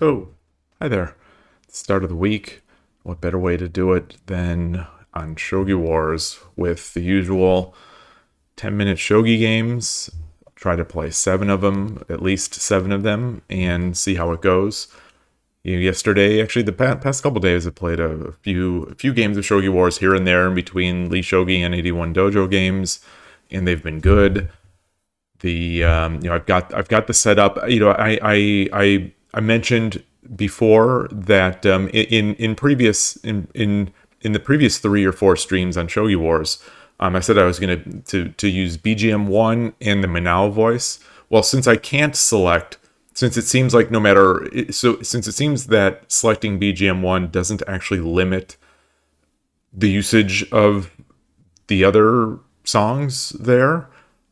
Oh, hi there. Start of the week. What better way to do it than on Shogi Wars with the usual 10-minute Shogi games? Try to play seven of them, at least seven of them, and see how it goes. Yesterday, actually, the past couple days, I played a few games of Shogi Wars here and there in between Lee Shogi and 81 Dojo games, and they've been good. I've got the setup. I mentioned before that in the previous 3 or 4 streams on Shogi Wars, I said I was going to use BGM1 and the Manao voice. Well, since I can't select, since it seems like since it seems that selecting BGM1 doesn't actually limit the usage of the other songs there,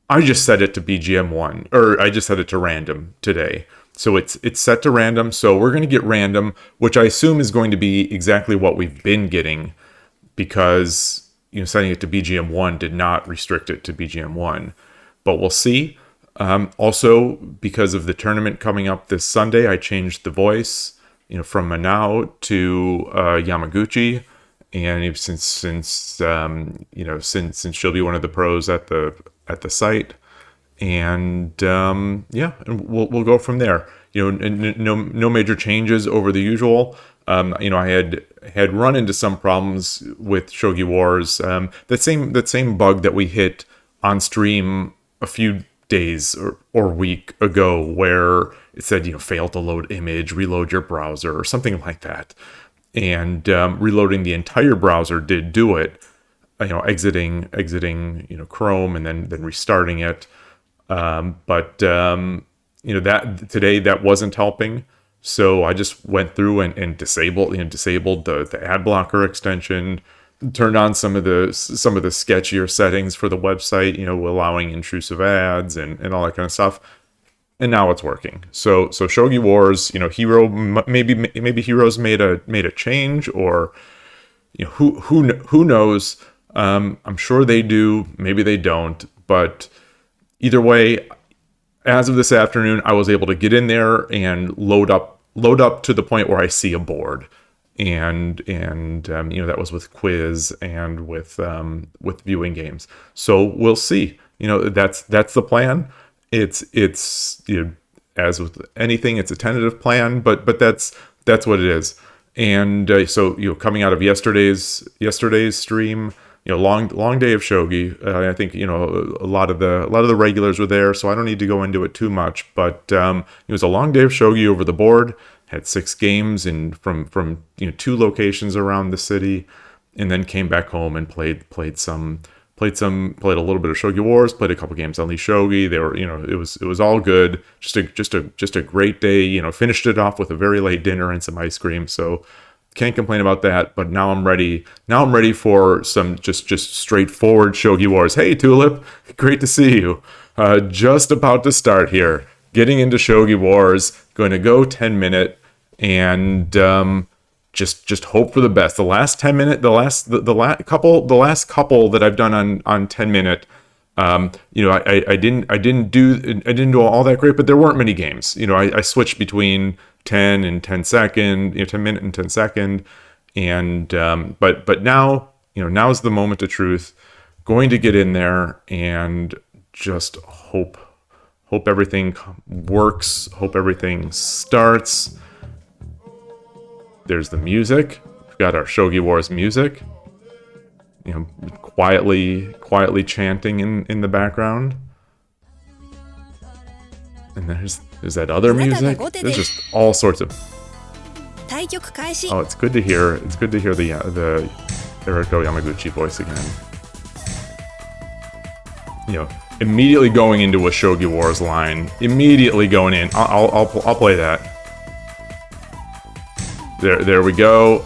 I just set it to BGM1, or I just set it to random today. So it's set to random, so we're going to get random, which I assume is going to be exactly what we've been getting, because setting it to BGM1 did not restrict it to BGM1. But we'll see. Also, because of the tournament coming up this Sunday, I changed the voice, from Manao to Yamaguchi, and since she'll be one of the pros at the site, and and we'll go from there. No major changes over the usual. I had run into some problems with Shogi Wars. That same bug that we hit on stream a few days or week ago, where it said fail to load image, reload your browser, or something like that. And reloading the entire browser did do it. Exiting Chrome and then restarting it. But that today that wasn't helping. So I just went through and disabled the ad blocker extension, turned on some of the sketchier settings for the website, allowing intrusive ads and all that kind of stuff. And now it's working. So Shogi Wars, Hero, maybe Heroes made a change, or who knows. I'm sure they do, maybe they don't, but either way, as of this afternoon, I was able to get in there and load up to the point where I see a board, and that was with quiz and with viewing games. So we'll see. That's the plan. It's as with anything, it's a tentative plan, but that's what it is. And so coming out of yesterday's stream, long day of shogi. I think a lot of the regulars were there, so I don't need to go into it too much. But it was a long day of shogi over the board. Had 6 games from 2 locations around the city, and then came back home and played a little bit of Shogi Wars. Played a couple games on Lee Shogi. They were it was all good. Just a great day. Finished it off with a very late dinner and some ice cream. So can't complain about that. But now I'm ready. Now I'm ready for some just straightforward Shogi Wars. Hey Tulip, great to see you. Just about to start here. Getting into Shogi Wars. Going to go 10-minute and just hope for the best. The last 10-minute, the last couple that I've done on 10-minute. I didn't do all that great, but there weren't many games. I switched between 10 and 10 second, 10-minute and 10 second, and but now now's the moment of truth. Going to get in there and just hope everything works. Hope everything starts. There's the music. We've got our Shogi Wars music. Quietly chanting in the background. And there's that other music. There's just all sorts of. Oh, it's good to hear. It's good to hear the Eriko Yamaguchi voice again. Immediately going into a Shogi Wars line. Immediately going in. I'll play that. There we go.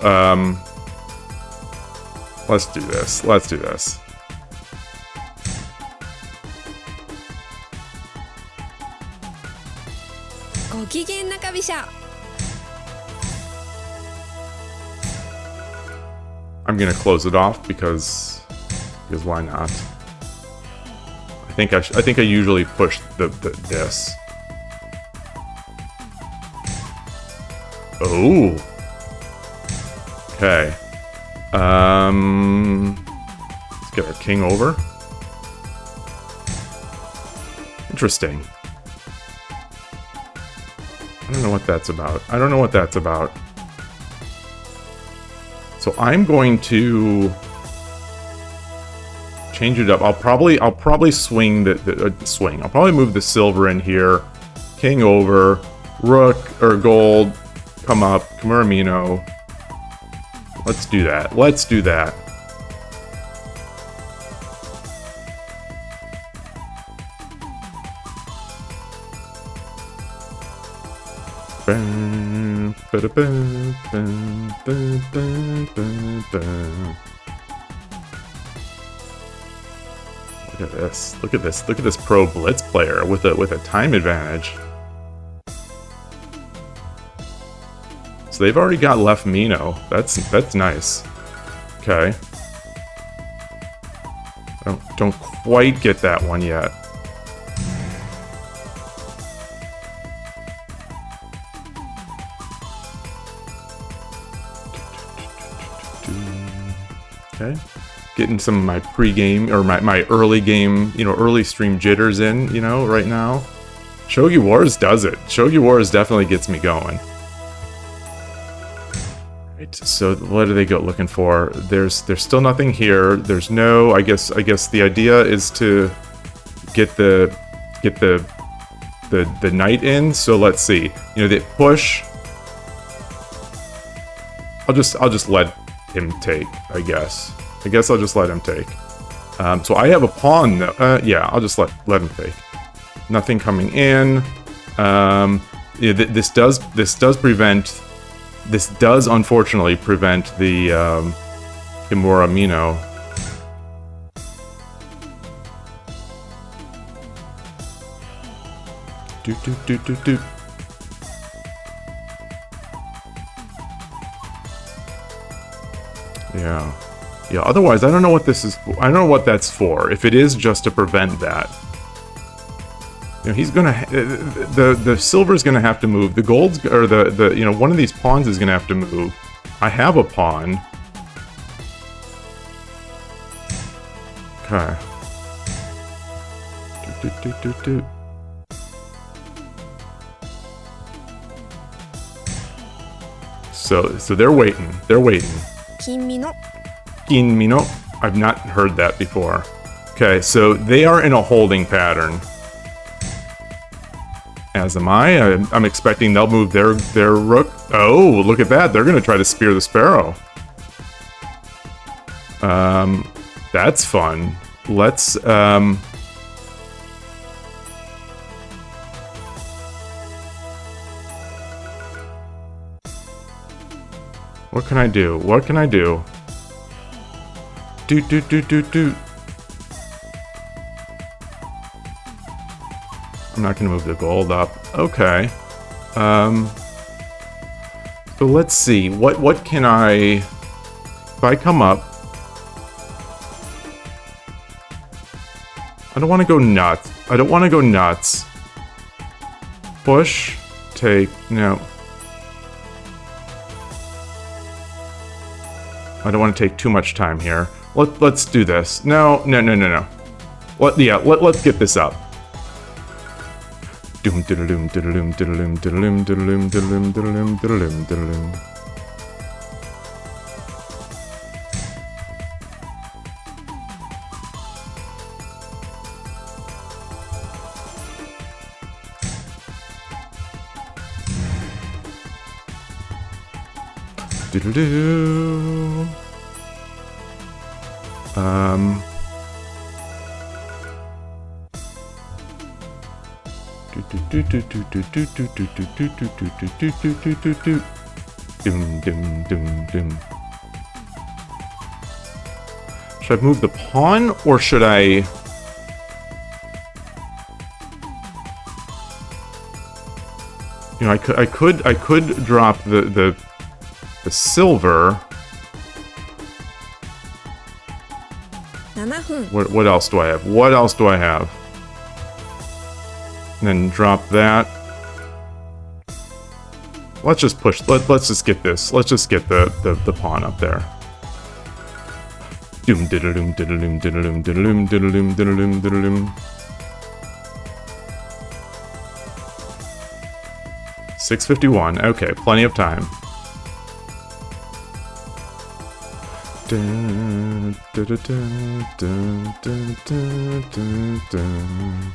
Let's do this. I'm gonna close it off because why not? I think I usually push this. Oh. Okay. Let's get our king over. Interesting. I don't know what that's about. I don't know what that's about. So I'm going to change it up. I'll probably swing the swing. I'll probably move the silver in here. King over, rook or gold, come up, Kamuramino. Let's do that. Let's do that. Look at this. Look at this. Look at this pro blitz player with a time advantage. So they've already got left Mino. That's nice. Okay. Don't quite get that one yet. Okay. Getting some of my pre-game, or my early game, early stream jitters in, right now. Shogi Wars does it. Shogi Wars definitely gets me going. Right, so what do they go looking for? There's still nothing here. There's no, I guess the idea is to get the knight in. So let's see. They push. I'll just let him take, I guess. I'll just let him take. So I have a pawn, though. Yeah, I'll just let him take. Nothing coming in. Yeah, this does unfortunately prevent the Kamuramino. Do. Yeah. Yeah, otherwise, I don't know what this is. I don't know what that's for. If it is just to prevent that. He's gonna... The silver's gonna have to move. The gold's... Or the one of these pawns is gonna have to move. I have a pawn. Okay. Do. So they're waiting. They're waiting. Kinmino. I've not heard that before. Okay, so they are in a holding pattern. As am I. I'm expecting they'll move their rook. Oh, look at that. They're going to try to spear the sparrow. That's fun. Let's... What can I do? What can I do? Do. I'm not gonna move the gold up. Okay. So let's see. What can I... If I come up... I don't want to go nuts. I don't want to go nuts. Push. Take. No. I don't want to take too much time here. Let's do this. No. Let's get this up. Doom diddle-doom diddle-doom diddle-doom diddle-doom diddle-doom diddle-doom diddle-doom diddle-doom diddle-doom. Do-do-do. Should I move the pawn, or should I... I could drop the silver. What else do I have? What else do I have? And then drop that. Let's just push. Let's just get this. Let's just get the pawn up there. Doom diddle-doom diddle-doom diddle-doom diddle-doom diddle-doom diddle-doom diddle-doom. 6:51. Okay, plenty of time. Dun, dun, dun, dun, dun, dun, dun, dun.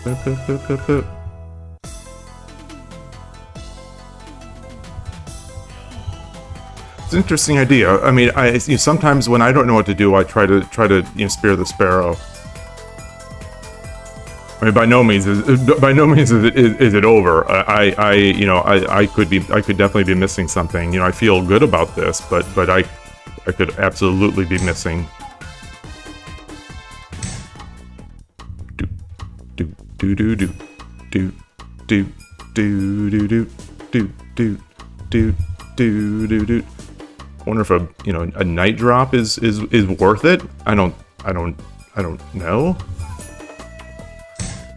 Boop, boop, boop, boop, boop. It's an interesting idea. I mean, sometimes when I don't know what to do, I try to spear the sparrow. I mean, by no means is it over. I could definitely be missing something. You know, I feel good about this, but I could absolutely be missing. Do do do do do do do do do do do do do do. I wonder if a night drop is worth it. I don't know.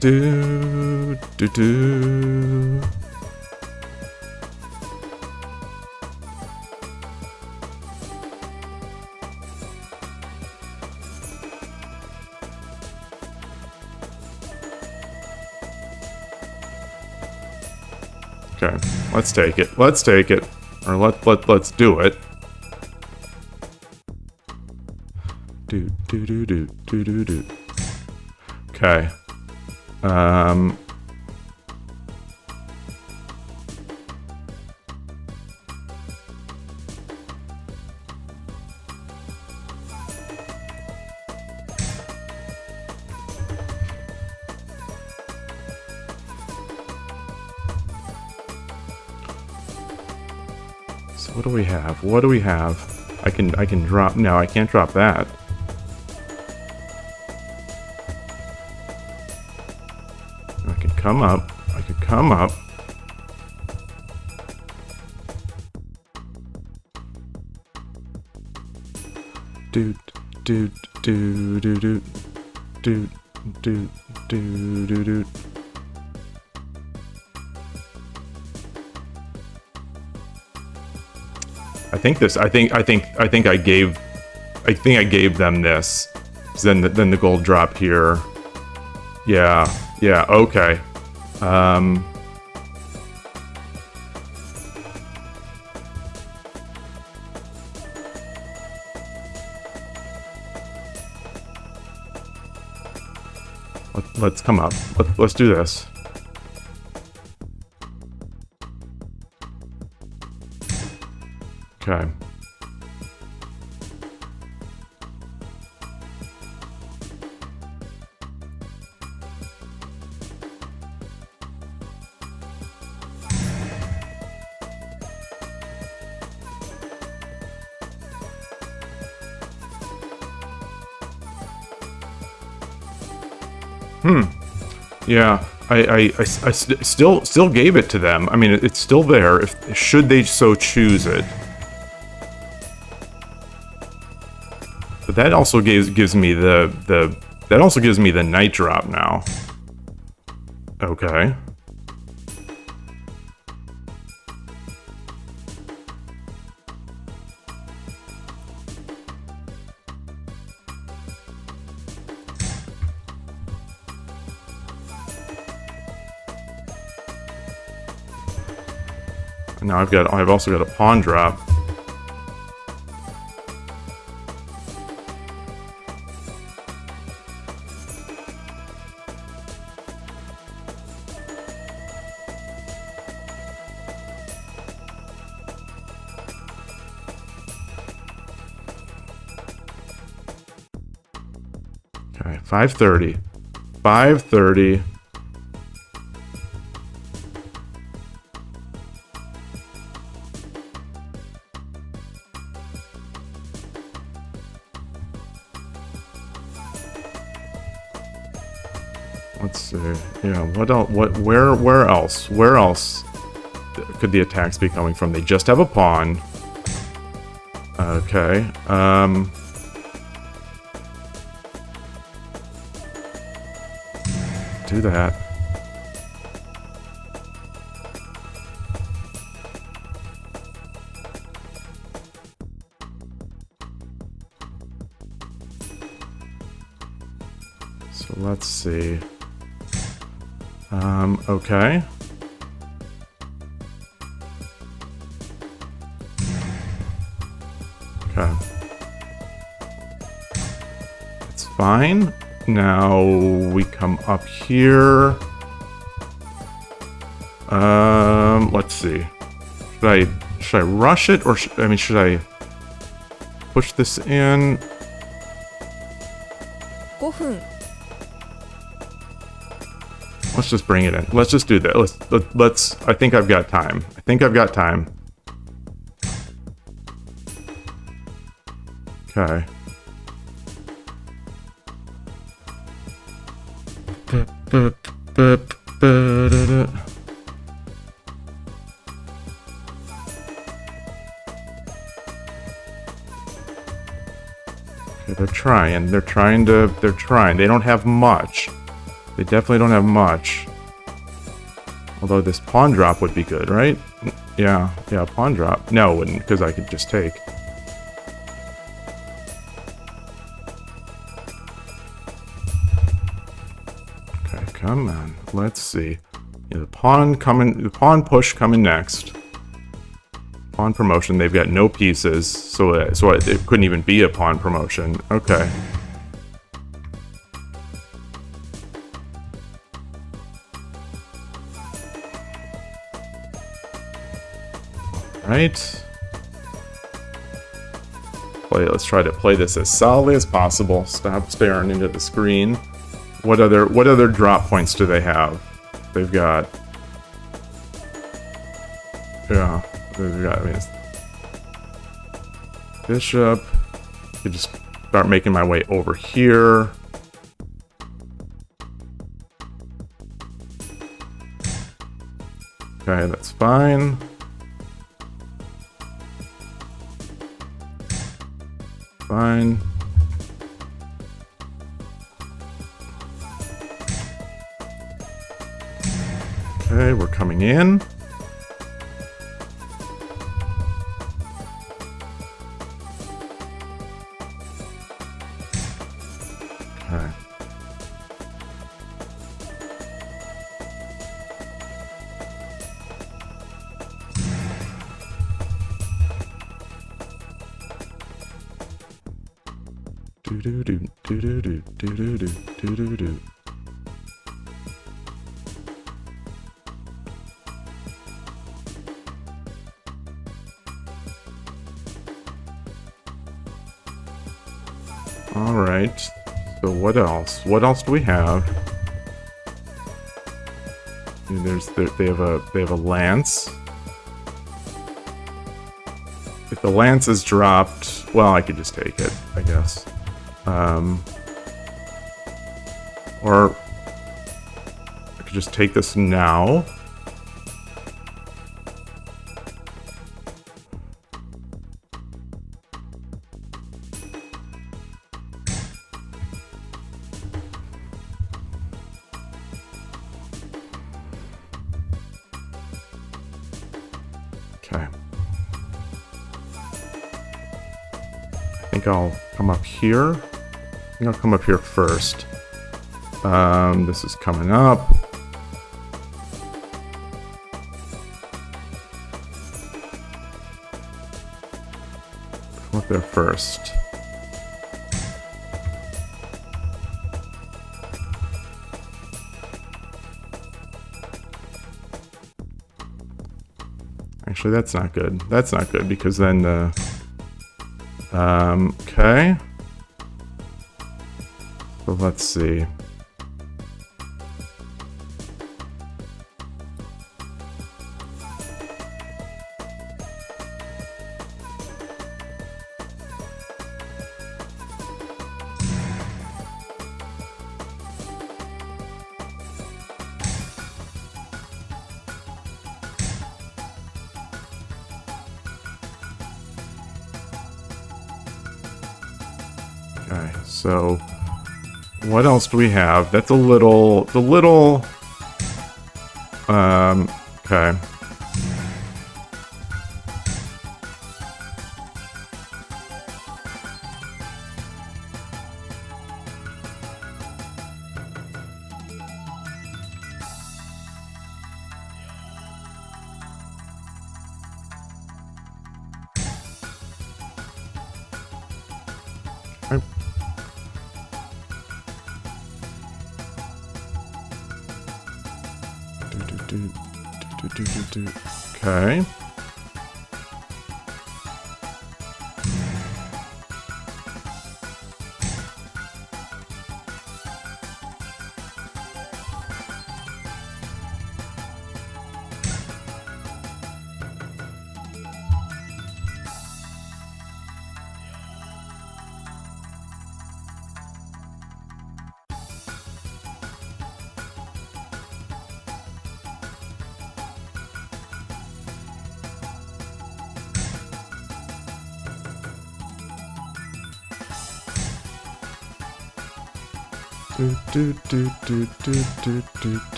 Do do do. Okay, let's take it. Let's take it, or let's do it. Do do do do do do do. Okay. So what do we have? What do we have? I can drop. No, I can't drop that. I could come up. I could come up. Doot doot doot doot doot doot doot doot doot doot. I think I gave them this. Then the gold drop here. Yeah, okay. Let's come up. Let's do this. Okay. Yeah, I still gave it to them. I mean, it's still there if should they so choose it. But that also gives me the night drop now. Okay. Now I've also got a pawn drop. Okay, 5:30. 5:30. Let's see. Yeah, what else? Where else? Where else could the attacks be coming from? They just have a pawn. Okay. do that. So let's see. Okay. Okay. It's fine. Now we come up here. Let's see. Should I rush it, or should I push this in? 5分 Let's just bring it in. Let's just do that. Let's. I think I've got time. I think I've got time. Okay. Okay, they're trying. They're trying. They don't have much. They definitely don't have much. Although this pawn drop would be good, right? Yeah, pawn drop. No, it wouldn't, because I could just take. Okay, come on. Let's see. Yeah, the pawn push coming next. Pawn promotion, they've got no pieces, so it couldn't even be a pawn promotion. Okay. Right. Let's try to play this as solidly as possible. Stop staring into the screen. What other drop points do they have? They've got. Yeah, they've got. Bishop. I just start making my way over here. Okay, that's fine. Fine. Okay, we're coming in. Okay. Do. All right. So what else? What else do we have? They have a lance. If the lance is dropped, well, I could just take it, I guess. Or I could just take this now. Okay. I think I'll come up here. I think I'll come up here first. This is coming up. Come up there first. Actually, that's not good. That's not good because then the... okay. So let's see. Okay, so what else do we have? That's a little, okay. Okay.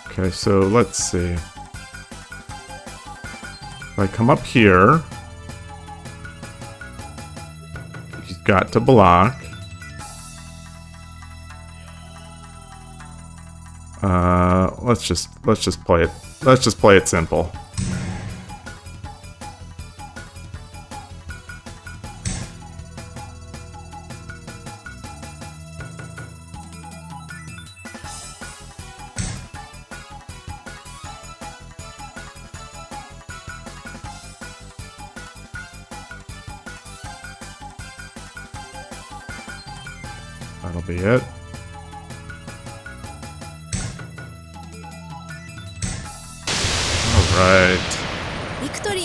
Okay, so let's see. If I come up here, he's got to block. Let's just play it. Let's just play it simple. That'll be it. All right.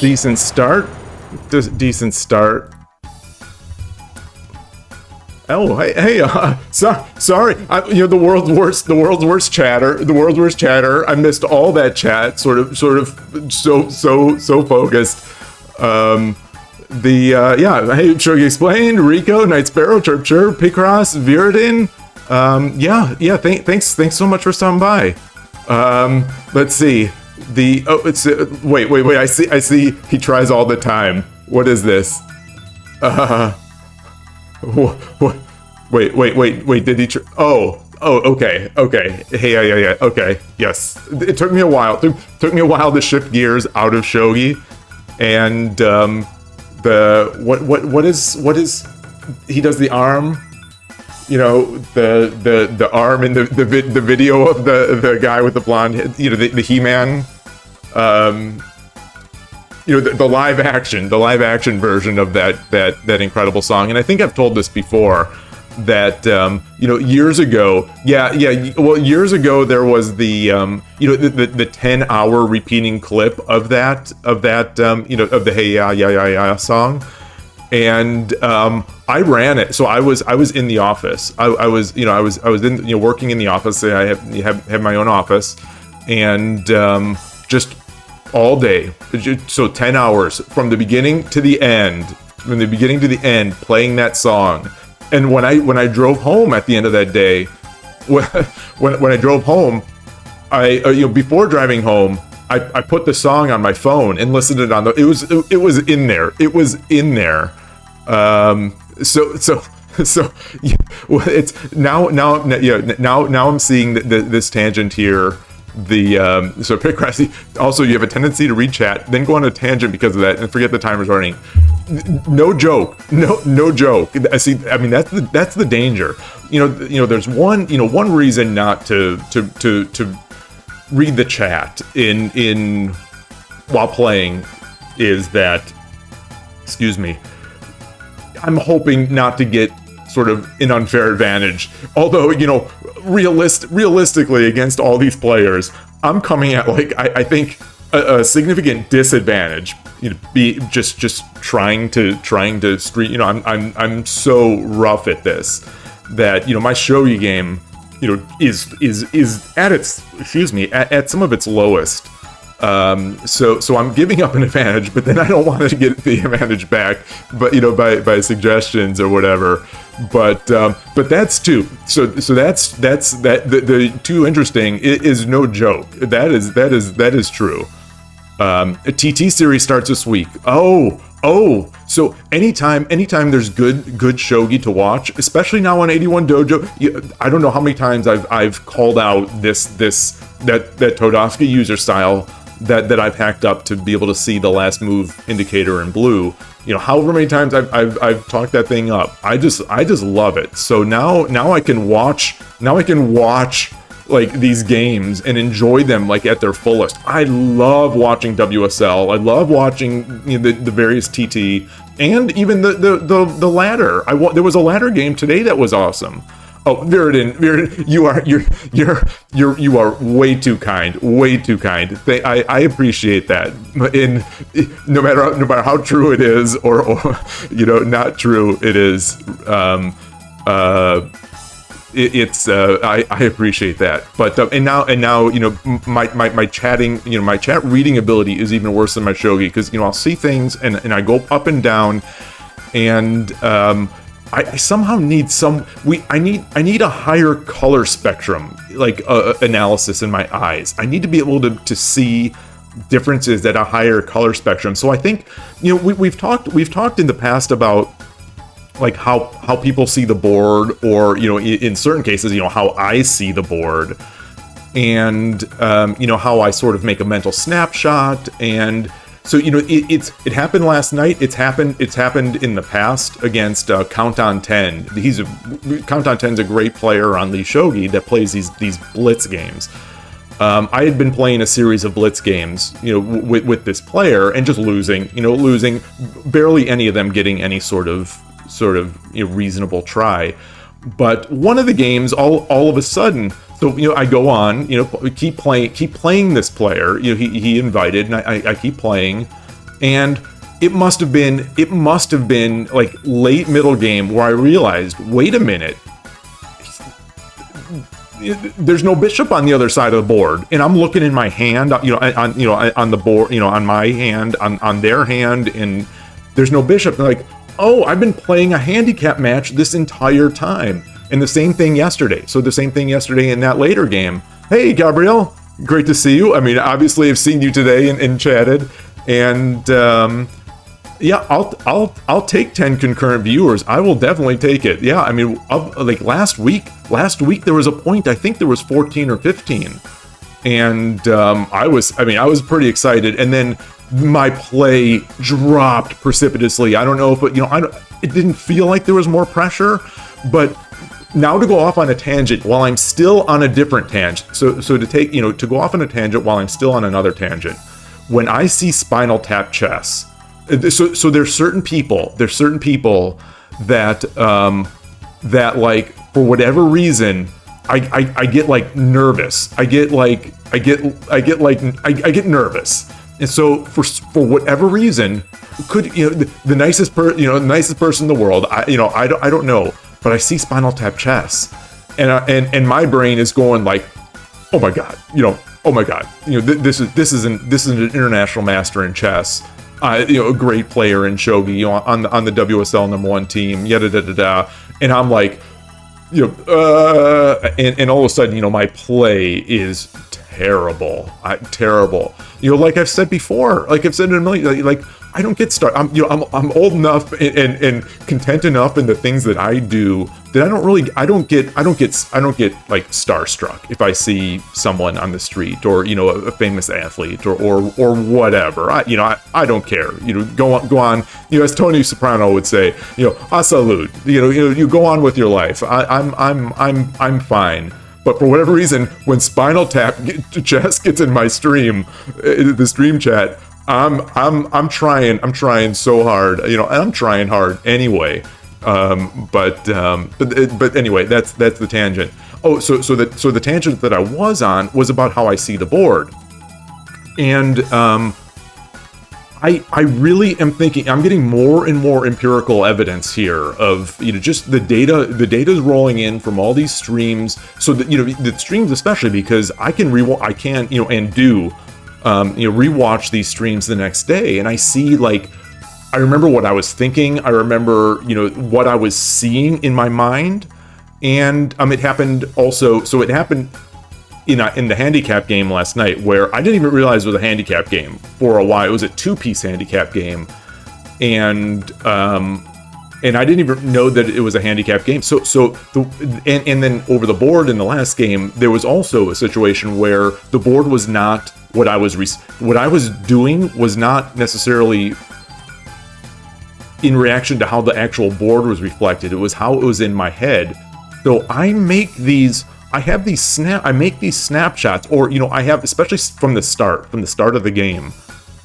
Decent start. Decent start. Oh, hey, sorry. The world's worst chatter. I missed all that chat. Sort of, so focused. Hey, Shogi explained, Rico, Night Sparrow, Chirp, Picross, Viridin. Thanks so much for stopping by. Let's see. Wait, I see he tries all the time. What is this? Wait, did he okay. Hey, yeah, okay, yes. It took me a while. Took me a while to shift gears out of Shogi, and, what is he does the arm, the arm in the video of the guy with the blonde head, the He-Man, the live action version of that incredible song. And I think I've told this before that years ago, years ago there was the 10-hour repeating clip of that of the Hey Yeah song, and I ran it. So I was in the office. I was in working in the office. I have my own office, and just all day. So 10 hours from the beginning to the end, playing that song. And when I drove home at the end of that day, when I drove home, before driving home, I put the song on my phone and listened to it on it was in there. It was in there. So yeah, well, it's now I'm seeing this tangent here. So Picross, also you have a tendency to read chat, then go on a tangent because of that and forget the timer's running. No joke. No joke. I mean that's the danger. There's one reason not to read the chat in while playing is that, excuse me, I'm hoping not to get sort of an unfair advantage. Although, realistically against all these players, I'm coming at I think a significant disadvantage. Be just trying to street. I'm so rough at this that my shogi game is at its at some of its lowest. So I'm giving up an advantage, but then I don't want to get the advantage back, but by suggestions or whatever. But that's two. So that's the too interesting is no joke. That is true. A TT series starts this week. Oh, so anytime there's good shogi to watch, especially now on 81 Dojo, I don't know how many times I've called out that Todasuke user style that I've hacked up to be able to see the last move indicator in blue. However many times I've talked that thing up. I just love it. So now I can watch like these games and enjoy them like at their fullest. I love watching WSL. I love watching the various TT and even the ladder. There was a ladder game today that was awesome. Oh, Viridin, you are way too kind. Way too kind. I appreciate that. And no matter how true it is or not true it is. I appreciate that, but and now my chatting, my chat reading ability is even worse than my shogi, because I'll see things and I go up and down, and I somehow need I need a higher color spectrum, like analysis in my eyes. I need to be able to see differences at a higher color spectrum. So I think we've talked in the past about like how people see the board, or in certain cases how I see the board, and how I sort of make a mental snapshot. And so it happened last night. It's happened in the past against Count on 10. Count on 10's a great player on Lee Shogi that plays these blitz games. I had been playing a series of blitz games, with this player, and just losing, barely any of them getting any sort of reasonable try. But one of the games, all of a sudden, so I go on, keep playing this player. He invited, and I keep playing, and it must have been like late middle game where I realized, wait a minute, there's no bishop on the other side of the board, and I'm looking in my hand, on the board, on my hand, on their hand, and there's no bishop. And like, oh, I've been playing a handicap match this entire time. And the same thing yesterday. So the same thing yesterday in that later game. Hey, Gabrielle, great to see you. I mean, obviously I've seen you today and chatted. And yeah, I'll take 10 concurrent viewers. I will definitely take it. Yeah, I mean, like last week there was a point, I think there was 14 or 15. And I was pretty excited. And then my play dropped precipitously. I don't know if it didn't feel like there was more pressure, but now to go off on a tangent while I'm still on a different tangent. So to go off on a tangent while I'm still on another tangent. When I see Spinal Tap chess, so there's certain people that like, for whatever reason, I get like nervous. I get nervous. And so for whatever reason, could the nicest person in the world, I don't know, but I see Spinal Tap chess, and my brain is going like, oh my god, this is an international master in chess, a great player in shogi, on the WSL #1 team, yada da da da, and I'm like, and all of a sudden, my play is terrible. Terrible. Like I've said before, like I've said in a million, like I don't get started. I'm old enough and content enough in the things that I do that I don't get like starstruck if I see someone on the street, or a famous athlete, or whatever. I don't care. Go on. As Tony Soprano would say, a salute. You go on with your life. I'm fine. But for whatever reason, when Spinal Tap chess gets in my stream, the stream chat, I'm trying so hard, and I'm trying hard anyway. But anyway, that's the tangent. Oh, so the tangent that I was on was about how I see the board, and I really am thinking, I'm getting more and more empirical evidence here of, just the data is rolling in from all these streams. So that, the streams especially, because I can and do rewatch these streams the next day, and I see like, I remember what I was thinking. I remember, what I was seeing in my mind. And it happened also. So it happened in the handicap game last night, where I didn't even realize it was a handicap game for a while. It was a 2-piece handicap game. And I didn't even know that it was a handicap game. And then over the board in the last game, there was also a situation where the board was not what I was doing was not necessarily in reaction to how the actual board was reflected. It was how it was in my head. So I make these snapshots, or I have, especially from the start of the game,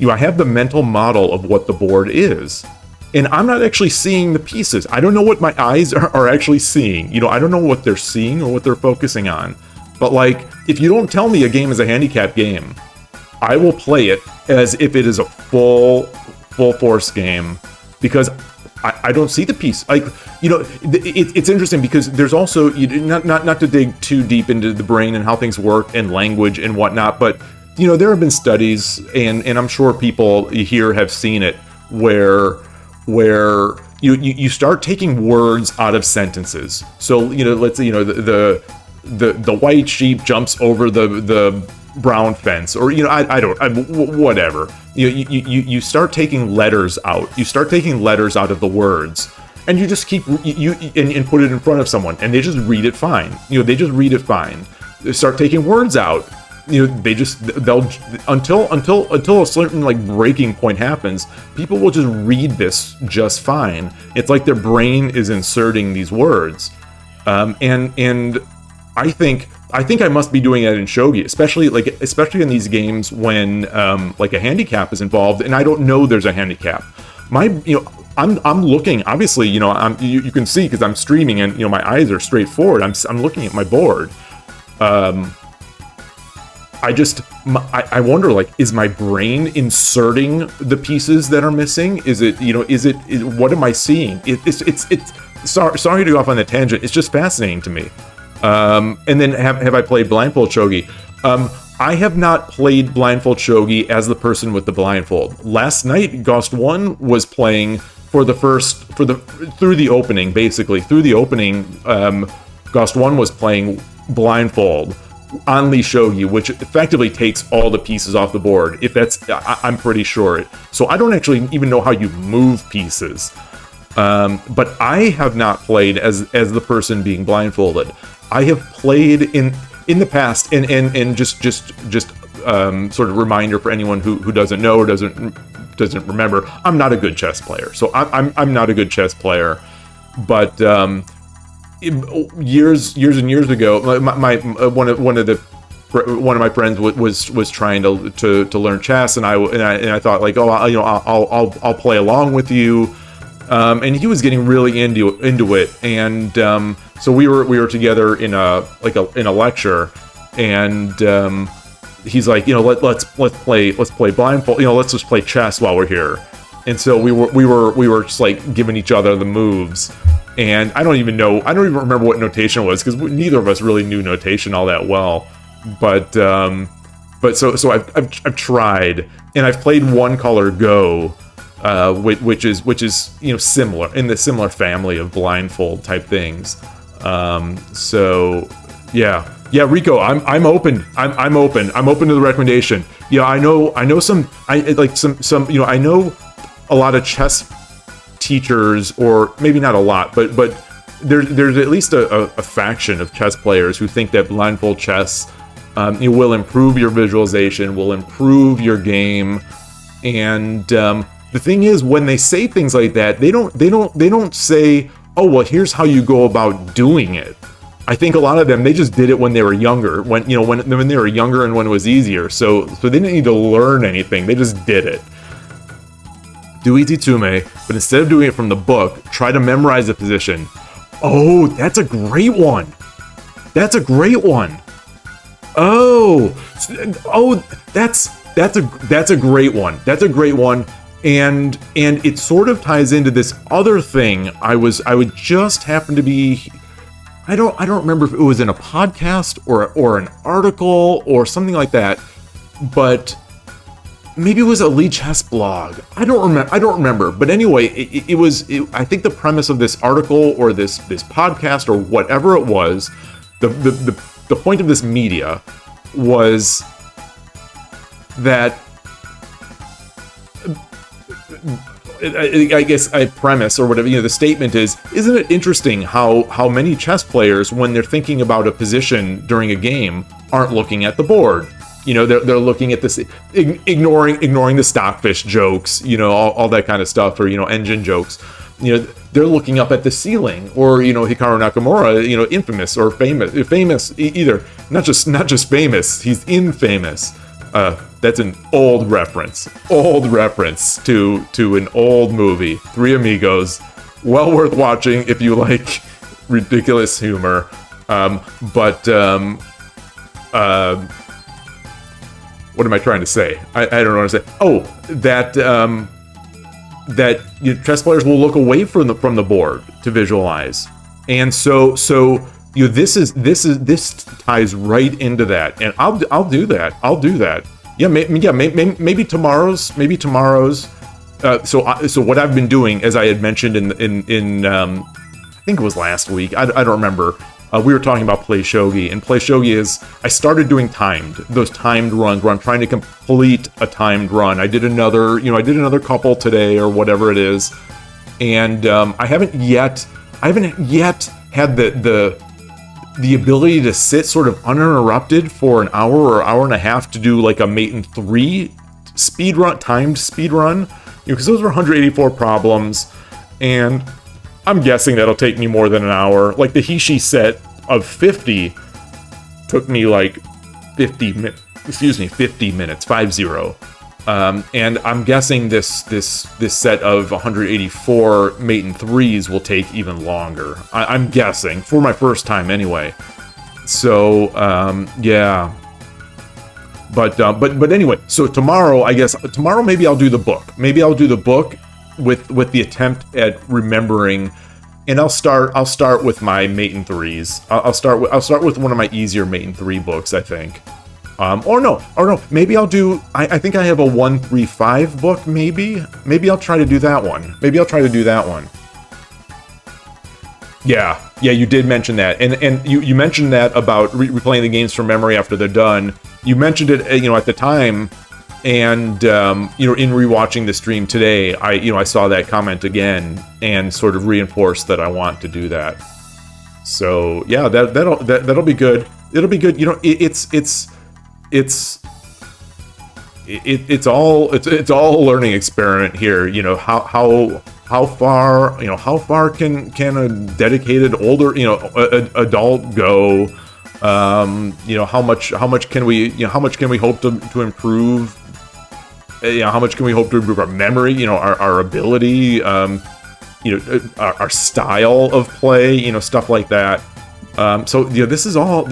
I have the mental model of what the board is. And I'm not actually seeing the pieces. I don't know what my eyes are actually seeing. I don't know what they're seeing or what they're focusing on. But like, if you don't tell me a game is a handicap game, I will play it as if it is a full force game, because I don't see the piece. Like, it's interesting because there's also, not to dig too deep into the brain and how things work and language and whatnot, but there have been studies, and I'm sure people here have seen it, where you start taking words out of sentences. So let's say the white sheep jumps over the brown fence, or whatever. You start taking letters out. You start taking letters out of the words, and you just keep and put it in front of someone, and they just read it fine. They just read it fine. They start taking words out. They'll until a certain like breaking point happens, people will just read this just fine. It's like their brain is inserting these words, and I think I must be doing that in Shogi, especially in these games when like a handicap is involved, and I don't know there's a handicap. I'm looking, obviously, you can see because I'm streaming, and my eyes are straight forward. I'm looking at my board. I wonder, like, is my brain inserting the pieces that are missing? Is it what am I seeing? It's sorry to go off on a tangent. It's just fascinating to me. And then have I played Blindfold Shogi? I have not played Blindfold Shogi as the person with the blindfold. Last night, Ghost 1 was playing through the opening, basically. Through the opening, Ghost 1 was playing blindfold on Lee Shogi, which effectively takes all the pieces off the board. I'm pretty sure. So I don't actually even know how you move pieces. But I have not played as the person being blindfolded. I have played in the past, and just sort of reminder for anyone who doesn't know or doesn't remember. I'm not a good chess player, so I'm not a good chess player. But years and years ago, one of my friends was trying to learn chess, and I thought, like, I'll play along with you. And he was getting really into it, and so we were together in a lecture, and he's like, let's play blindfold, let's just play chess while we're here. And so we were just like giving each other the moves, and I don't even remember what notation was, because neither of us really knew notation all that well. But so I've tried, and I've played one color Go. Which is similar, in the similar family of blindfold type things. So yeah, Rico, I'm open. I'm open to the recommendation. I know some I know a lot of chess teachers, or maybe not a lot, but there's at least a faction of chess players who think that blindfold chess will improve your visualization, will improve your game, and the thing is, when they say things like that, they don't say, oh, well, here's how you go about doing it. I think a lot of them, they just did it when they were younger, when they were younger and when it was easier. So they didn't need to learn anything. They just did it. Do Itsume, but instead of doing it from the book, try to memorize the position. Oh, that's a great one. That's a great one. Oh, that's a great one. That's a great one. And it sort of ties into this other thing. I would just happen to be, I don't remember if it was in a podcast or an article or something like that, but maybe it was a Lee Chess blog. I don't remember. But anyway, it was. I think the premise of this article or this podcast or whatever it was, the point of this media was that. I guess a premise or whatever, the statement is, isn't it interesting how many chess players, when they're thinking about a position during a game, aren't looking at the board? They're looking at this, ignoring the stockfish jokes, all that kind of stuff, or, engine jokes. They're looking up at the ceiling, or, Hikaru Nakamura, infamous or famous either, not just famous, he's infamous. That's an old reference to an old movie, Three Amigos. Well worth watching if you like ridiculous humor. But what am I trying to say? I don't know what to say. Oh, that chess players will look away from the board to visualize, and so this ties right into that, and I'll do that. Yeah, maybe tomorrow's. So what I've been doing, as I had mentioned in I think it was last week. I don't remember. We were talking about Play Shogi, and Play Shogi is, I started doing those timed runs where I'm trying to complete a timed run. I did another couple today or whatever it is, and I haven't yet had the ability to sit sort of uninterrupted for an hour or hour and a half to do like a Maiden 3 timed speed run, because those were 184 problems, and I'm guessing that'll take me more than an hour. Like the Hishi set of 50 took me like 50 minutes, 50. And I'm guessing this set of 184 Maiden 3s will take even longer. I'm guessing, for my first time anyway. So, yeah. But anyway, so tomorrow maybe I'll do the book. Maybe I'll do the book with the attempt at remembering, and I'll start with my Maiden 3s. I'll start with one of my easier Maiden 3 books, I think. Or no, maybe I'll do, I think I have a 135 book, maybe I'll try to do that one. Yeah, you did mention that, and you mentioned that about replaying the games from memory after they're done. You mentioned it, at the time, and in rewatching the stream today, I saw that comment again and sort of reinforced that I want to do that. So yeah, that'll be good. It'll be good. It's all a learning experiment here. How far can a dedicated older adult go? How much can we hope to improve? How much can we hope to improve our memory? Our ability. Our style of play. Stuff like that. So this is all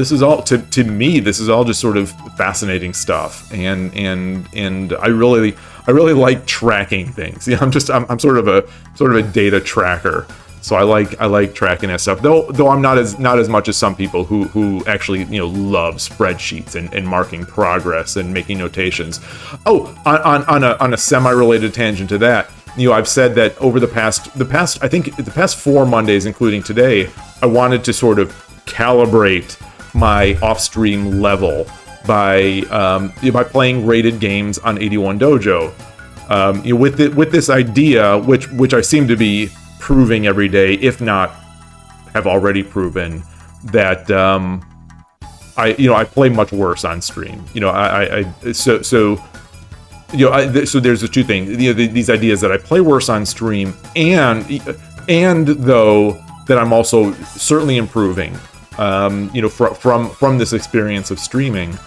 to me. This is all just sort of fascinating stuff, and I really like tracking things. I'm sort of a data tracker. So I like tracking that stuff. Though I'm not as much as some people who actually love spreadsheets and marking progress and making notations. Oh, on a semi-related tangent to that. I've said that over the past 4 Mondays, including today, I wanted to sort of calibrate my off-stream level by playing rated games on 81 Dojo. With this idea, which I seem to be proving every day, if not have already proven, that I play much worse on stream. So there's the two things. These ideas that I play worse on stream, and though that I'm also certainly improving. From this experience of streaming,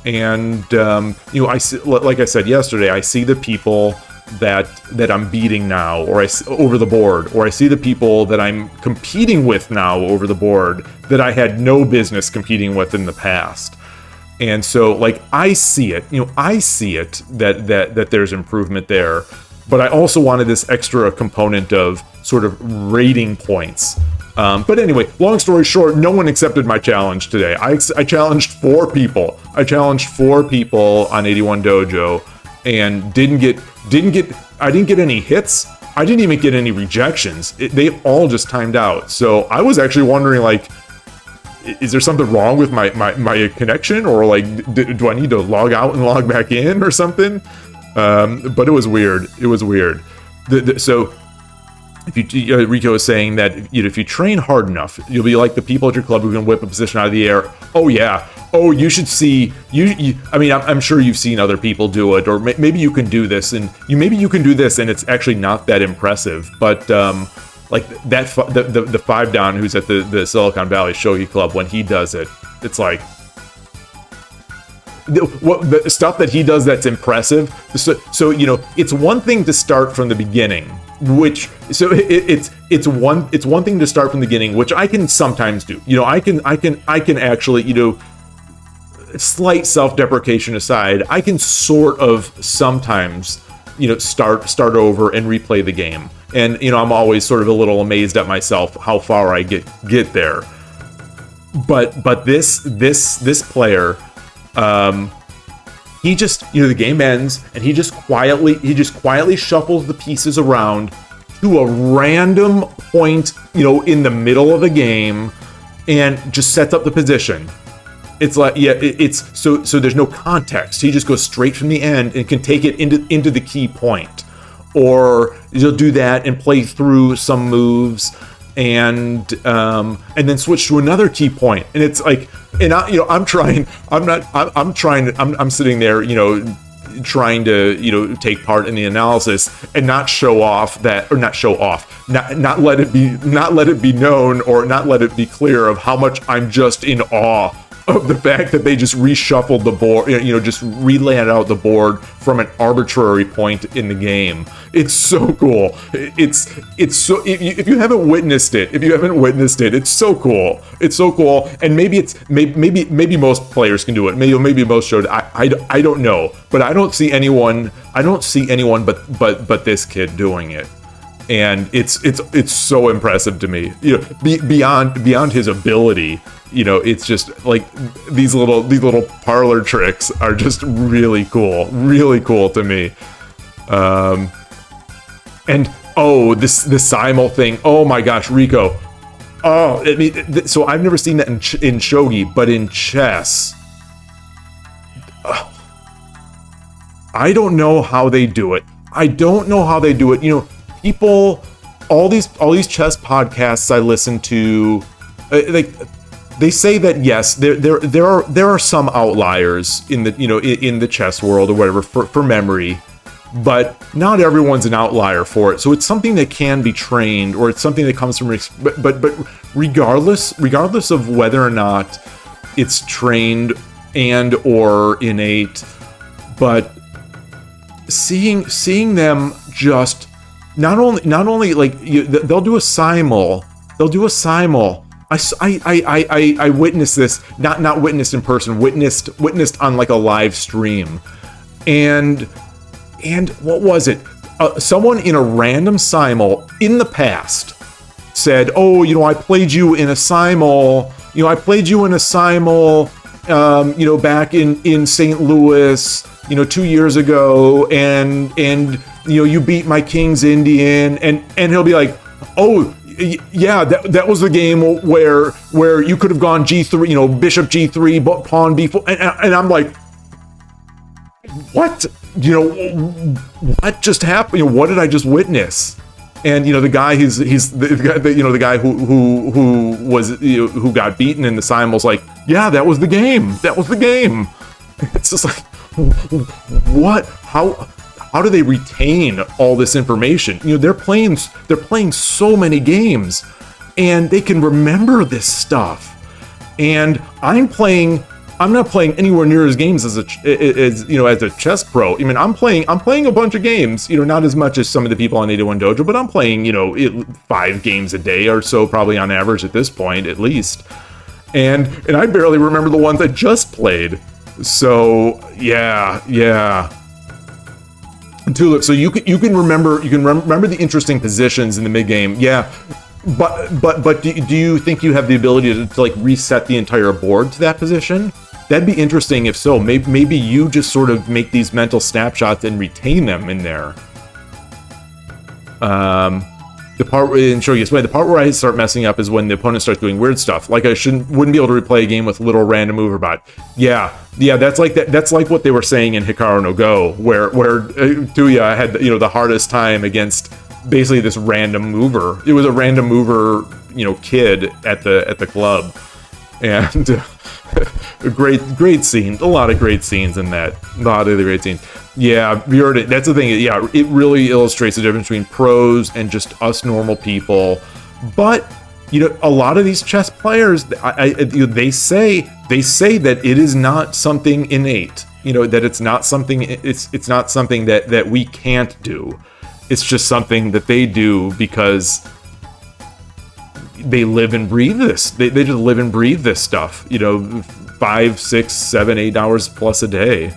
and I see, like I said yesterday, I see the people that I'm beating now, or over the board, or I see the people that I'm competing with now over the board that I had no business competing with in the past. And so, like, I see it that there's improvement there, but I also wanted this extra component of sort of rating points. But anyway, long story short, no one accepted my challenge today. I challenged 4 people. I challenged 4 people on 81 Dojo, and didn't get I didn't get any hits. I didn't even get any rejections. They all just timed out. So I was actually wondering, like, is there something wrong with my connection, or like do I need to log out and log back in or something? But it was weird. It was weird. So if you, Rico is saying that, you know, if you train hard enough, you'll be like the people at your club who can whip a position out of the air. Oh yeah. Oh, you should see. I mean, I'm sure you've seen other people do it, or maybe you can do this, and maybe you can do this, and it's actually not that impressive. But like that, the 5 down who's at the Silicon Valley Shogi Club, when he does it, it's like, the stuff that he does that's impressive. So you know, it's one thing to start from the beginning, it's one thing to start from the beginning, which I can sometimes do. You know, I can actually, you know, slight self-deprecation aside, I can sort of sometimes, you know, start over and replay the game. And, you know, I'm always sort of a little amazed at myself how far I get there. But this player, he just, you know, the game ends and he just quietly shuffles the pieces around to a random point, you know, in the middle of the game, and just sets up the position. It's like, yeah, it's so there's no context. He just goes straight from the end and can take it into the key point. Or he'll do that and play through some moves and then switch to another key point. And it's like, and I'm sitting there, you know, trying to, you know, take part in the analysis and not show off that, or not let it be known, or not let it be clear of how much I'm just in awe of the fact that they just reshuffled the board, you know, just relayed out the board from an arbitrary point in the game. It's so cool. It's so, if you haven't witnessed it, it's so cool. It's so cool. And maybe most players can do it. Maybe most showed. I don't know, but I don't see anyone but this kid doing it. And it's so impressive to me. You know, beyond his ability. You know, it's just like these little parlor tricks are just really cool to me. And oh, the simul thing. Oh my gosh, Rico. Oh, I mean, so I've never seen that in shogi, but in chess, I don't know how they do it. You know, people, all these chess podcasts I listen to, like, they say that yes, there are some outliers in the, you know, in the chess world or whatever for memory, but not everyone's an outlier for it. So it's something that can be trained, or it's something that comes from, but regardless of whether or not it's trained and or innate, but seeing them just not only like they'll do a simul. I witnessed this, not witnessed in person, witnessed on like a live stream, and what was it? Someone in a random simul in the past said, "Oh, you know, I played you in a simul. You know, you know, back in St. Louis, you know, 2 years ago, and you know, you beat my King's Indian," and he'll be like, "Oh, yeah, that was the game where you could have gone G3, you know, bishop G3, but pawn B4," and I'm like, what? You know, what just happened? You know, what did I just witness? And you know, the guy, he's the guy who was, you know, who got beaten in the simul's like, yeah, that was the game. It's just like, what? How do they retain all this information? You know, they're playing so many games, and they can remember this stuff. And I'm not playing anywhere near as games as you know, as a chess pro. I mean, I'm playing a bunch of games. You know, not as much as some of the people on 81 Dojo, but I'm playing, you know, 5 games a day or so, probably on average at this point, at least. And I barely remember the ones I just played. So yeah. Tulip, so you can remember the interesting positions in the mid game, yeah, but do you think you have the ability to like reset the entire board to that position? that'd be interesting if so. Maybe you just sort of make these mental snapshots and retain them in there. The part in Shogi Explained, the part where I start messing up is when the opponent starts doing weird stuff. Like I wouldn't be able to replay a game with little random mover bot. Yeah, that's like that. That's like what they were saying in Hikaru no Go, where Tuya had the hardest time against basically this random mover. It was a random mover, kid at the club, and a great scene. A lot of great scenes in that. A lot of the great scenes. Yeah, that's the thing. Yeah, it really illustrates the difference between pros and just us normal people. But a lot of these chess players, they say that it is not something innate. That it's not something. It's not something that we can't do. It's just something that they do because they live and breathe this. They just live and breathe this stuff. 5, 6, 7, 8 hours plus a day.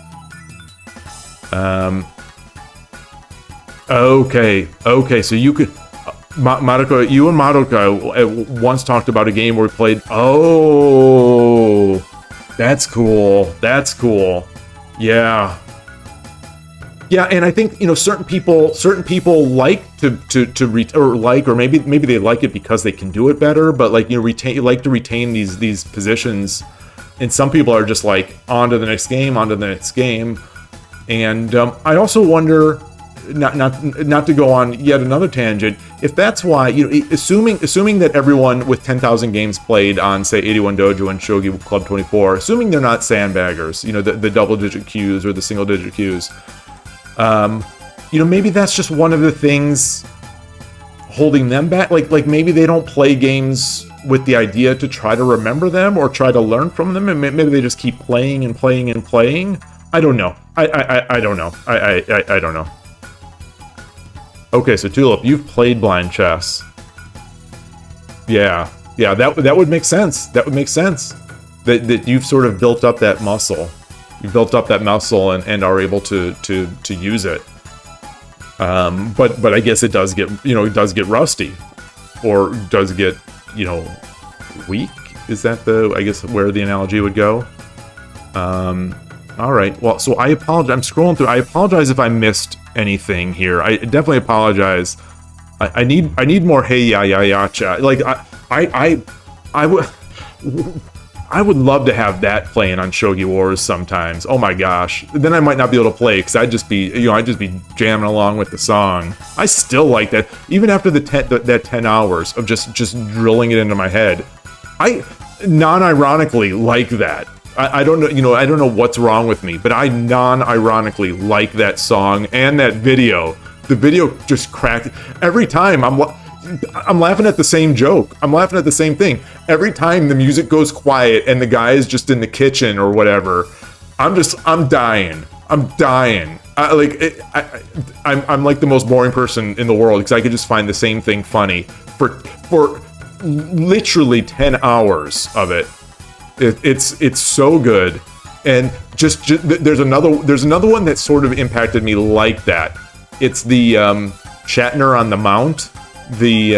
Okay, so you could, Madoka, you and Madoka once talked about a game where we played, that's cool, yeah, and I think, certain people like or maybe they like it because they can do it better, but like, like to retain these positions, and some people are just like, on to the next game, and I also wonder, not to go on yet another tangent, if that's why, assuming that everyone with 10,000 games played on, say, 81 Dojo and Shogi Club 24, assuming they're not sandbaggers, the double-digit queues or the single-digit queues, maybe that's just one of the things holding them back. Like maybe they don't play games with the idea to try to remember them or try to learn from them, and maybe they just keep playing and playing and playing. I don't know. I don't know. I don't know. Okay, so Tulip, you've played blind chess. Yeah, that would make sense. That would make sense. That you've sort of built up that muscle. You built up that muscle and are able to use it. But I guess it does get rusty, or does get weak. Is that I guess where the analogy would go? All right. Well, so I apologize. I'm scrolling through. I apologize if I missed anything here. I definitely apologize. I need more hey ya cha. Like I would love to have that playing on Shogi Wars sometimes. Oh my gosh. Then I might not be able to play because I'd just be jamming along with the song. I still like that. Even after that 10 hours of just drilling it into my head. I non-ironically like that. I don't know, I don't know what's wrong with me, but I non-ironically like that song and that video. The video just cracked every time. I'm laughing at the same joke. I'm laughing at the same thing. Every time the music goes quiet and the guy is just in the kitchen or whatever, I'm dying. I'm like the most boring person in the world because I could just find the same thing funny for literally 10 hours of it. It's so good, and just there's another one that sort of impacted me like that. It's the Shatner on the Mount. It's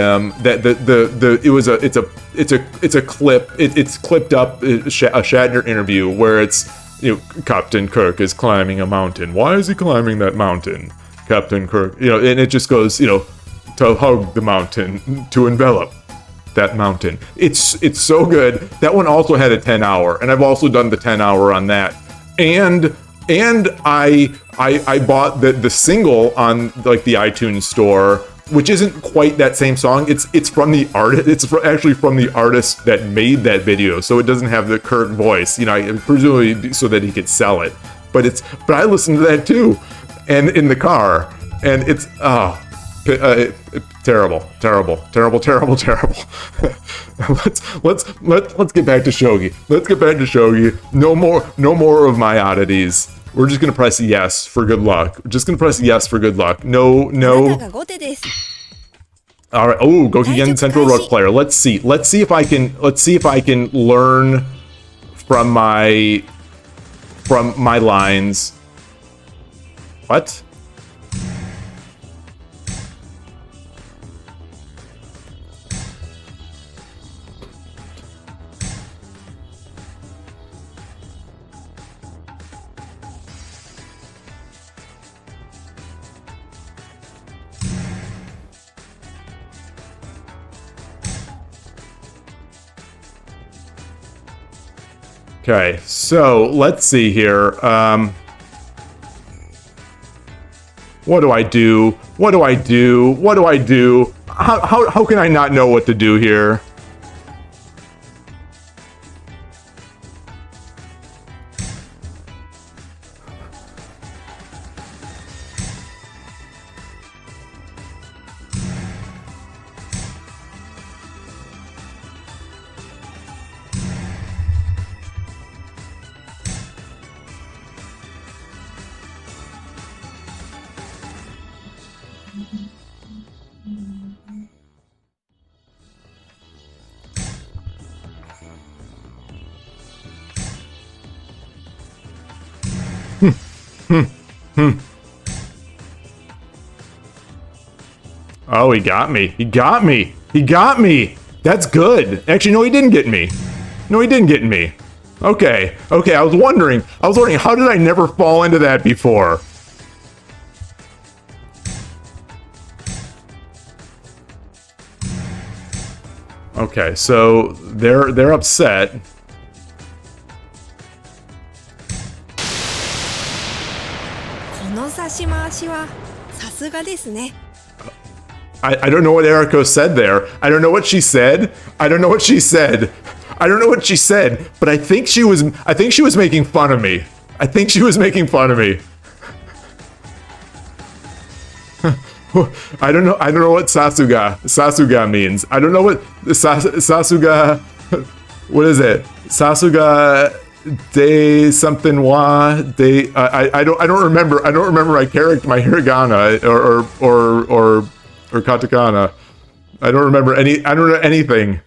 a clip. It's clipped up a Shatner interview where it's Captain Kirk is climbing a mountain. Why is he climbing that mountain, Captain Kirk? And it just goes to hug the mountain, to envelop that mountain. It's so good. That one also had a 10 hour, and I've also done the 10 hour on that. And I bought the single on like the iTunes store, which isn't quite that same song. It's from the artist. It's actually from the artist that made that video, so it doesn't have the Kurt voice. Presumably so that he could sell it. But I listened to that too, and in the car, and it's terrible. Let's get back to Shogi. No more of my oddities. We're just gonna press yes for good luck. No. All right. Oh, Gokigen Central Rook player. Let's see if I can learn from my lines. What? Okay, so let's see here. What do I do? What do I do? What do I do? How can I not know what to do here? Oh, he got me. He got me. He got me. That's good. Actually, no, he didn't get me. No, he didn't get me. Okay. Okay, I was wondering, how did I never fall into that before? Okay, so they're upset. I don't know what Eriko said there. I don't know what she said. I don't know what she said. I don't know what she said, but I think she was making fun of me. I think she was making fun of me. I don't know what Sasuga means. I don't know what Sasuga, what is it? Sasuga de something wa de I don't remember my character, my hiragana or katakana. I don't know anything.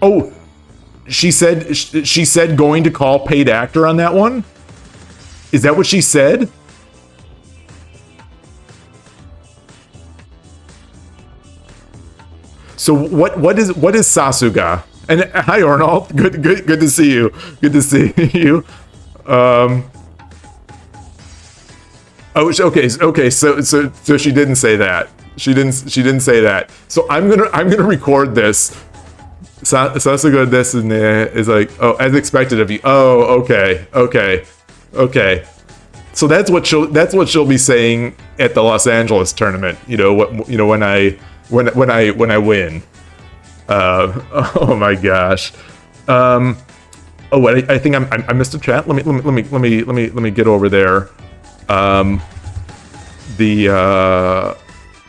Oh, she said going to call paid actor on that one? Is that what she said? So what is Sasuga? And hi Arnold, good to see you. Good to see you. Oh, okay. So she didn't say that. She didn't say that. So I'm gonna record this. Sasuga desu is like, oh, as expected of you. Oh, okay. So that's what she'll be saying at the Los Angeles tournament. When I win. Oh my gosh. I think I missed a chat. Let me get over there.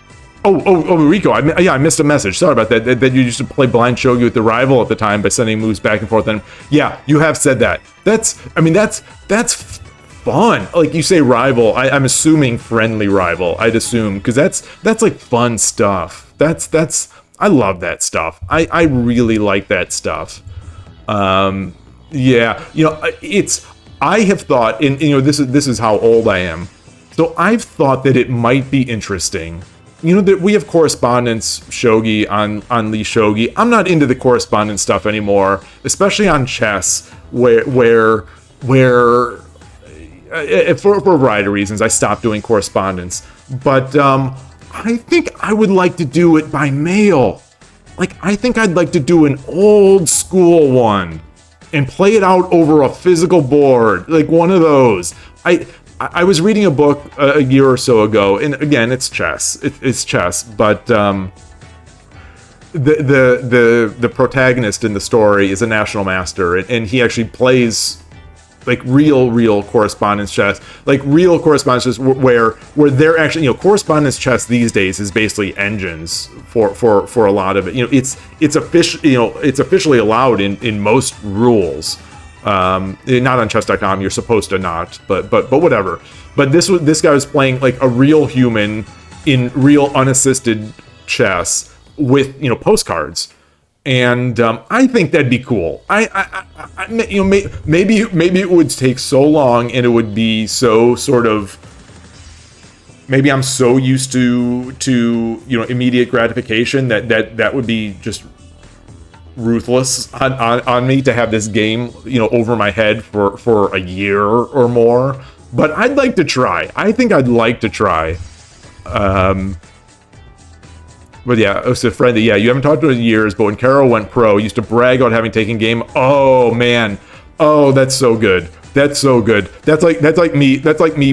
Rico, I missed a message. Sorry about that. That you used to play blind shogi with the rival at the time by sending moves back and forth. And yeah, you have said that. That's fun. Like you say rival, I'm assuming friendly rival. I'd assume because that's like fun stuff. I love that stuff. I really like that stuff. Yeah, I have thought, and this is how old I am. So I've thought that it might be interesting. That we have correspondence shogi on Lee Shogi. I'm not into the correspondence stuff anymore, especially on chess, where for a variety of reasons I stopped doing correspondence. But I think I would like to do it by mail. Like, I think I'd like to do an old school one and play it out over a physical board, like one of those. I was reading a book a year or so ago, and again, it's chess. It's chess, but the protagonist in the story is a national master, and he actually plays like real correspondence chess, like real correspondence chess where they're actually, correspondence chess these days is basically engines for a lot of it. It's officially allowed in most rules. Not on chess.com, you're supposed to not, but whatever. But this guy was playing like a real human in real unassisted chess with postcards. And I think that'd be cool. Maybe it would take so long, and it would be so sort of. Maybe I'm so used to immediate gratification that would be just ruthless on me to have this game over my head for a year or more. But I'd like to try. I think I'd like to try. But yeah, it was a friend that, yeah, you haven't talked to her in years, but when Carol went pro, used to brag about having taken game. Oh man, oh, that's so good. That's so good. That's like me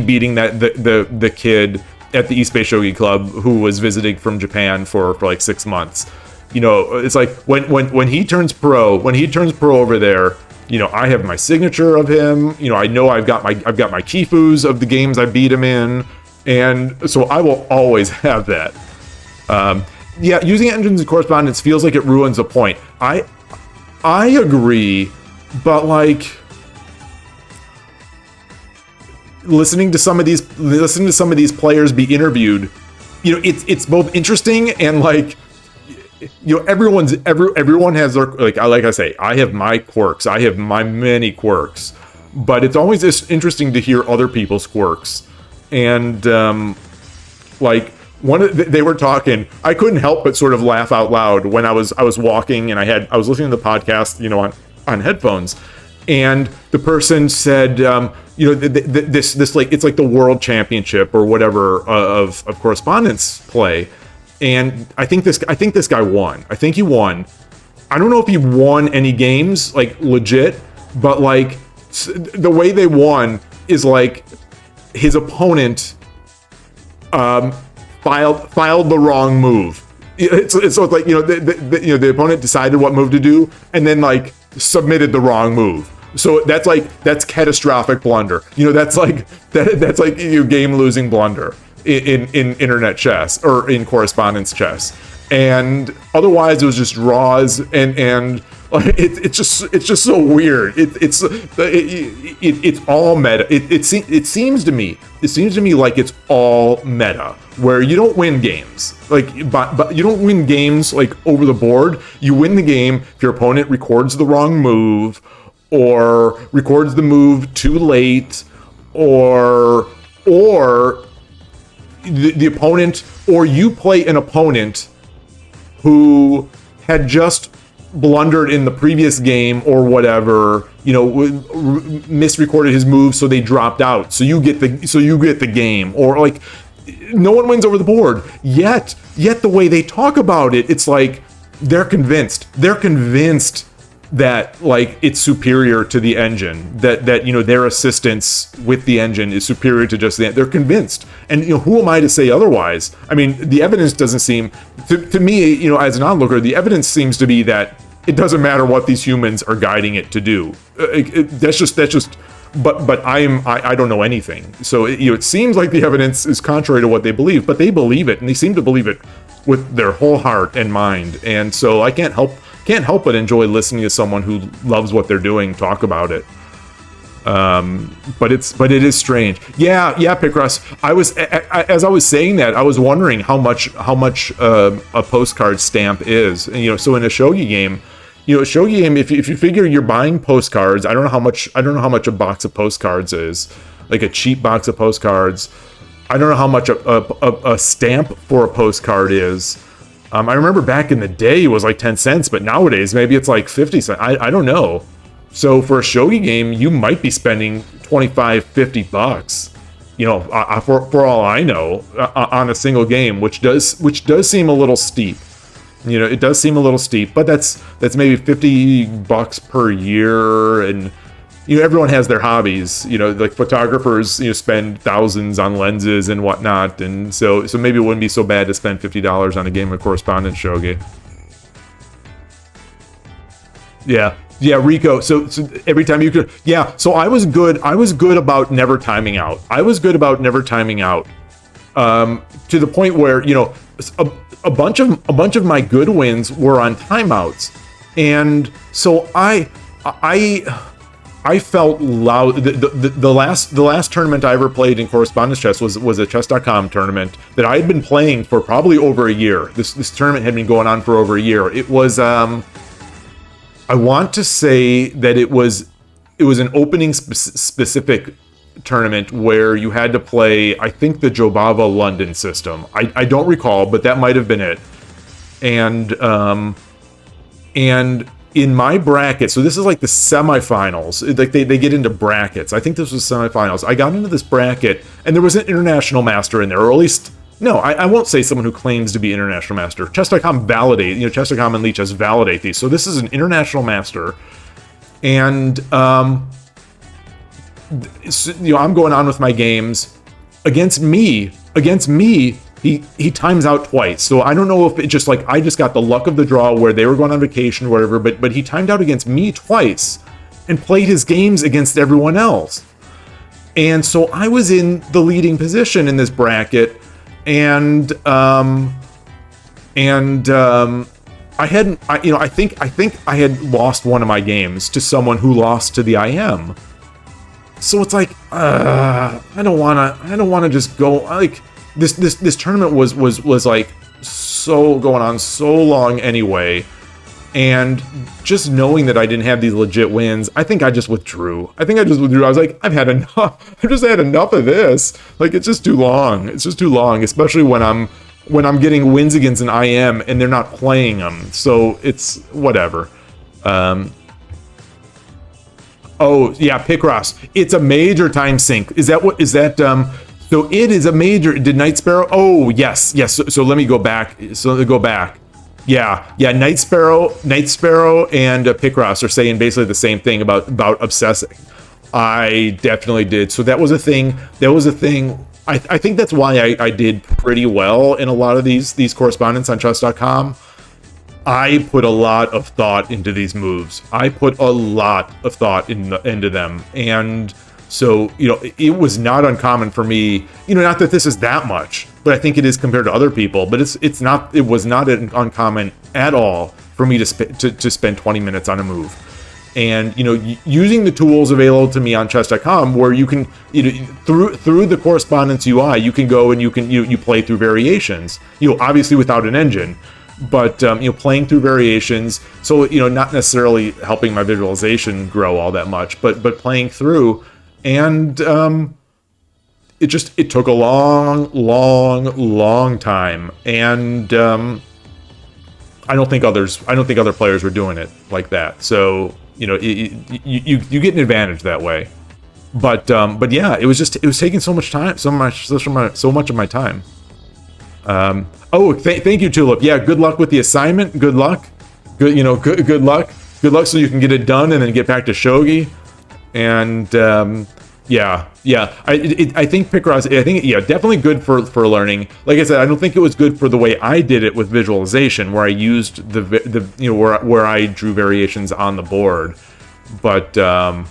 beating the kid at the East Bay Shogi Club who was visiting from Japan for like 6 months. You know, it's like when he turns pro over there, you know, I have my signature of him. You know I've got my Kifus of the games I beat him in, and so I will always have that. Yeah, using engines and correspondence feels like it ruins the point. I agree, but like listening to some of these players be interviewed, you know, it's both interesting and like, you know, everyone has their, like I say, I have my quirks, I have my many quirks, but it's always just interesting to hear other people's quirks. And like they were talking, I couldn't help but sort of laugh out loud when I was walking and I was listening to the podcast, you know, on headphones, and the person said, you know, this like, it's like the world championship or whatever of correspondence play, and I think this guy won. I think he won. I don't know if he won any games like legit, but like the way they won is like his opponent filed the wrong move. So it's like, you know, the opponent decided what move to do and then like submitted the wrong move. So that's catastrophic blunder. You know, that's like you game losing blunder in internet chess or in correspondence chess. And otherwise it was just draws and it's just so weird. It's all meta. It seems to me like it's all meta, where you don't win games but you don't win games like over the board. You win the game if your opponent records the wrong move, or records the move too late, or the opponent, or you play an opponent who had just blundered in the previous game or whatever, you know, misrecorded his move, so they dropped out. So you get the game, or like no one wins over the board. Yet the way they talk about it, it's like they're convinced that like it's superior to the engine, that you know, their assistance with the engine is superior to just they're convinced. And you know, who am I to say otherwise? I mean, the evidence doesn't seem to me, you know, as an onlooker, the evidence seems to be that it doesn't matter what these humans are guiding it to do. That's just but I don't know anything. So you know, it seems like the evidence is contrary to what they believe, but they believe it, and they seem to believe it with their whole heart and mind. And so I can't help but enjoy listening to someone who loves what they're doing talk about it. But it is strange. Yeah, Picross. As I was saying that, I was wondering how much a postcard stamp is. And, you know, so in a shogi game, if you figure you're buying postcards, I don't know how much a box of postcards is, like a cheap box of postcards. I don't know how much a stamp for a postcard is. I remember back in the day it was like 10 cents, but nowadays maybe it's like 50 cents. I don't know. So for a shogi game, you might be spending $25-50, you know, for all I know, on a single game, which does seem a little steep. You know, it does seem a little steep, but that's maybe $50 per year. And you know, everyone has their hobbies. You know, like photographers, you know, spend thousands on lenses and whatnot, and so maybe it wouldn't be so bad to spend $50 on a game of correspondence shogi. Yeah, Rico. So every time you could, yeah. So I was good about never timing out. To the point where, you know, a bunch of my good wins were on timeouts, and so I felt loud. The last tournament I ever played in correspondence chess was a chess.com tournament that I had been playing for probably over a year. This tournament had been going on for over a year. It was I want to say that it was an opening specific tournament where you had to play, I think, the Jobava London system. I don't recall, but that might have been it. And in my bracket, so this is like the semifinals, like they get into brackets. I think this was semifinals. I got into this bracket, and there was an international master in there, or at least No, I won't say someone who claims to be international master. Chess.com validate, Chess.com and Lichess validate these. So this is an international master, and I'm going on with my games against me. He times out twice. So I don't know if it just like I just got the luck of the draw where they were going on vacation or whatever, but he timed out against me twice and played his games against everyone else. And so I was in the leading position in this bracket, and I think I had lost one of my games to someone who lost to the IM. So it's like I don't wanna just go like this tournament was like so going on so long anyway, and just knowing that I didn't have these legit wins, I think I just withdrew. I was like, I've had enough. I've just had enough of this. Like, it's just too long. It's just too long, especially when I'm getting wins against an IM and they're not playing them. So it's whatever. Oh yeah, Picross. It's a major time sink. Is that what? Is that? So it is a major. Did Night Sparrow? Oh yes. So let me go back. Yeah. Night Sparrow and Picross are saying basically the same thing about obsessing. I definitely did. So that was a thing. I think that's why I did pretty well in a lot of these correspondence on chess.com. I put a lot of thought into these moves. I put a lot of thought into them. And so, it was not uncommon for me, not that this is that much, but I think it is compared to other people, but it was not uncommon at all for me to spend 20 minutes on a move. And, using the tools available to me on chess.com, where you can, through the correspondence UI, you can go and you play through variations, obviously without an engine, but, playing through variations. So, not necessarily helping my visualization grow all that much, but playing through. And it took a long time, and I don't think other players were doing it like that. So you get an advantage that way. But yeah, it was taking so much time, so much of my time. Thank you, Tulip. Yeah, good luck with the assignment. Good luck. Good luck. Good luck so you can get it done and then get back to Shogi. And yeah. I think Picross. Definitely good for learning. Like I said, I don't think it was good for the way I did it with visualization, where I used where I drew variations on the board. But that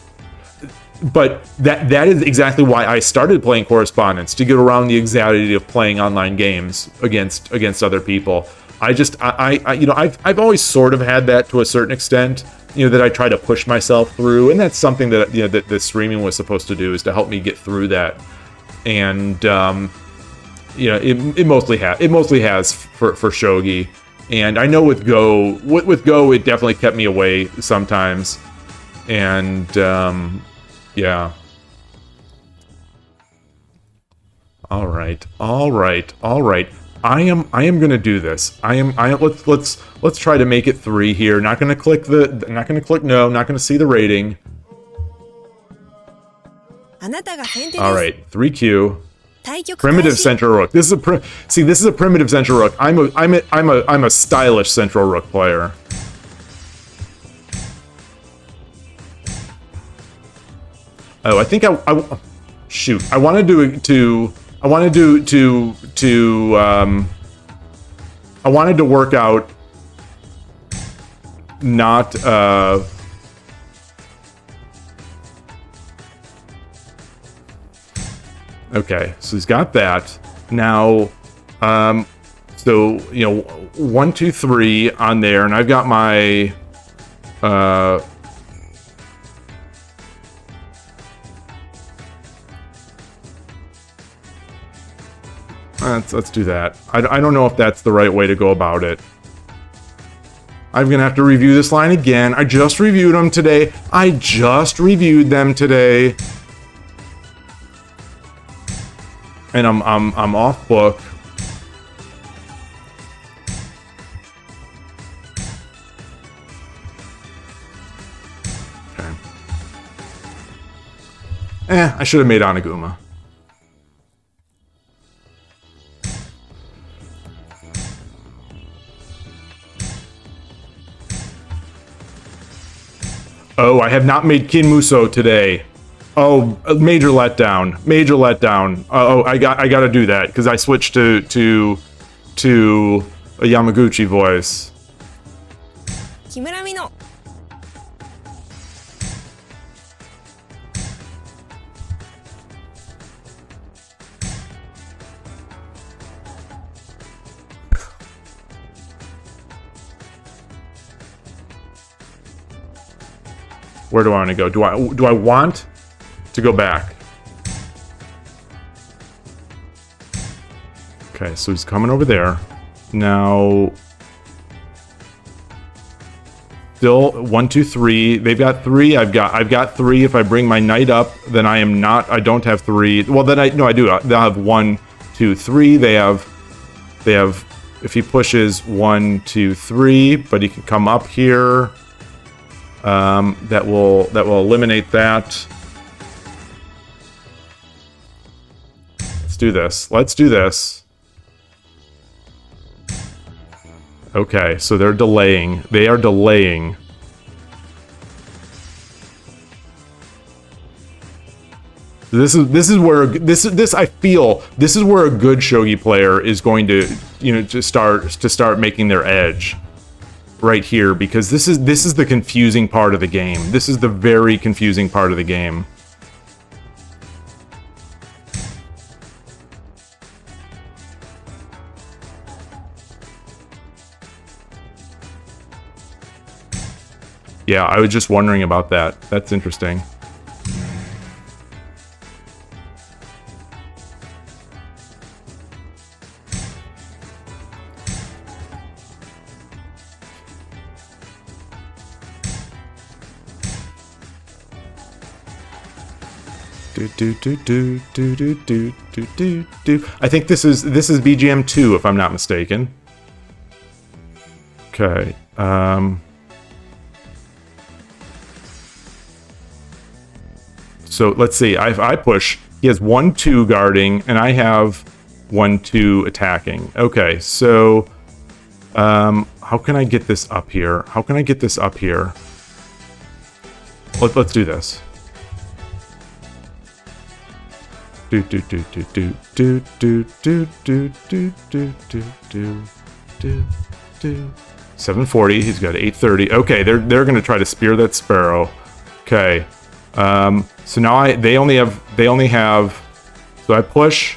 is exactly why I started playing correspondence, to get around the anxiety of playing online games against other people. I've always sort of had that to a certain extent, that I try to push myself through, and that's something that that the streaming was supposed to do, is to help me get through that. And it mostly has for Shogi, and I know with Go it definitely kept me away sometimes, and yeah. All right. I am gonna do this. Let's try to make it 3 here. Not gonna click no. Not gonna see the rating. All right, 3Q. Primitive central rook. This is a primitive central rook. I'm a stylish central rook player. Oh, I think shoot. I wanted to work out not okay, so he's got that. Now so 1, 2, 3 on there, and I've got my let's do that. I don't know if that's the right way to go about it. I'm gonna have to review this line again. I just reviewed them today. And I'm off book. Okay. I should have made Oniguma. Oh, I have not made Kinmuso today. Oh, major letdown. Major letdown. Oh, I got to do that because I switched to a Yamaguchi voice. Where do I want to go? Do I want to go back? Okay, so he's coming over there. Now, still 1, 2, 3. They've got 3. I've got 3. If I bring my knight up, then I am not. I don't have 3. Well, then I do. They'll have 1, 2, 3. They have. If he pushes 1, 2, 3, but he can come up here. That will eliminate that. Let's do this. Let's do this. Okay, so they're delaying. They are delaying. This is where I feel this is where a good shogi player is going to, to start making their edge. Right here, because this is the confusing part of the game. This is the very confusing part of the game. Yeah, I was just wondering about that. That's interesting. I think this is BGM 2 if I'm not mistaken. Okay. So let's see. I push. He has 1, 2 guarding, and I have 1, 2 attacking. Okay. So how can I get this up here? How can I get this up here? Let's do this. 740. He's got 830. Okay, they're gonna try to spear that sparrow. Okay, so now they only have. So I push.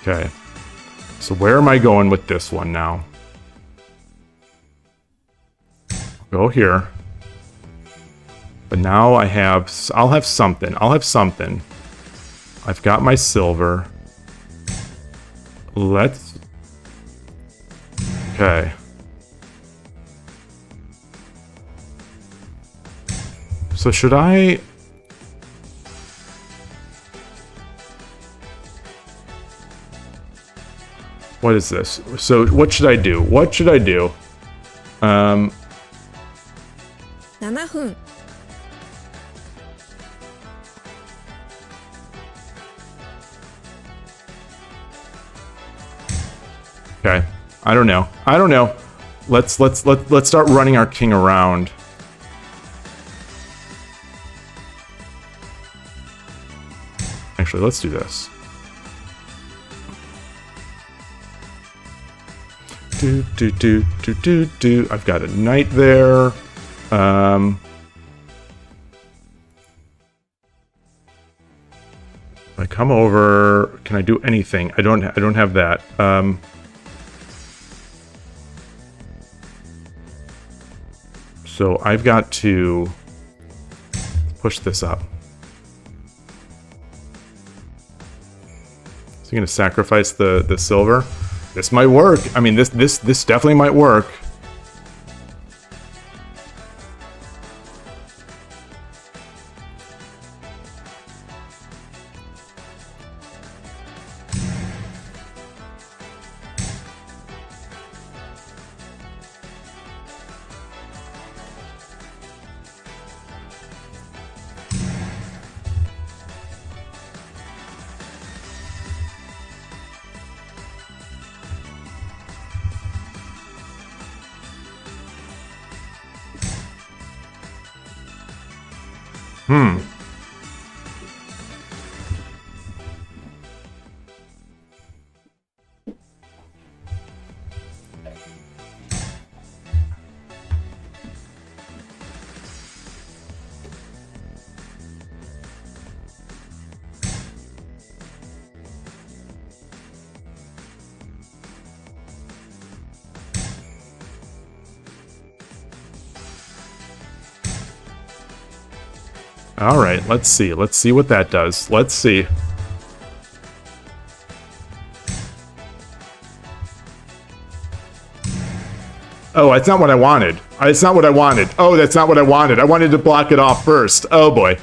Okay, so where am I going with this one now? Go here. But now I'll have something. I've got my silver. Okay. So should I... What is this? So what should I do? Okay. I don't know. Let's start running our king around. Actually, let's do this. I've got a knight there. I come over. Can I do anything? I don't have that. So I've got to push this up. So I'm gonna sacrifice the silver. This might work. I mean, this definitely might work. Hmm. All right, let's see. Let's see what that does. Let's see. Oh, it's not what I wanted. It's not what I wanted. Oh, that's not what I wanted. I wanted to block it off first. Oh, boy.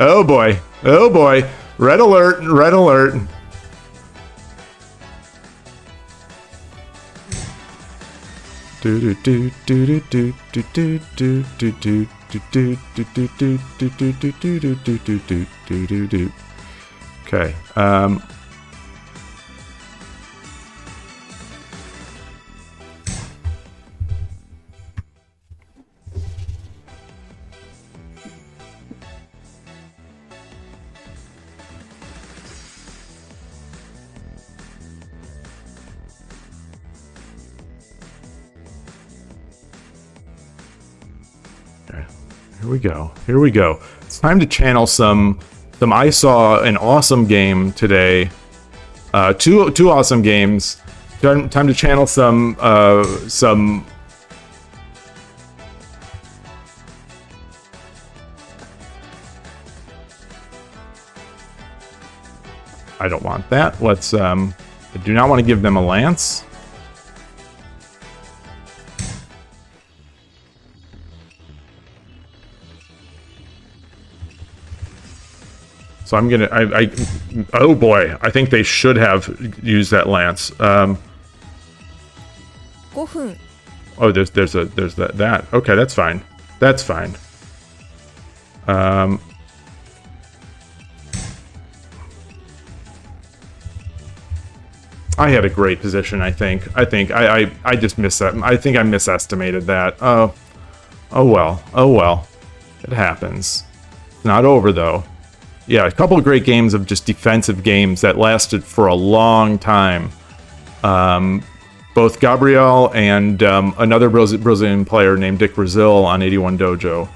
Oh, boy. Oh, boy. Red alert. Red alert. Okay. Here we go. Here we go. It's time to channel some. I saw an awesome game today. Two awesome games. Time to channel some. I don't want that. Let's. I do not want to give them a lance. So I'm gonna, oh boy, I think they should have used that lance. Oh, there's that. Okay, that's fine. That's fine. I had a great position. I think I just missed that. I think I misestimated that. Oh well. Oh well. It happens. It's not over though. Yeah, a couple of great games of just defensive games that lasted for a long time. Both Gabriel and another Brazilian player named Dick Brazil on 81 Dojo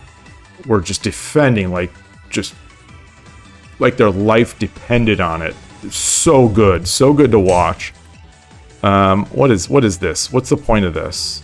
were just defending like their life depended on it. So good to watch. What is this? What's the point of this?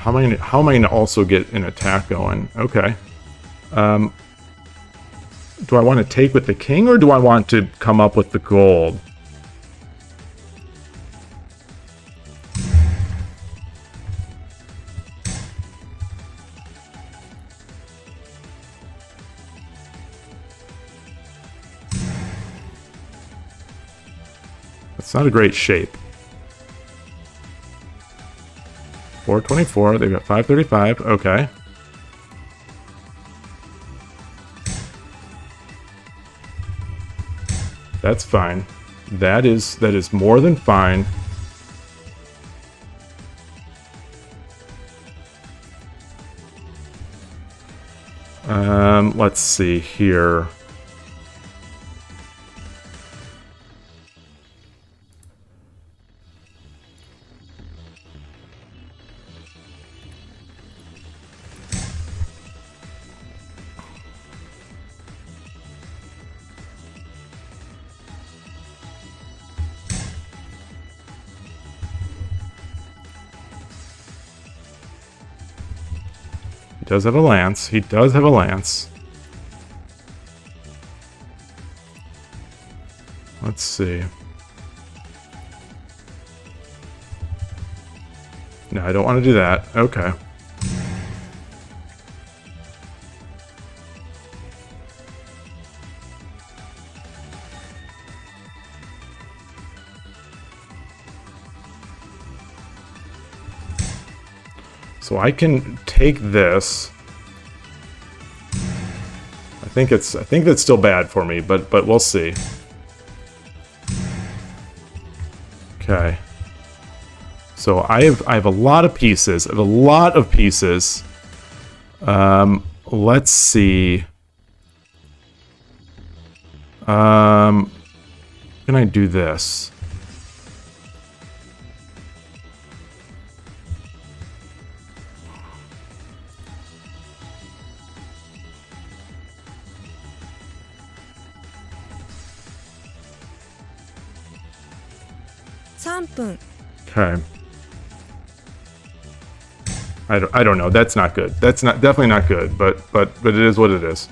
How am I gonna also get an attack going? Okay. Do I want to take with the king or do I want to come up with the gold? That's not a great shape. 424, they've got 535, okay. That's fine. That is more than fine. Let's see here. He does have a lance. He does have a lance. Let's see. No, I don't want to do that. Okay. So I can take this. I think that's still bad for me, but we'll see. Okay. So I have a lot of pieces. I have a lot of pieces. Let's see. Can I do this? Okay. I don't know. That's not good. That's definitely not good. But it is what it is.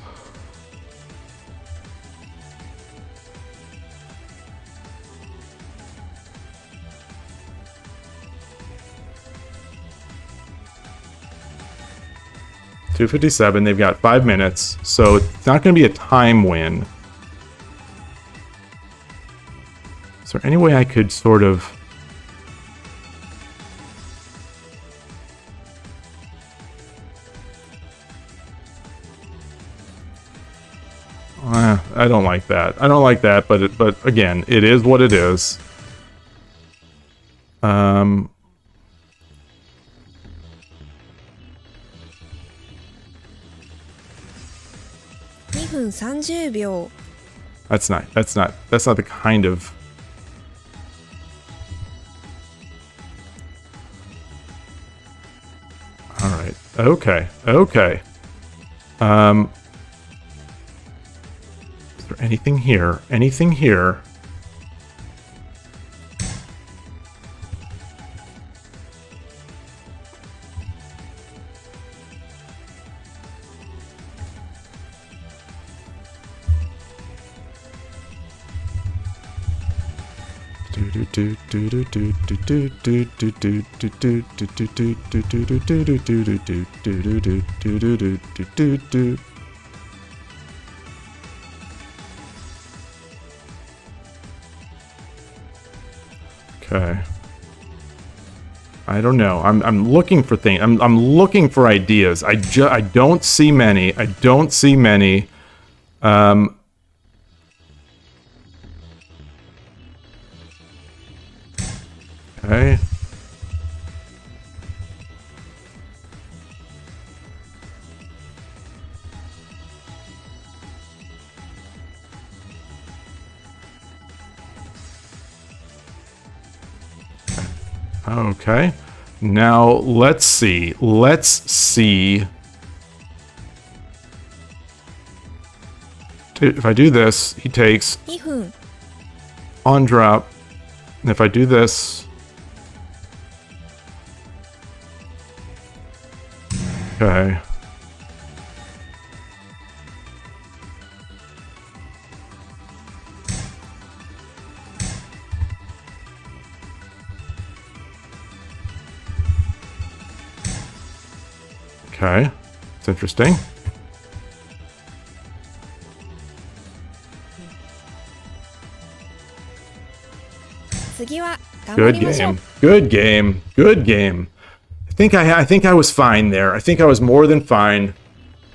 $257. They've got 5 minutes, so it's not going to be a time win. Is there any way I could sort of... I don't like that. I don't like that, but again, it is what it is. 2分30秒 That's not the kind of... Alright. Okay. Okay. Is there anything here? Anything here? Okay. I don't know. I'm looking for things. I'm looking for ideas. I don't see many. I don't see many. Okay. Okay. Now let's see. Let's see. If I do this, he takes 2分 on drop. And if I do this, okay. Okay. It's interesting. Good game. Good game. Good game. I think I was fine there. I think I was more than fine.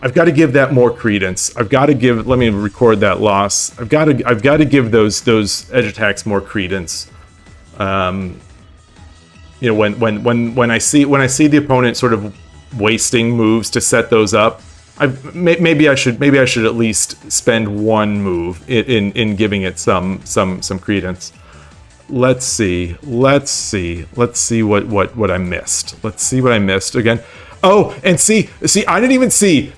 I've got to give that more credence. I've got to give. Let me record that loss. I've got to give those edge attacks more credence. You know, when I see the opponent sort of wasting moves to set those up, maybe I should at least spend one move in giving it some credence. Let's see what I missed. Let's see what I missed again. Oh, and see, I didn't even see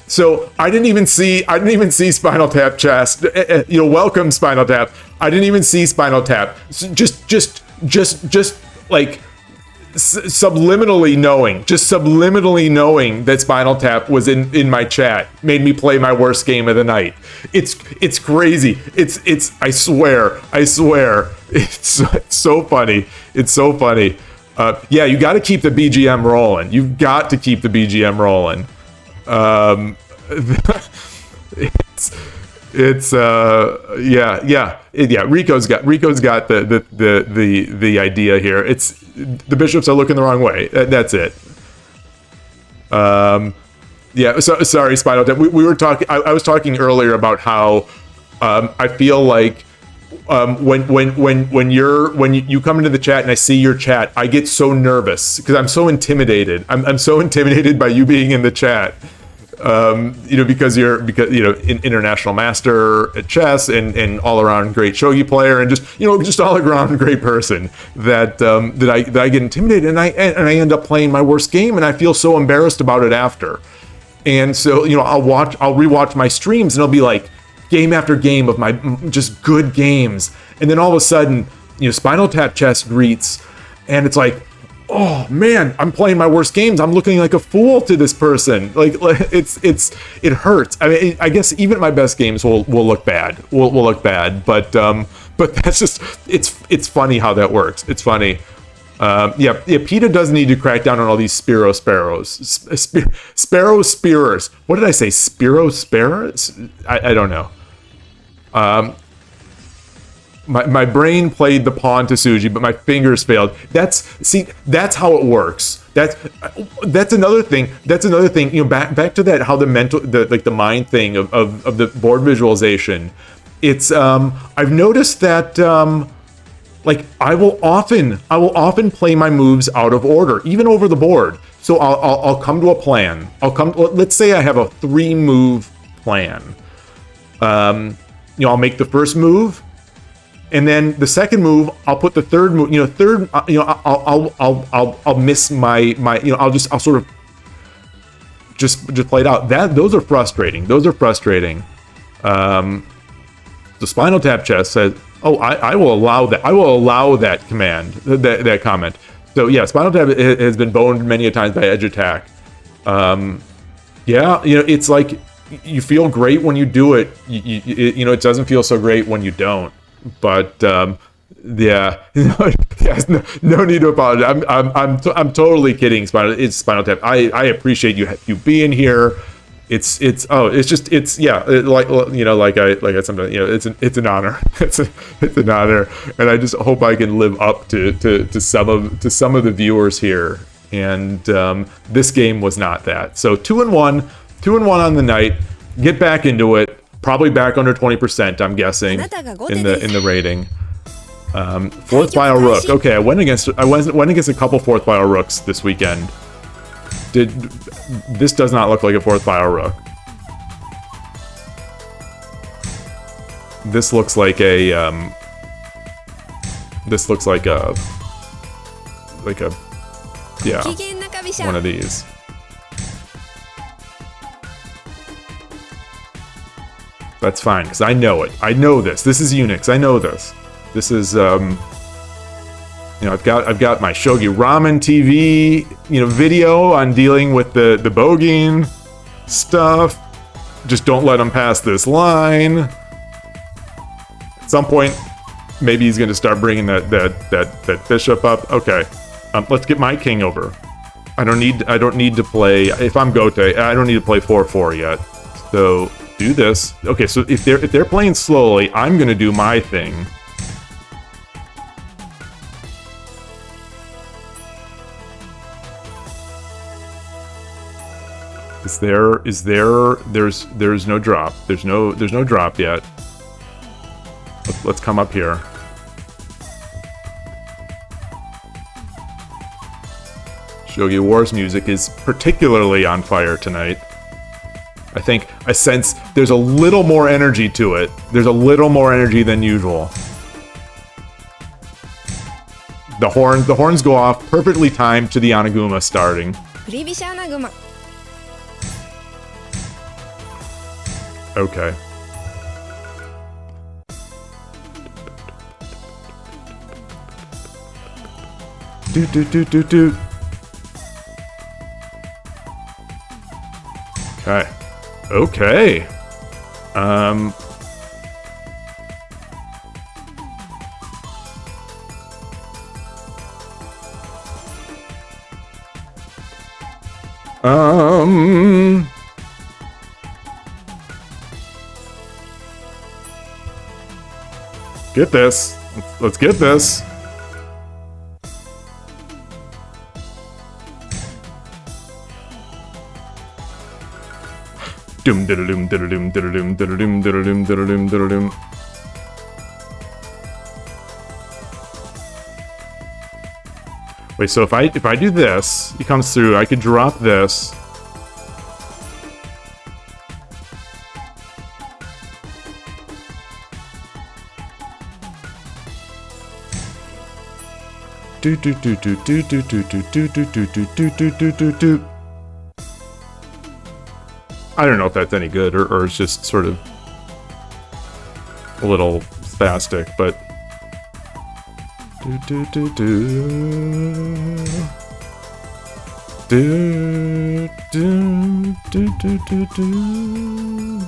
Spinal Tap chest. You know, welcome Spinal Tap. I didn't even see Spinal Tap. Just like subliminally knowing that Spinal Tap was in my chat made me play my worst game of the night. It's crazy. It's I swear. It's so funny. It's so funny. Yeah, you got to keep the BGM rolling. You've got to keep the BGM rolling. Yeah. Rico's got the idea here. It's the bishops are looking the wrong way. That's it. Yeah, so sorry, Spinal Tap. We were talking. I was talking earlier about how I feel like when you come into the chat and I see your chat, I get so nervous because I'm so intimidated. I'm so intimidated by you being in the chat. Because you're international master at chess and all around great shogi player and just all around great person that I get intimidated and I end up playing my worst game and I feel so embarrassed about it after. And so, I'll rewatch my streams and it'll be like game after game of my just good games. And then all of a sudden, Spinal Tap Chess greets and it's like, oh man, I'm playing my worst games. I'm looking like a fool to this person. Like it hurts. I mean, I guess even my best games will look bad. Will look bad, but that's just, it's funny how that works. It's funny. Yeah, PETA does need to crack down on all these sparrows. Spearers. What did I say? Sparrows? I don't know. My brain played the pawn to Suji, but my fingers failed. That's how it works. That's another thing. Back to that, how the mind thing of the board visualization. It's I've noticed that I will often play my moves out of order, even over the board. So I'll come to a plan. Let's say I have a 3-move plan. I'll make the first move, and then the second move I'll put the third move. I'll miss my. I'll sort of just play it out. Those are frustrating. The Spinal Tap Chess says, "Oh, I will allow that. I will allow that command, that comment." So yeah, Spinal Tap has been boned many a times by edge attack. Yeah, it's like you feel great when you do it. It doesn't feel so great when you don't. But yeah, no need to apologize. I'm totally kidding. It's Spinal Tap. I appreciate you being here. It's like I sometimes it's an honor. it's an honor, and I just hope I can live up to some of the viewers here. And this game was not that. So 2-1 on the night. Get back into it. Probably back under 20%. I'm guessing in the rating. Fourth file rook. Okay, I went against a couple fourth file rooks this weekend. This does not look like a fourth file rook. This looks like a one of these. That's fine, because I know it. I know this. This is Unix. I know this. This is I've got my Shogi Ramen TV, video on dealing with the bogeying stuff. Just don't let him pass this line. At some point, maybe he's going to start bringing that bishop up. Okay, let's get my king over. I don't need to play. If I'm Gote, I don't need to play 4-4 yet. So do this. Okay, so if they're playing slowly, I'm going to do my thing. There's no drop. There's no drop yet. Let's come up here. Shogi Wars music is particularly on fire tonight. I sense there's a little more energy to it. There's a little more energy than usual. The horns go off perfectly timed to the Anaguma starting. Okay. Do. Okay. Okay. Get this. Let's get this. Doom diddle-doom diddle-doom diddle-doom diddle-doom diddle-doom diddle-doom diddle-doom. Wait, so if I do this, he comes through, I could drop this. Do do do do do do do do do do do do do do do do. I don't know if that's any good or it's just sort of a little spastic, but do do do do do do do do do do.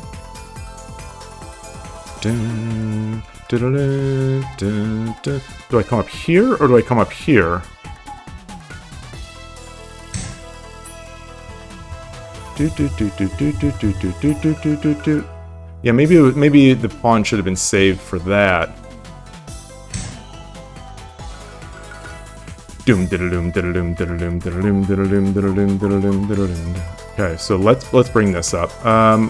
Do I come up here or do I come up here? Yeah, maybe the pawn should have been saved for that. Doom diddle-doom diddle-doom diddle-doom diddle-doom diddle-doom diddle-doom diddle-doom diddle-doom. Okay, so let's bring this up. No.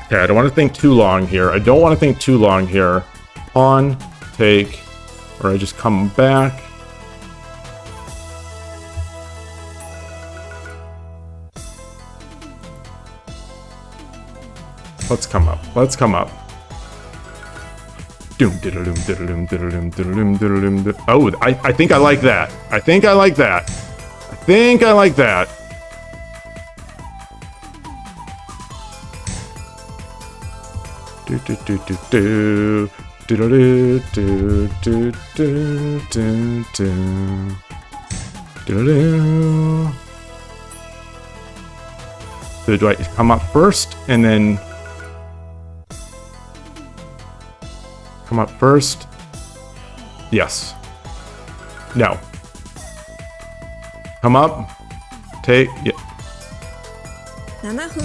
Okay, I don't want to think too long here. Pawn, take, or I just come back. Let's come up. Doom diddle-doom diddle-doom diddle-doom diddle-doom diddle-doom. Oh, I think I like that. I think I like that. Do do do do do do do do do do do do do. So do I come up first and then come up first? Yes. No. Come up. Take. Yeah. 7分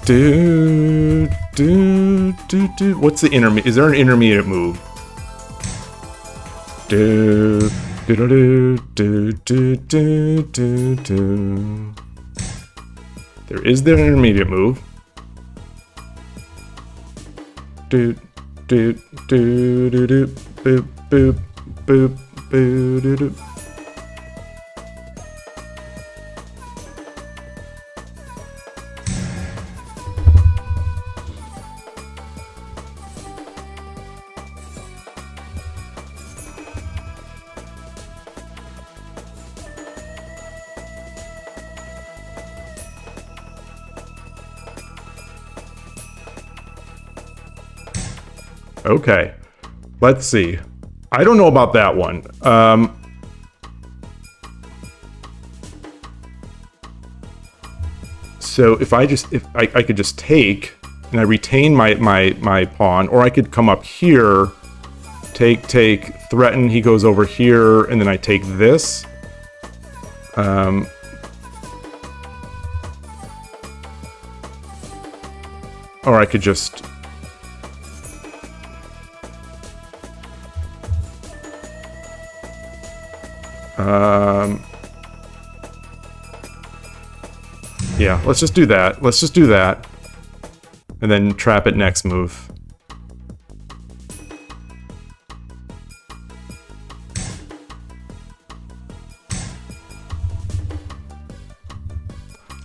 Do. What's the intermediate? Is there an intermediate move? Do. There is the intermediate move. Do. Boop. Boop. Do. Okay, let's see. I don't know about that one. So if I could just take and I retain my pawn, or I could come up here, take, threaten. He goes over here, and then I take this. Or I could just. Yeah, let's just do that. And then trap it next move.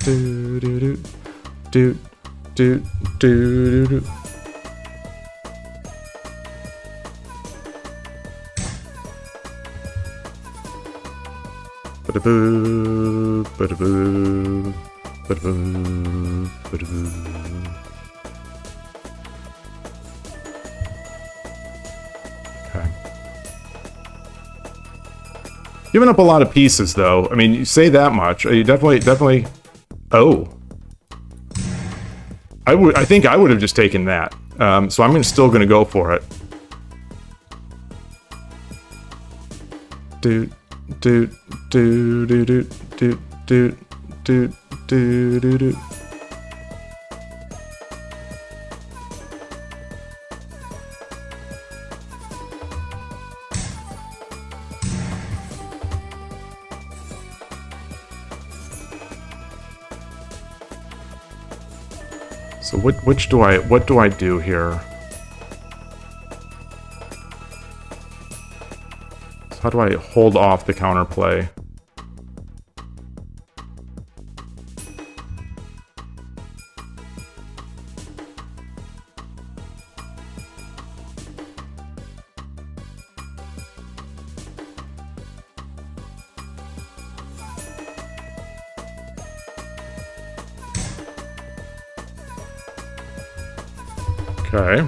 Do. Ba-da-boo, ba-da-boo, ba-da-boo, ba-da-boo. Okay. Giving up a lot of pieces, though. I mean, you say that much. You definitely. Oh. I think I would have just taken that. So I'm still gonna go for it. Do. So what do I do here? So how do I hold off the counterplay? Okay.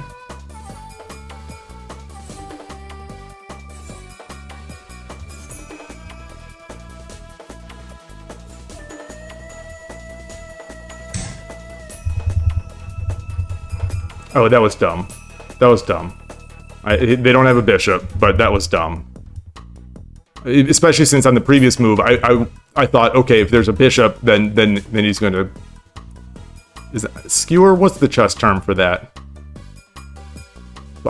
Oh, that was dumb. That was dumb. They don't have a bishop, but that was dumb. Especially since on the previous move, I thought, okay, if there's a bishop, then he's going to... Is that skewer? What's the chess term for that?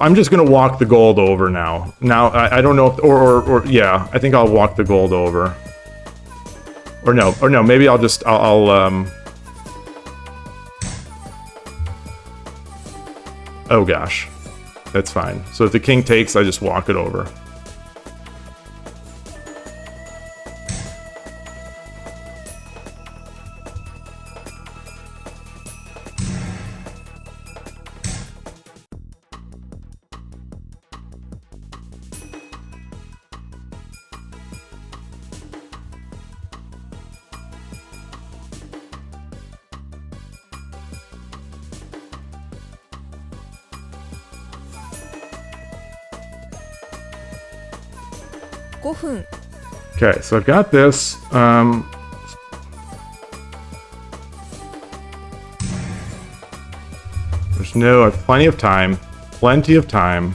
I'm just gonna walk the gold over now. Now I don't know if or yeah, I think I'll walk the gold over. Or no, maybe I'll just I'll oh gosh. That's fine. So if the king takes, I just walk it over. Okay, so I've got this. There's no, I have plenty of time. Plenty of time.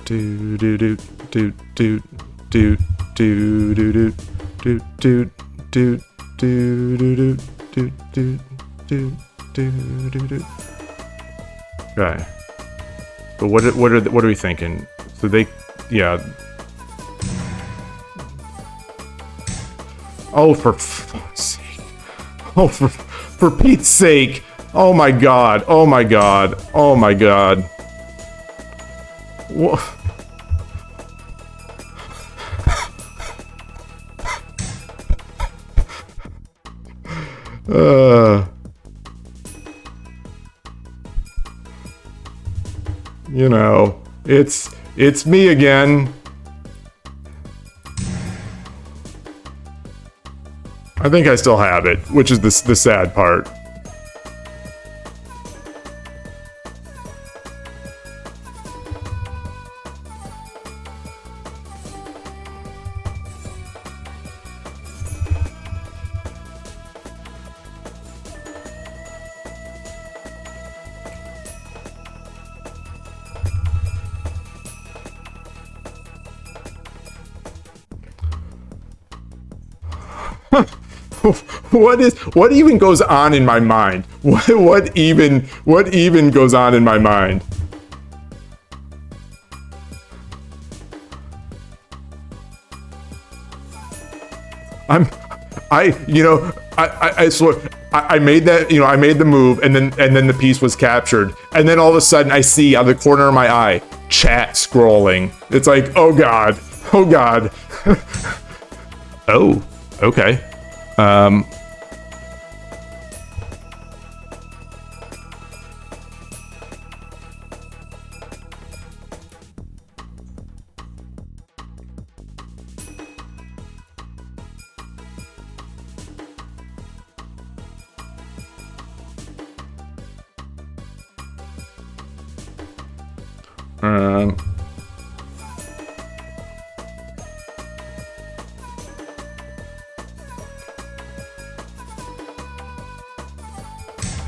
Do do do do do do do do do do do do do do do do do do do. Okay. But what are we thinking? So they, yeah. Oh, for fuck's sake! Oh, for Pete's sake! Oh my god! Oh my god! Oh my god! What? You know, it's me again. I think I still have it, which is the sad part. What even goes on in my mind? What even goes on in my mind? I swear, I made that, I made the move, and then the piece was captured, and then all of a sudden I see out of the corner of my eye chat scrolling. It's like, oh god, oh god. Oh, okay.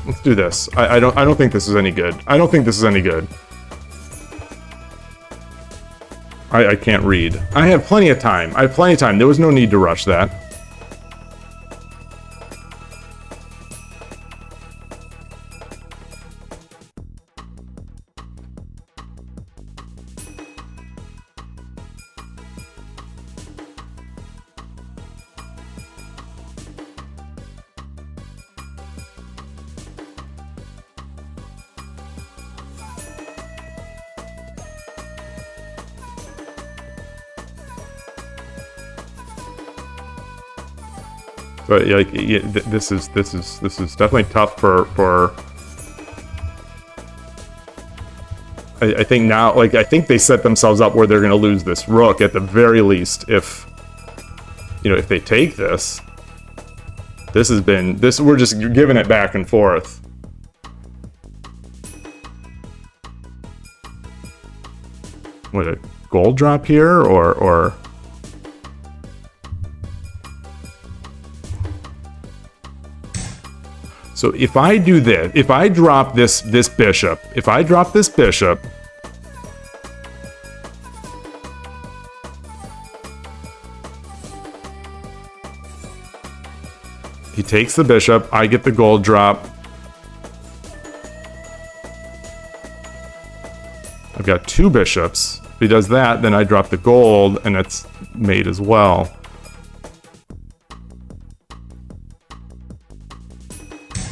Let's do this. I don't think this is any good. I don't think this is any good. I can't read. I have plenty of time. I have plenty of time. There was no need to rush that. But like, this is definitely tough for. I think now, like, I think they set themselves up where they're going to lose this rook at the very least. If if they take this, we're just giving it back and forth. What, a gold drop here, or so if I do this, if I drop this bishop, he takes the bishop, I get the gold drop. I've got 2 bishops. If he does that, then I drop the gold, and it's mate as well.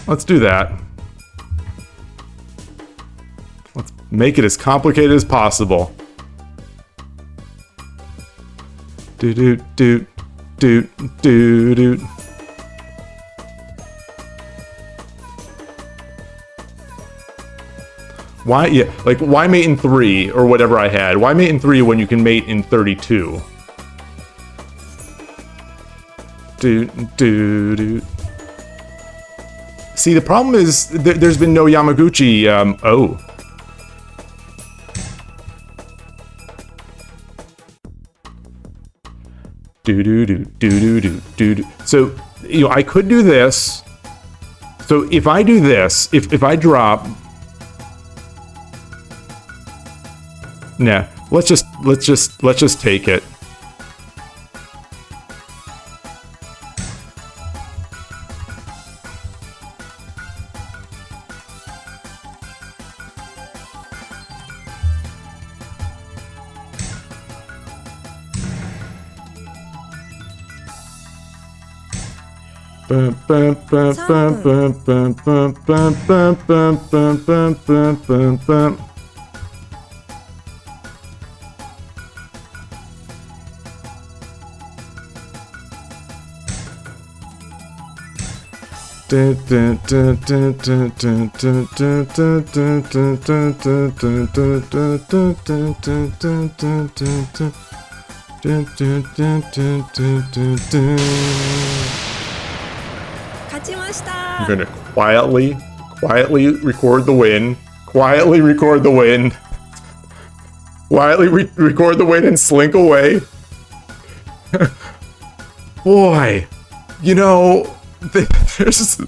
Let's do that. Let's make it as complicated as possible. Do do do do do do. Why? Yeah, like, why mate in 3 or whatever I had? Why mate in 3 when you can mate in 32? Do do do. See, the problem is there's been no Yamaguchi. Oh. Do do do do do do do. So I could do this. So if I do this, if I drop. Nah, let's just take it. Bum, bum, bum, bum, bum, bum, bum, bum, bum, bum, bum, bum, bum, bum. I'm gonna quietly record the win. Quietly record the win. Quietly record the win and slink away. Boy, there's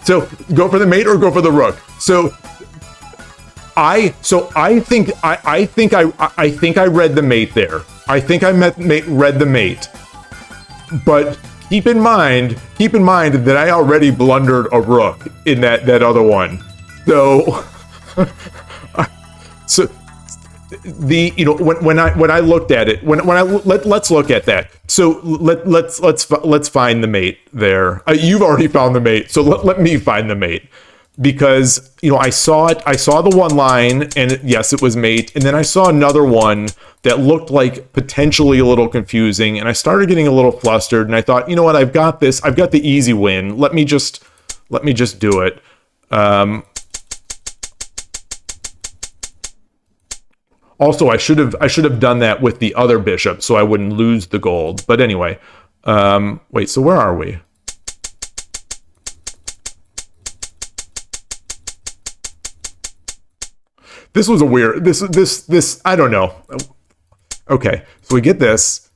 so go for the mate or go for the rook. I think I read the mate there. I think I read the mate. But keep in mind that I already blundered a rook in that other one. So when I looked at it, let's look at that. So let's find the mate there. You've already found the mate, so let me find the mate, because I saw the one line, and yes, it was mate, and then I saw another one that looked like potentially a little confusing, and I started getting a little flustered, and I thought, you know what, I've got this. I've got the easy win. Let me just do it. Also, I should have done that with the other bishop so I wouldn't lose the gold. But anyway, wait. So where are we? This was a weird. This. I don't know. Okay, so we get this.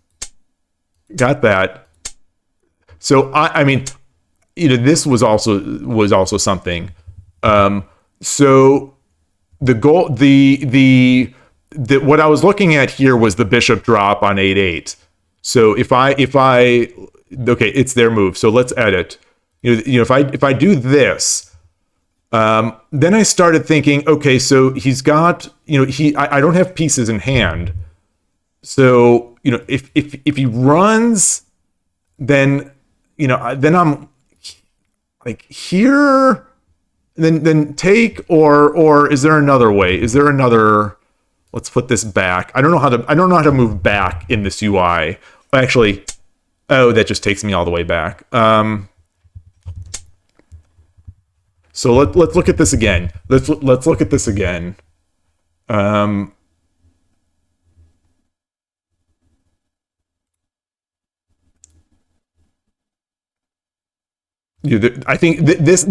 Got that. So I mean, this was also something. So the goal, what I was looking at here was the bishop drop on 8-8. So if I okay, it's their move. So let's edit. If I do this, then I started thinking, okay, so he's got, I don't have pieces in hand. So if he runs, then then I'm like here, then take, or is there another way? Is there another? Let's put this back. I don't know how to move back in this UI. Actually, oh, that just takes me all the way back. So let's look at this again. Let's look at this again. I think this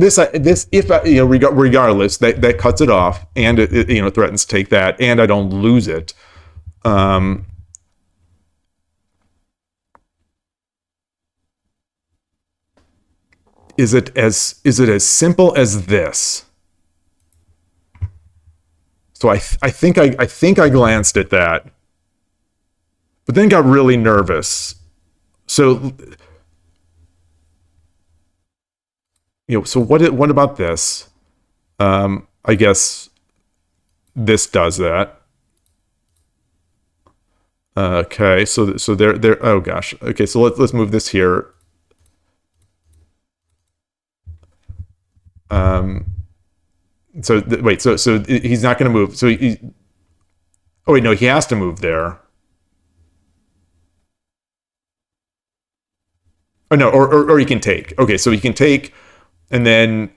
if regardless that cuts it off, and it threatens to take that, and I don't lose it. Is it as simple as this? So I think I glanced at that, but then got really nervous. So so what about this? I guess this does that. Okay, so there. Oh gosh. Okay, so let's move this here. So wait, so he's not going to move. So oh wait, no, he has to move there. Oh no, or he can take. Okay, so he can take, and then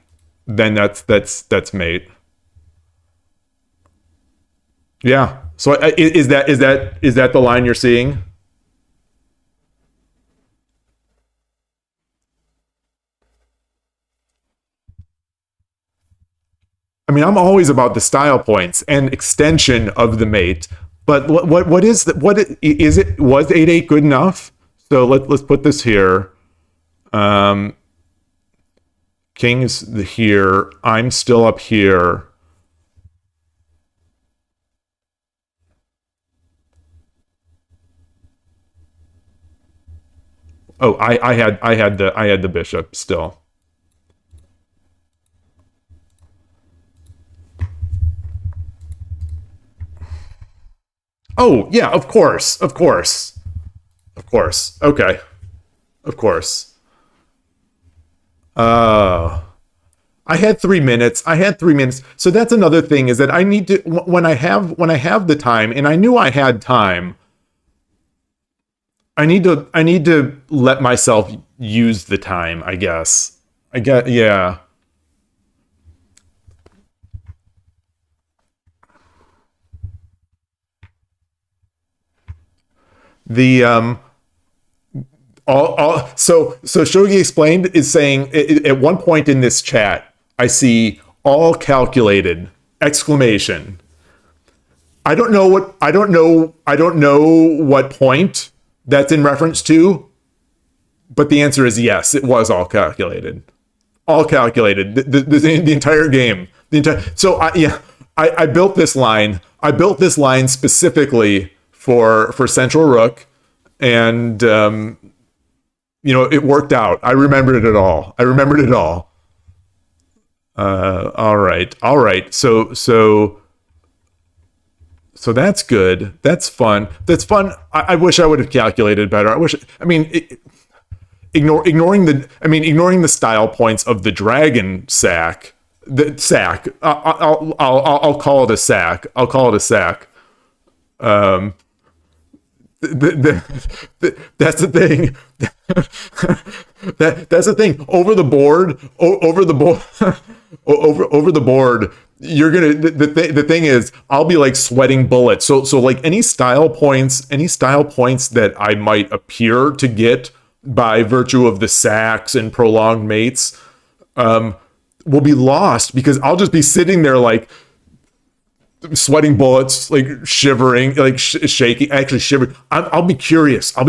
that's mate. Yeah. So is that the line you're seeing? I mean, I'm always about the style points and extension of the mate. But what is the, what is it? Was 8-8 good enough? So let's put this here. King is here. I'm still up here. Oh, I had the bishop still. Oh, yeah, of course. Of course. Of course. Okay. Of course. I had 3 minutes. I had 3 minutes. So that's another thing, is that I need to, when I have the time, and I knew I had time, I need to let myself use the time, I guess. Yeah. The all so Shogi explained is saying, at one point in this chat, I see all calculated exclamation. I don't know what point that's in reference to, but the answer is yes, it was all calculated. All calculated. The entire game. So I built this line. I built this line specifically for Central Rook, and it worked out. I remembered it all. All right. So that's good. That's fun. I wish I would have calculated better. Ignoring the style points of the dragon sack. The sack. I'll call it a sack. That's the thing. That's the thing. Over the board. You're gonna. The thing is, I'll be like sweating bullets. So like any style points that I might appear to get by virtue of the sacks and prolonged mates, will be lost, because I'll just be sitting there like sweating bullets, like shivering, like shaking, actually shivering. I'll be curious. I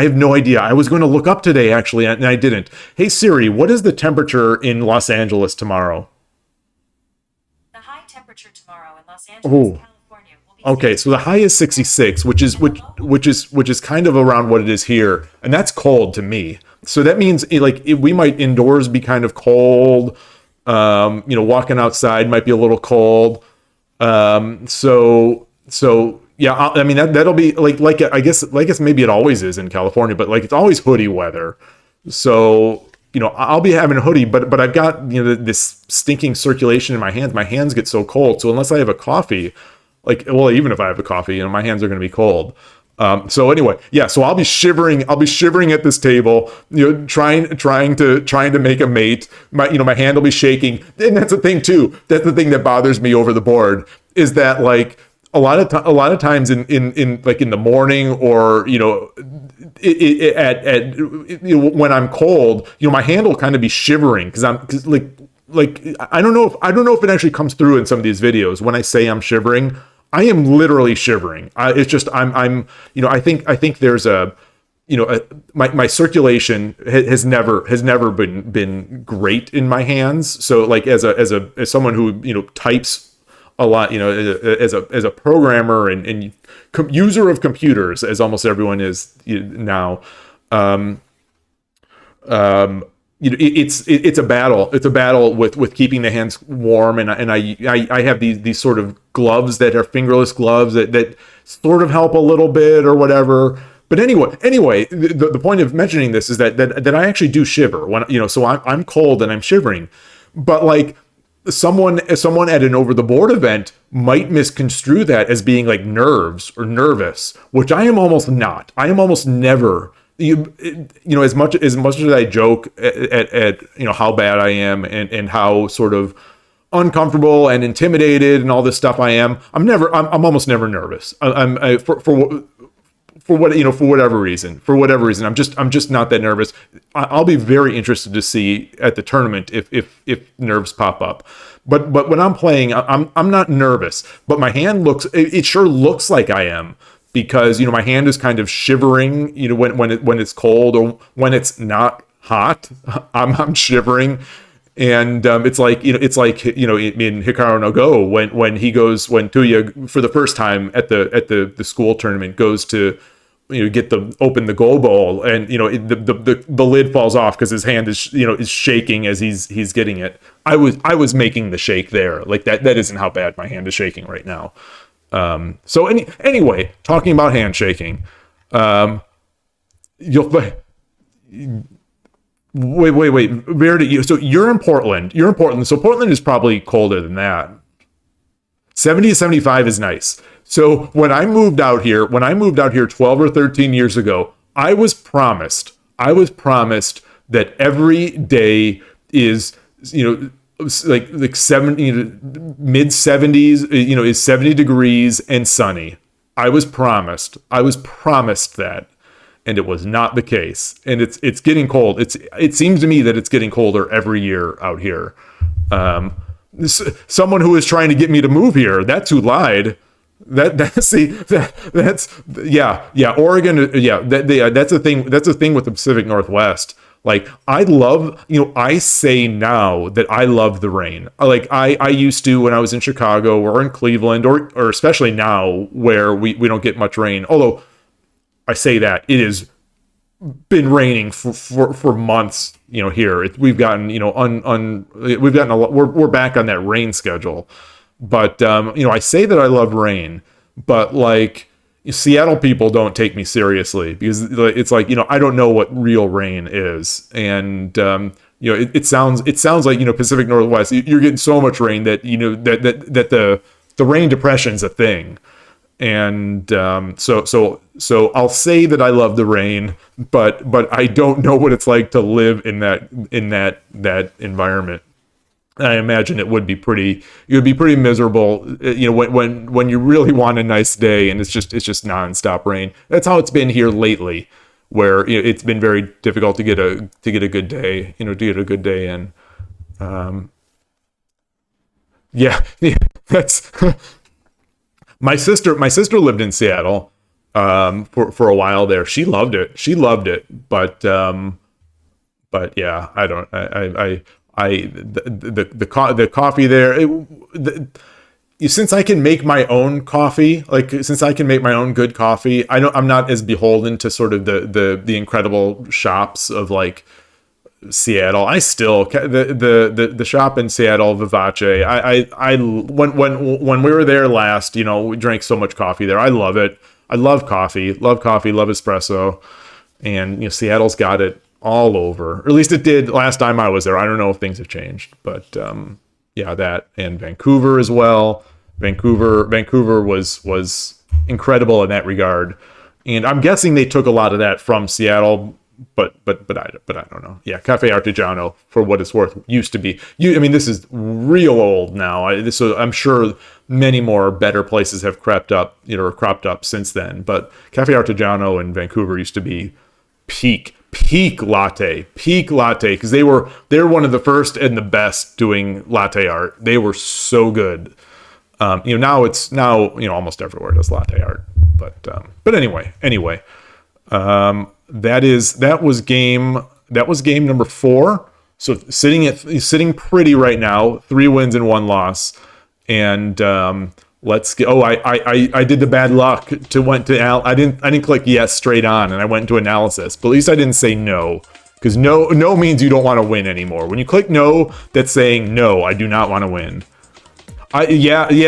have no idea. I was going to look up today, actually, and I didn't. Hey Siri, what is the temperature in Los Angeles tomorrow? The high temperature tomorrow in Los Angeles, California will be okay, so the high is 66, which is kind of around what it is here, and that's cold to me. So that means we might indoors be kind of cold. Walking outside might be a little cold. So yeah, that'll be I guess maybe it always is in California, but it's always hoodie weather. So, I'll be having a hoodie, but I've got, this stinking circulation in my hands. My hands get so cold. So unless I have a coffee, Like, well, even if I have a coffee, my hands are going to be cold. So anyway, yeah. So I'll be shivering. I'll be shivering at this table, trying to make a mate. My hand will be shaking. And that's the thing too. That's the thing that bothers me over the board is that like a lot of times in like in the morning or when I'm cold, my hand will kind of be shivering because I don't know if it actually comes through in some of these videos when I say I'm shivering. I am literally shivering. It's just I'm I think there's my circulation has never been great in my hands. So like as someone who types a lot, as a programmer and user of computers, as almost everyone is now. It's a battle. It's a battle with keeping the hands warm, and I have these sort of gloves that are fingerless gloves that sort of help a little bit or whatever. But anyway, the point of mentioning this is that I actually do shiver when so I'm cold and I'm shivering, but like someone at an over the board event might misconstrue that as being like nerves or nervous, which I am almost not. I am almost never. As much as I joke at how bad I am and how sort of uncomfortable and intimidated and all this stuff I am, I'm almost never nervous. For whatever reason, I'm just not that nervous. I'll be very interested to see at the tournament if nerves pop up. But when I'm playing, I'm not nervous, but my hand it sure looks like I am. Because my hand is kind of shivering, when it's cold or when it's not hot, I'm shivering, and it's like in Hikaru no Go when Tuya for the first time at the school tournament goes to open the go bowl, and the lid falls off because his hand is shaking as he's getting it. I was making the shake there, like that isn't how bad my hand is shaking right now. So anyway, talking about handshaking, wait, Verity, so you're in Portland, so Portland is probably colder than that. 70 to 75 is nice. So when I moved out here 12 or 13 years ago, I was promised that every day is, like 70, mid 70s, is 70 degrees and sunny. I was promised that, and it was not the case. And it's getting cold. It seems to me that it's getting colder every year out here. Someone who is trying to get me to move here, that's who lied. That's Oregon. Yeah, that's the thing. That's the thing with the Pacific Northwest. Like I say now that I love the rain. Like I used to when I was in Chicago or in Cleveland or especially now where we don't get much rain. Although I say that it has been raining for months. Here we've gotten we've gotten a lot. We're back on that rain schedule. But I say that I love rain, but like. Seattle people don't take me seriously because it's like I don't know what real rain is, and it sounds like Pacific Northwest you're getting so much rain that that the rain depression's a thing, and so I'll say that I love the rain, but I don't know what it's like to live in that environment. I imagine it would be pretty miserable, when you really want a nice day and it's just nonstop rain. That's how it's been here lately, where it's been very difficult to get a good day, in. That's my sister lived in Seattle, for a while there. She loved it, but yeah, the coffee there. Since I can make my own coffee, since I can make my own good coffee, I'm not as beholden to sort of the incredible shops of like Seattle. I still the shop in Seattle, Vivace. I when we were there last, we drank so much coffee there. I love it. I love coffee, love espresso, and Seattle's got it all over, or at least it did last time I was there. I don't know if things have changed, but that, and Vancouver as well. Vancouver was incredible in that regard, and I'm guessing they took a lot of that from Seattle. But I don't know. Yeah, Cafe Artigiano, for what it's worth, used to be. I mean, this is real old now. So I'm sure many more better places have cropped up since then. But Cafe Artigiano in Vancouver used to be peak latte, because they were one of the first and the best doing latte art. They were so good. Now almost everywhere does latte art. But anyway. That was game number 4. So sitting pretty right now, 3 wins and 1 loss. And let's get. Oh, I did the bad luck I didn't click yes straight on, and I went into analysis. But at least I didn't say no, because no means you don't want to win anymore. When you click no, that's saying no, I do not want to win.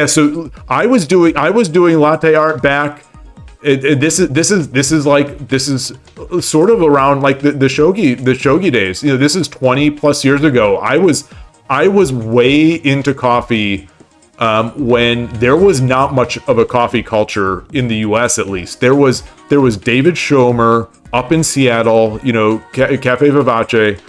So I was doing latte art back. This is sort of around like the shogi days. This is 20 plus years ago. I was way into coffee when there was not much of a coffee culture in the U.S. At least there was David Schomer up in Seattle. Cafe Vivace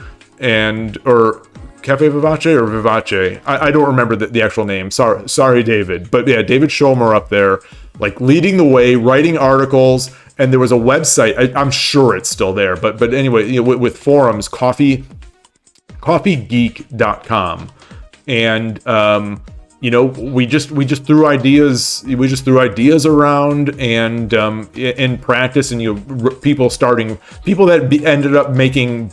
or Cafe Vivace or Vivace. I don't remember the actual name. Sorry, David. But yeah, David Schomer up there, like leading the way, writing articles, and there was a website. I'm sure it's still there, but anyway, with forums, coffeegeek.com, and we just threw ideas around, and in practice, and people that ended up making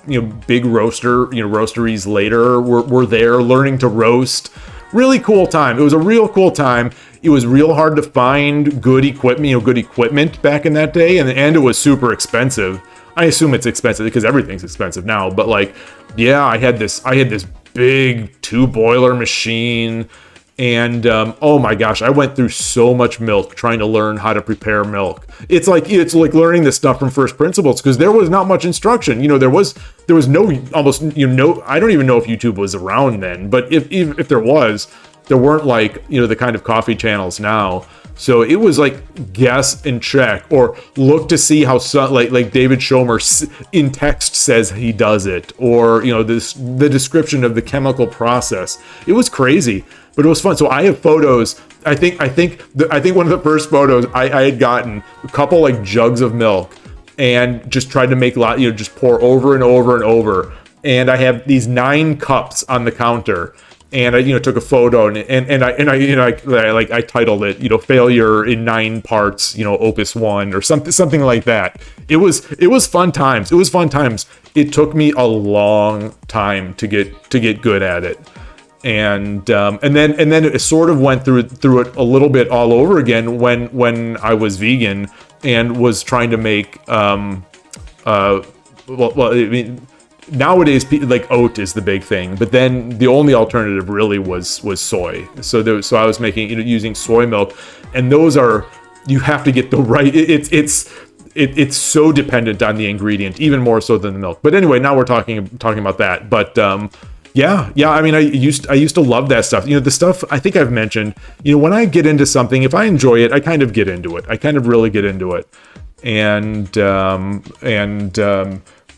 big roasteries later were there learning to roast. Really cool time. It was a real cool time. It was real hard to find good equipment back in that day, and it was super expensive. I assume it's expensive because everything's expensive now, but I had this big 2-boiler machine, and oh my gosh, I went through so much milk trying to learn how to prepare milk. It's like learning this stuff from first principles, because there was not much instruction. There was no almost I don't even know if YouTube was around then, but if there was, there weren't the kind of coffee channels now. So it was like guess and check, or look to see how like David Schomer in text says he does it, or the description of the chemical process. It was crazy, but it was fun. So I have photos. I think one of the first photos I had gotten a couple like jugs of milk, and just tried to make just pour over and over and over. And I have these 9 cups on the counter. And I, took a photo, and I titled it, failure in 9 parts, opus 1 or something like that. It was fun times. It took me a long time to get good at it, and then it sort of went through it a little bit all over again when I was vegan and was trying to make nowadays, like oat is the big thing, but then the only alternative really was soy. So I was making using soy milk, and those are, you have to get the right. It's so dependent on the ingredient, even more so than the milk. But anyway, now we're talking about that. But yeah. I mean, I used to love that stuff. The stuff I think I've mentioned. When I get into something, if I enjoy it, I kind of get into it. I kind of really get into it, and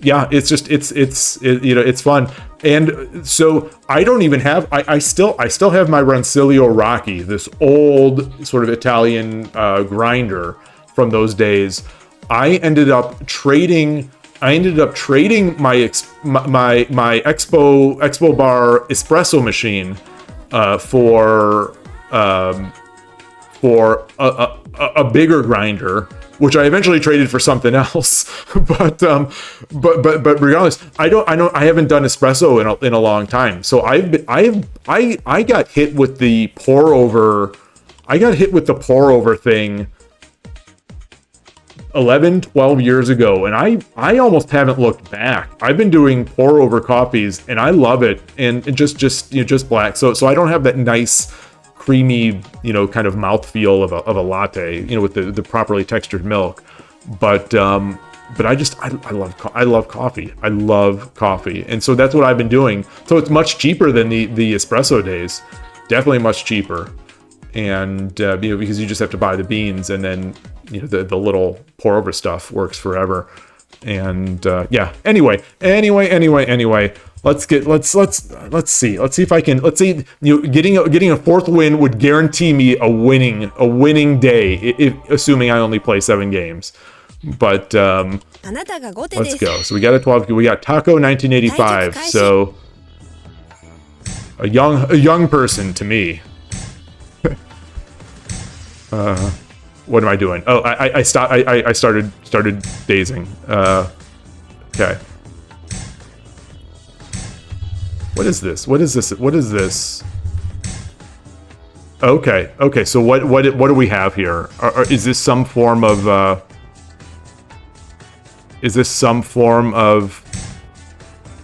yeah, it's fun. And so I don't even have, I still have my Rancilio Rocky, this old sort of Italian grinder from those days. I ended up trading my Expo Bar espresso machine for a bigger grinder, which I eventually traded for something else. but regardless, I haven't done espresso in a long time. So I got hit with the pour over. I got hit with the pour over thing 11-12 years ago, and I almost haven't looked back. I've been doing pour over coffees, and I love it, and just black. So I don't have that nice creamy, kind of mouthfeel of a latte, with the properly textured milk. But I love coffee. I love coffee, and so that's what I've been doing. So it's much cheaper than the espresso days, definitely much cheaper. and because you just have to buy the beans, and then the little pour over stuff works forever. And yeah. Anyway. Let's see if I can. Let's see. Getting a fourth win would guarantee me a winning day, assuming I only play 7 games. But あなたが後手で let's す。 go. So we got a 12. We got Taco 1985. So a young person to me. What am I doing? Oh, I started dazing. Okay. What is this? What is this? Okay. So what do we have here? Is this some form of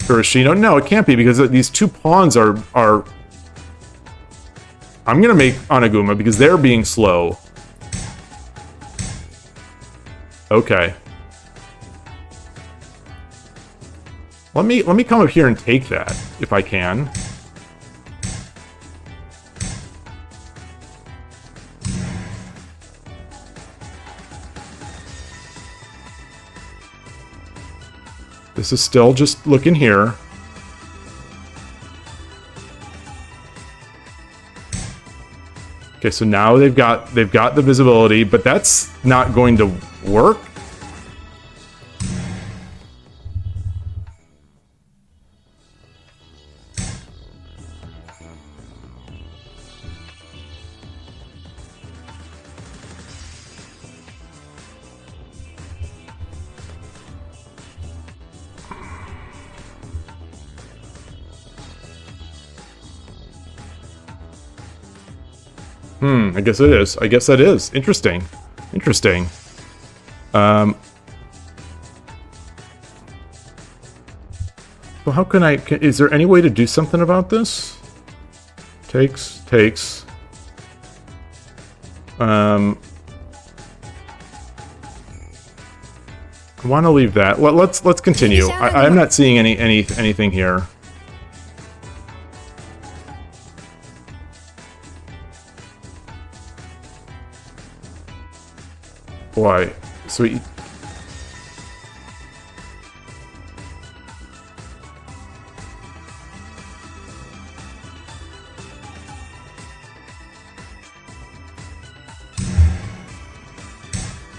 Urashino? No, it can't be, because these 2 pawns are I'm gonna make Onaguma because they're being slow. Okay. Let me come up here and take that if I can. This is still just looking here. Okay, so now they've got the visibility, but that's not going to work. I guess it is. I guess that is. Interesting. So how can is there any way to do something about this? Takes. I want to leave that. Let's continue. I'm not seeing anything here. Boy, sweet.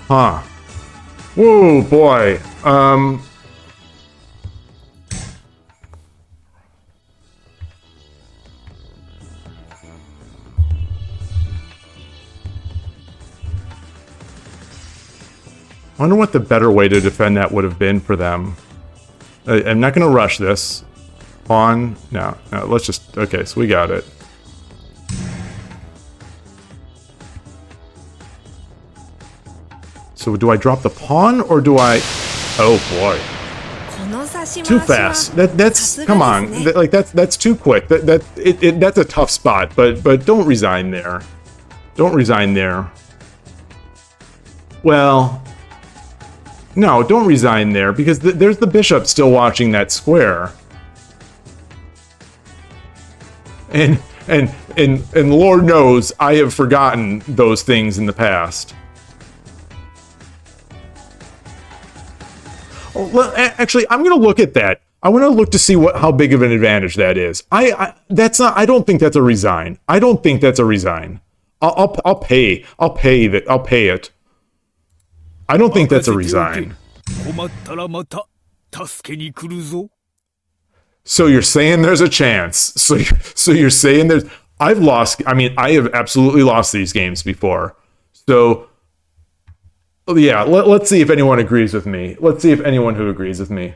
Huh. Whoa, boy. I wonder what the better way to defend that would have been for them. I'm not going to rush this. Pawn. No, let's just... Okay, so we got it. So do I drop the pawn, or do I... Oh, boy. この差し回しは Too fast. That's... Come on. That's too quick. That's a tough spot, but don't resign there. Don't resign there. Well... No, don't resign there, because there's the bishop still watching that square. And Lord knows I have forgotten those things in the past. Oh, well, actually, I'm going to look at that. I want to look to see how big of an advantage that is. I don't think that's a resign. I don't think that's a resign. I'll pay it. I don't think that's a resign. So you're saying there's a chance. So you're saying there's... I have absolutely lost these games before. So, yeah, let's see if anyone agrees with me. Let's see if anyone who agrees with me.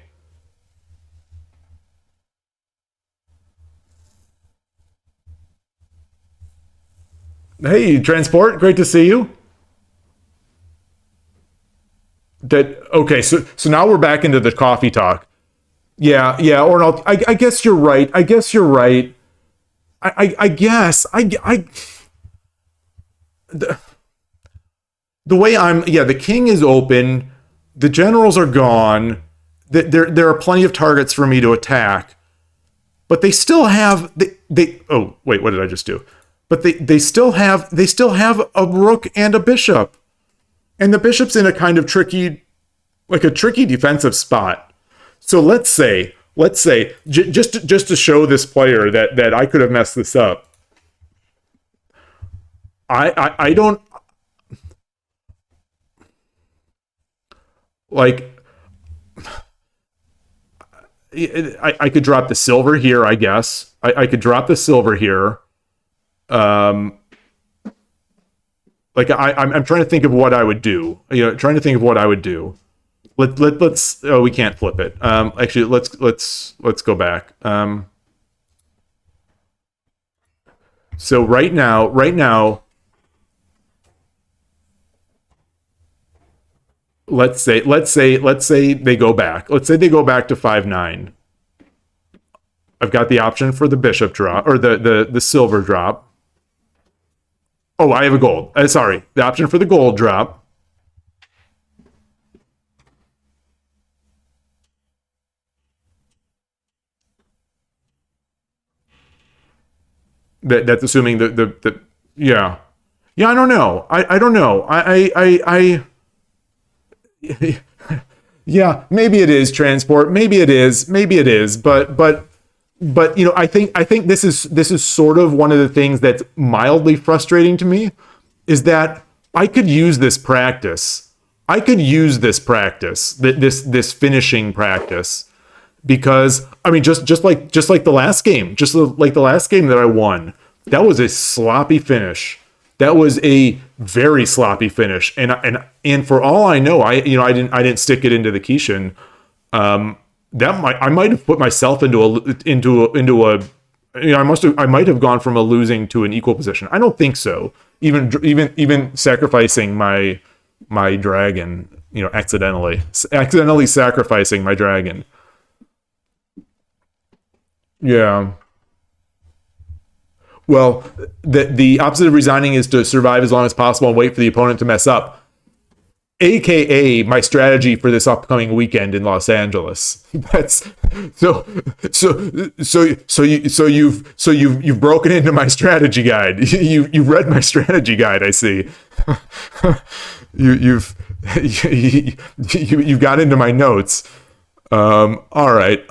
Hey, Transport, great to see you. Okay, so now we're back into the coffee talk. Yeah, Ornald, I guess you're right. I guess the way the king is open, the generals are gone. There are plenty of targets for me to attack, but they still have oh wait, what did I just do? but they still have a rook and a bishop, and the bishop's in a kind of tricky defensive spot. So let's say just to show this player that I could have messed this up. I don't like. I could drop the silver here, I guess. I could drop the silver here. I'm trying to think of what I would do. Trying to think of what I would do. Let's. Oh, we can't flip it. Actually, let's go back. So right now. Let's say they go back. Let's say they go back to 5-9. I've got the option for the bishop drop or the silver drop. Oh, I have a gold. Sorry, the option for the gold drop. That's assuming the yeah. I don't know. I don't know. I yeah, maybe it is transport. Maybe it is. But I think this is sort of one of the things that's mildly frustrating to me, is that I could use this practice. This finishing practice, because I mean, just like the last game, that I won, that was a sloppy finish. That was a very sloppy finish, and for all I know, I didn't stick it into the Kishin. I might have put myself into a I might have gone from a losing to an equal position. I don't think so. Even sacrificing my dragon, accidentally sacrificing my dragon. Yeah. Well, the opposite of resigning is to survive as long as possible and wait for the opponent to mess up. AKA my strategy for this upcoming weekend in Los Angeles. That's you've broken into my strategy guide. You've read my strategy guide, I see. You've got into my notes. All right.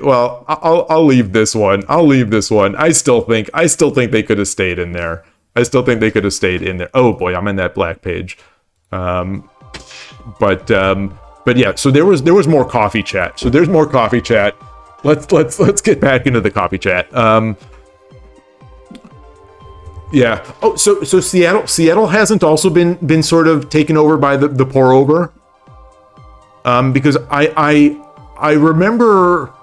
Well, I'll leave this one. I still think they could have stayed in there. Oh boy, I'm in that black page. But yeah. So there was more coffee chat. So there's more coffee chat. Let's get back into the coffee chat. Yeah. Oh, so Seattle hasn't also been sort of taken over by the pour over. Because I remember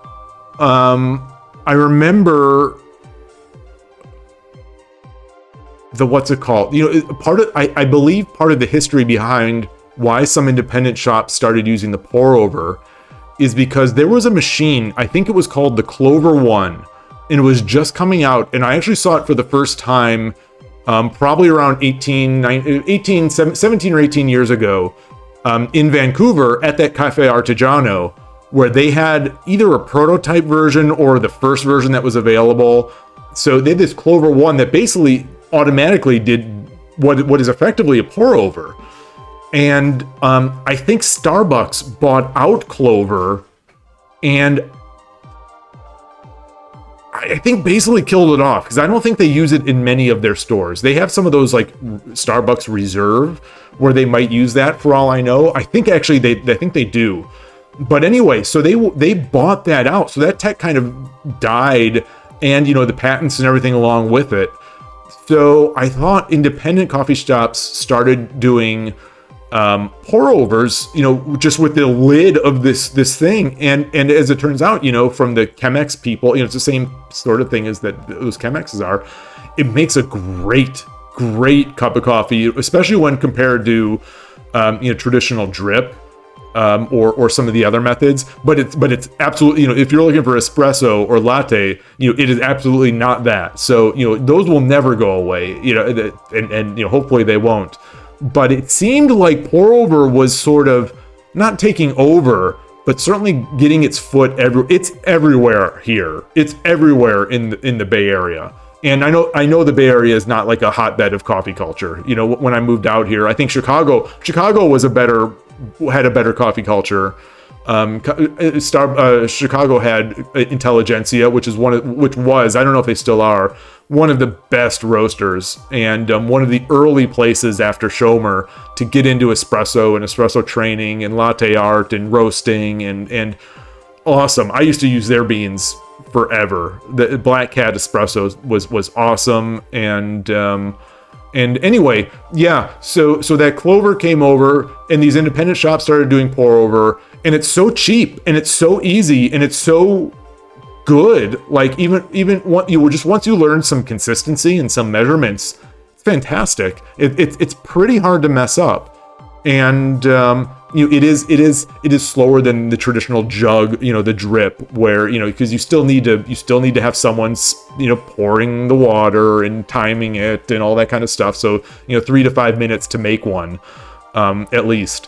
the what's it called? I believe part of the history behind why some independent shops started using the pour over is because there was a machine, I think it was called the Clover One, and it was just coming out, and I actually saw it for the first time probably around 17 or 18 years ago in Vancouver at that Cafe Artigiano, where they had either a prototype version or the first version that was available. So they had this Clover One that basically automatically did what is effectively a pour over. And I think Starbucks bought out Clover and I think basically killed it off, because I don't think they use it in many of their stores. They have some of those like Starbucks Reserve where they might use that, for all I know. I think actually I think they do. But anyway, so they bought that out. So that tech kind of died, and the patents and everything along with it. So I thought independent coffee shops started doing pour overs, just with the lid of this thing, and as it turns out, from the Chemex people, it's the same sort of thing as that those Chemexes are. It makes a great cup of coffee, especially when compared to traditional drip or some of the other methods. But it's absolutely, if you're looking for espresso or latte, it is absolutely not that. So those will never go away, and hopefully they won't. But it seemed like pour over was sort of not taking over, but certainly getting its foot it's everywhere here. It's everywhere in the Bay Area. And I know the Bay Area is not like a hotbed of coffee culture. You know, when I moved out here, I think Chicago had a better coffee culture. Chicago had Intelligentsia, which was, I don't know if they still are, one of the best roasters, and one of the early places after Schomer to get into espresso and espresso training and latte art and roasting and awesome. I used to use their beans forever. The Black Cat espresso was awesome, and anyway, yeah. So that Clover came over, and these independent shops started doing pour over, and it's so cheap, and it's so easy, and it's so good. Like even once you learn some consistency and some measurements, it's fantastic. It's pretty hard to mess up, and it is slower than the traditional jug, the drip, where because you still need to have someone pouring the water and timing it and all that kind of stuff. So 3 to 5 minutes to make one, at least.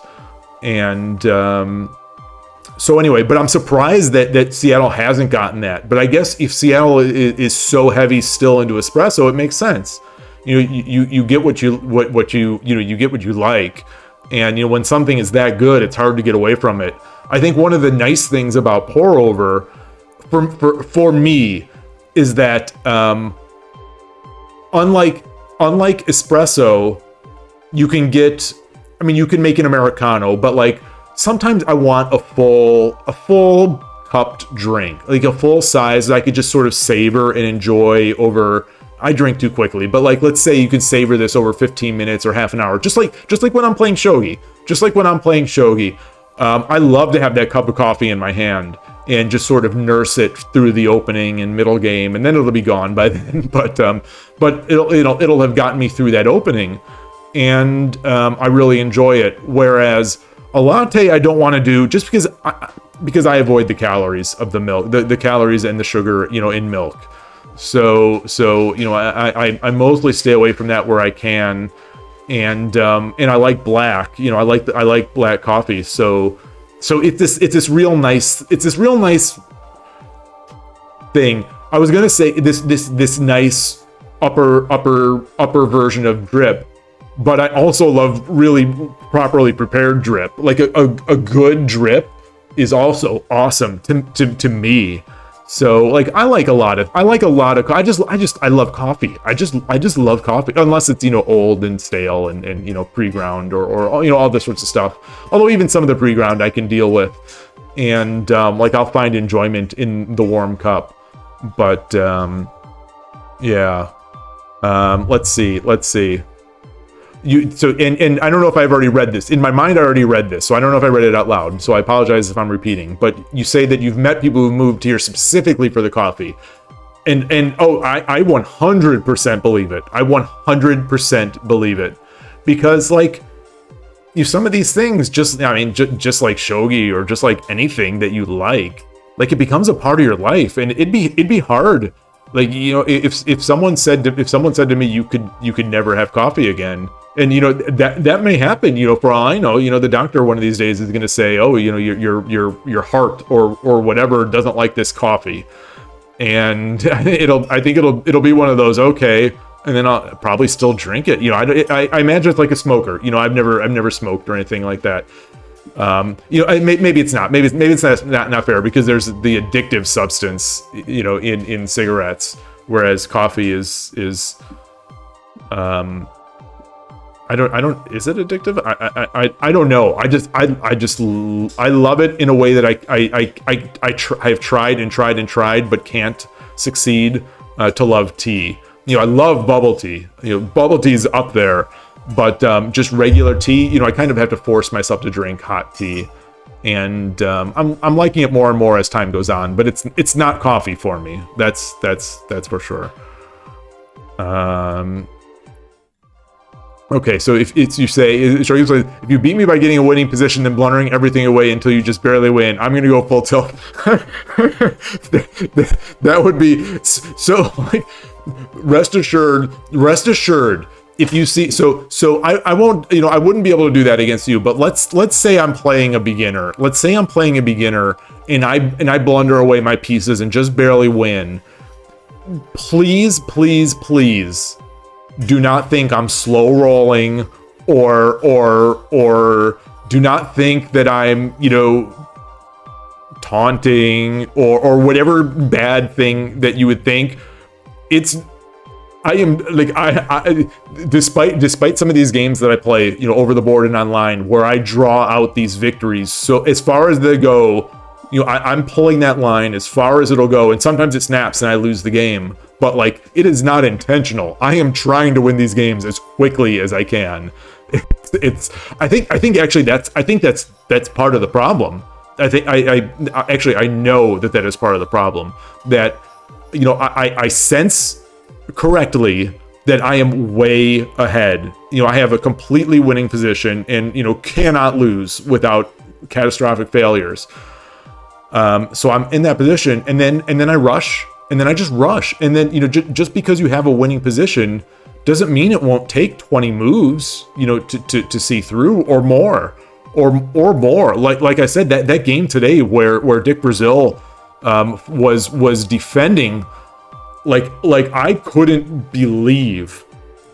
And so anyway, but I'm surprised that Seattle hasn't gotten that. But I guess if Seattle is so heavy still into espresso, it makes sense. You get what you get what you like. And when something is that good, it's hard to get away from it. I think one of the nice things about pour over for me is that unlike espresso, you can make an Americano, but like sometimes I want a full cupped drink, like a full size that I could just sort of savor and enjoy over. I drink too quickly, but like, let's say you can savor this over 15 minutes or half an hour, just like when I'm playing shogi. I love to have that cup of coffee in my hand and just sort of nurse it through the opening and middle game, and then it'll be gone by then. But it'll have gotten me through that opening, and I really enjoy it. Whereas a latte, I don't want to do just because I avoid the calories of the milk, the calories and the sugar, in milk. So I mostly stay away from that where I can, and I like black. I like black coffee. So it's this real nice thing. I was gonna say this nice upper version of drip, but I also love really properly prepared drip. Like a good drip is also awesome to me. So like I love coffee. I just love coffee, unless it's old and stale and pre-ground or all this sorts of stuff. Although even some of the pre-ground I can deal with, and like I'll find enjoyment in the warm cup. But yeah, let's see. And I don't know if I've already read this. In my mind, I already read this, so I don't know if I read it out loud. So I apologize if I'm repeating. But you say that you've met people who moved here specifically for the coffee, and I 100% believe it. I 100% believe it, because like some of these things, just like shogi or just like anything that you like it becomes a part of your life, and it'd be hard. Like if someone said to me you could never have coffee again. And that may happen, for all I know. The doctor one of these days is going to say, oh, your heart or whatever doesn't like this coffee, and I think it'll be one of those, okay, and then I'll probably still drink it. I imagine it's like a smoker. I've never smoked or anything like that. Maybe it's not. Maybe it's not fair, because there's the addictive substance, in cigarettes, whereas coffee is I don't. Is it addictive? I don't know. I love it in a way that I have tried, but can't succeed to love tea. I love bubble tea. Bubble tea is up there, but just regular tea. I kind of have to force myself to drink hot tea, and I'm liking it more and more as time goes on. But it's not coffee for me. That's for sure. Okay, so if you beat me by getting a winning position, then blundering everything away until you just barely win, I'm gonna go full tilt. That would be so. Like, rest assured. If you see, so I won't. I wouldn't be able to do that against you. But let's say I'm playing a beginner. And I blunder away my pieces and just barely win. please, please, please do not think I'm slow rolling or do not think that I'm, taunting or whatever bad thing that you would think. I am like I despite some of these games that I play, over the board and online, where I draw out these victories. So as far as they go, I'm pulling that line as far as it'll go, and sometimes it snaps and I lose the game. But like, it is not intentional. I am trying to win these games as quickly as I can. I think actually that's part of the problem. I know that is part of the problem. That I sense correctly that I am way ahead. I have a completely winning position and cannot lose without catastrophic failures. So I'm in that position, and then I rush, and then I just rush, and then just because you have a winning position doesn't mean it won't take 20 moves to see through or more. Like I said, that game today where Dick Brazil was defending, like I couldn't believe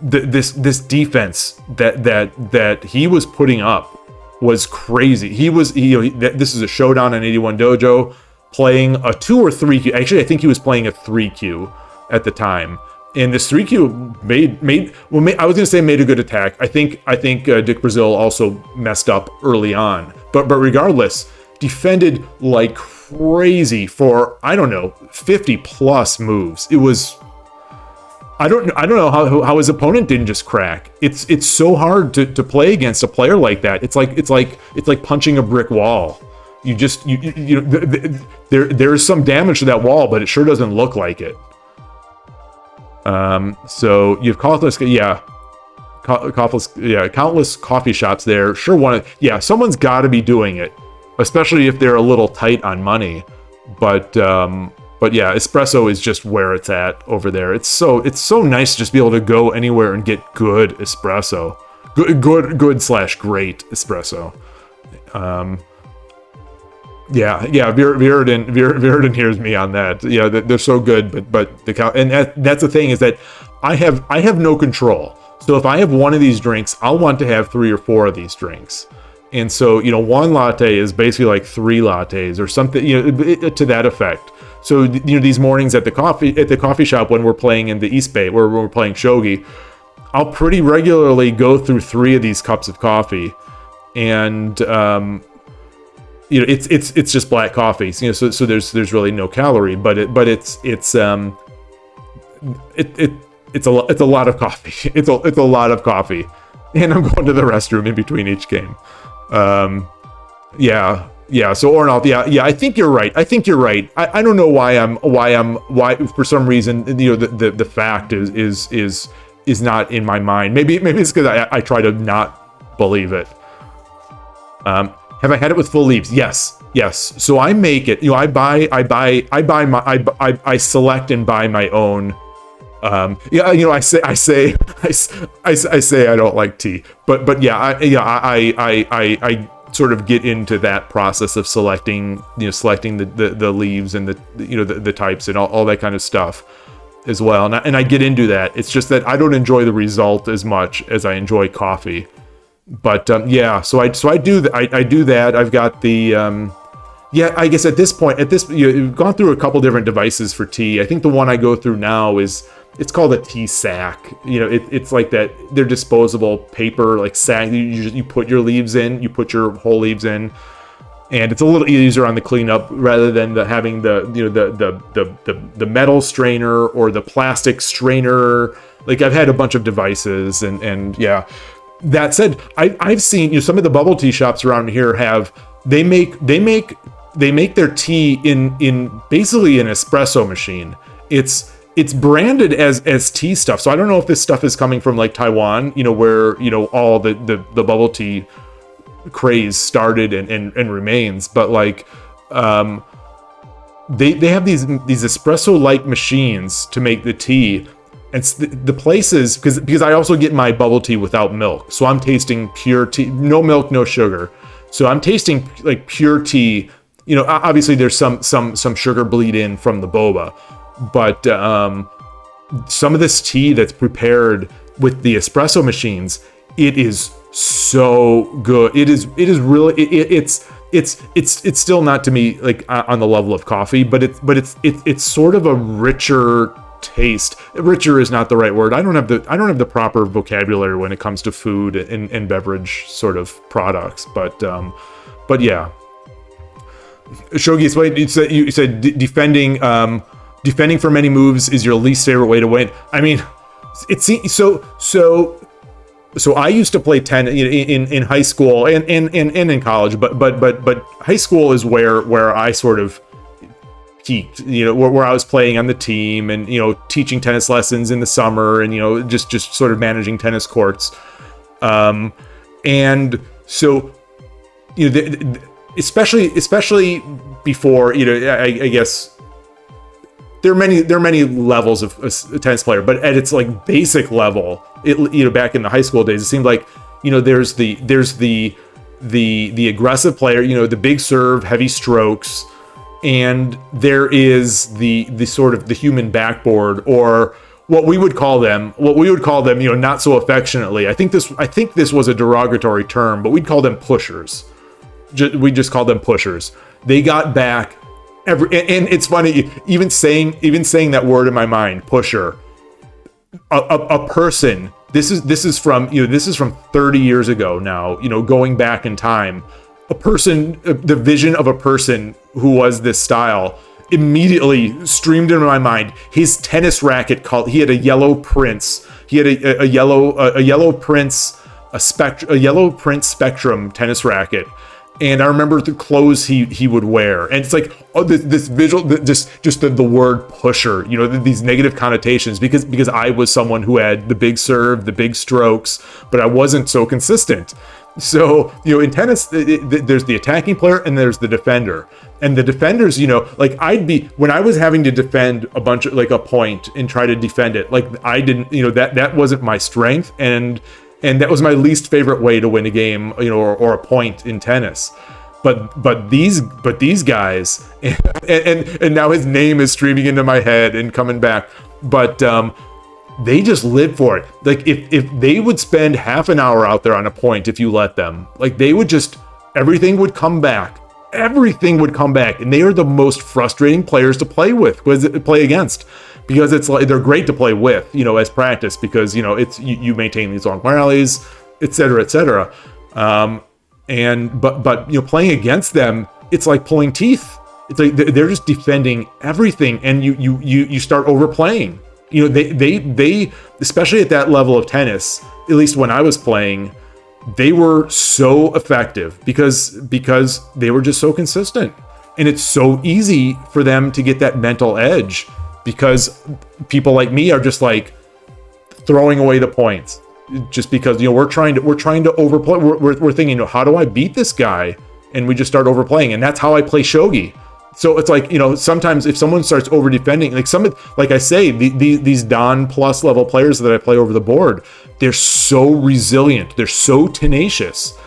this defense that he was putting up was crazy. This is a showdown on 81 Dojo, playing a 2 or 3Q. Actually, I think he was playing a 3Q at the time. And this 3Q I was gonna say made a good attack. I think Dick Brazil also messed up early on. But regardless, defended like crazy for, I don't know, 50 plus moves. It was, I don't know how his opponent didn't just crack. It's so hard to play against a player like that. It's like punching a brick wall. There's some damage to that wall, but it sure doesn't look like it. So you've countless coffee shops there. Sure, someone's got to be doing it, especially if they're a little tight on money. But yeah, espresso is just where it's at over there. It's so nice to just be able to go anywhere and get good espresso, good/great espresso. Yeah, Viridin hears me on that. Yeah, they're so good, but that's the thing, is that I have no control. So if I have one of these drinks, I'll want to have 3 or 4 of these drinks. And so, one latte is basically like 3 lattes or something, to that effect. So, these mornings at the coffee shop when we're playing in the East Bay, where we're playing Shogi, I'll pretty regularly go through 3 of these cups of coffee, and it's just black coffee. So there's really no calorie, but it's a lot of coffee. It's a lot of coffee, and I'm going to the restroom in between each game. So Ornolf, I think you're right. I don't know why for some reason the fact is not in my mind. Maybe it's because I try to not believe it. Have I had it with full leaves? Yes. So I make it. I select and buy my own. I say I don't like tea, but I sort of get into that process of selecting the leaves and the types and all that kind of stuff as well. And I get into that. It's just that I don't enjoy the result as much as I enjoy coffee. But so I do that. I've got the I guess at this point, you've gone through a couple different devices for tea. I think the one I go through now it's called a tea sack. It's like that. They're disposable paper like sack. You put your leaves in. You put your whole leaves in, and it's a little easier on the cleanup rather than having the metal strainer or the plastic strainer. Like, I've had a bunch of devices, and yeah. That said, I've seen some of the bubble tea shops around here they make their tea in basically an espresso machine. It's branded as tea stuff. So I don't know if this stuff is coming from like Taiwan, where all the bubble tea craze started and remains. But like they have these espresso like machines to make the tea. And the places, because I also get my bubble tea without milk, so I'm tasting pure tea, no milk, no sugar. So I'm tasting like pure tea. Obviously there's some sugar bleed in from the boba, but some of this tea that's prepared with the espresso machines, it is so good. It is really it's still not to me like on the level of coffee, but it's sort of a richer taste. Richer is not the right word. I don't have the proper vocabulary when it comes to food and beverage sort of products, but yeah. Shogi, you said defending for many moves is your least favorite way to win. I mean, it's so I used to play tennis in high school and in college, but high school is where I sort of peaked, where I was playing on the team and teaching tennis lessons in the summer and just sort of managing tennis courts, and so especially before I guess there are many levels of a tennis player, but at its like basic level, back in the high school days, it seemed like there's the aggressive player, the big serve, heavy strokes, and there is the sort of the human backboard, or what we would call them, not so affectionately. I think this was a derogatory term, but we'd call them pushers. We just called them pushers. They got back and it's funny, even saying that word in my mind, pusher. A person. This is from 30 years ago now. Going back in time, a person, the vision of a person who was this style immediately streamed into my mind. His tennis racket he had a yellow Prince. He had a yellow Prince, a yellow Prince Spectrum tennis racket. And I remember the clothes he would wear, and it's like this visual, just the word pusher, these negative connotations, because I was someone who had the big serve, the big strokes, but I wasn't so consistent. So in tennis, there's the attacking player and there's the defender, and the defenders, like when I was having to defend a bunch of like a point and try to defend it, like I didn't, that wasn't my strength, and that was my least favorite way to win a game, or a point in tennis. But these guys, and now his name is streaming into my head and coming back. But they just live for it. Like if they would spend half an hour out there on a point, if you let them, like they would everything would come back. Everything would come back, and they are the most frustrating players to play against. Because it's like they're great to play with, as practice, because it's you maintain these long rallies, etc., etc. But playing against them, it's like pulling teeth. It's like they're just defending everything, and you start overplaying. They especially at that level of tennis, at least when I was playing, they were so effective because they were just so consistent, and it's so easy for them to get that mental edge. Because people like me are just like throwing away the points, just because we're trying to overplay. We're thinking, how do I beat this guy? And we just start overplaying, and that's how I play shogi. So it's like sometimes if someone starts over defending, like I say, these Dan plus level players that I play over the board, they're so resilient, they're so tenacious,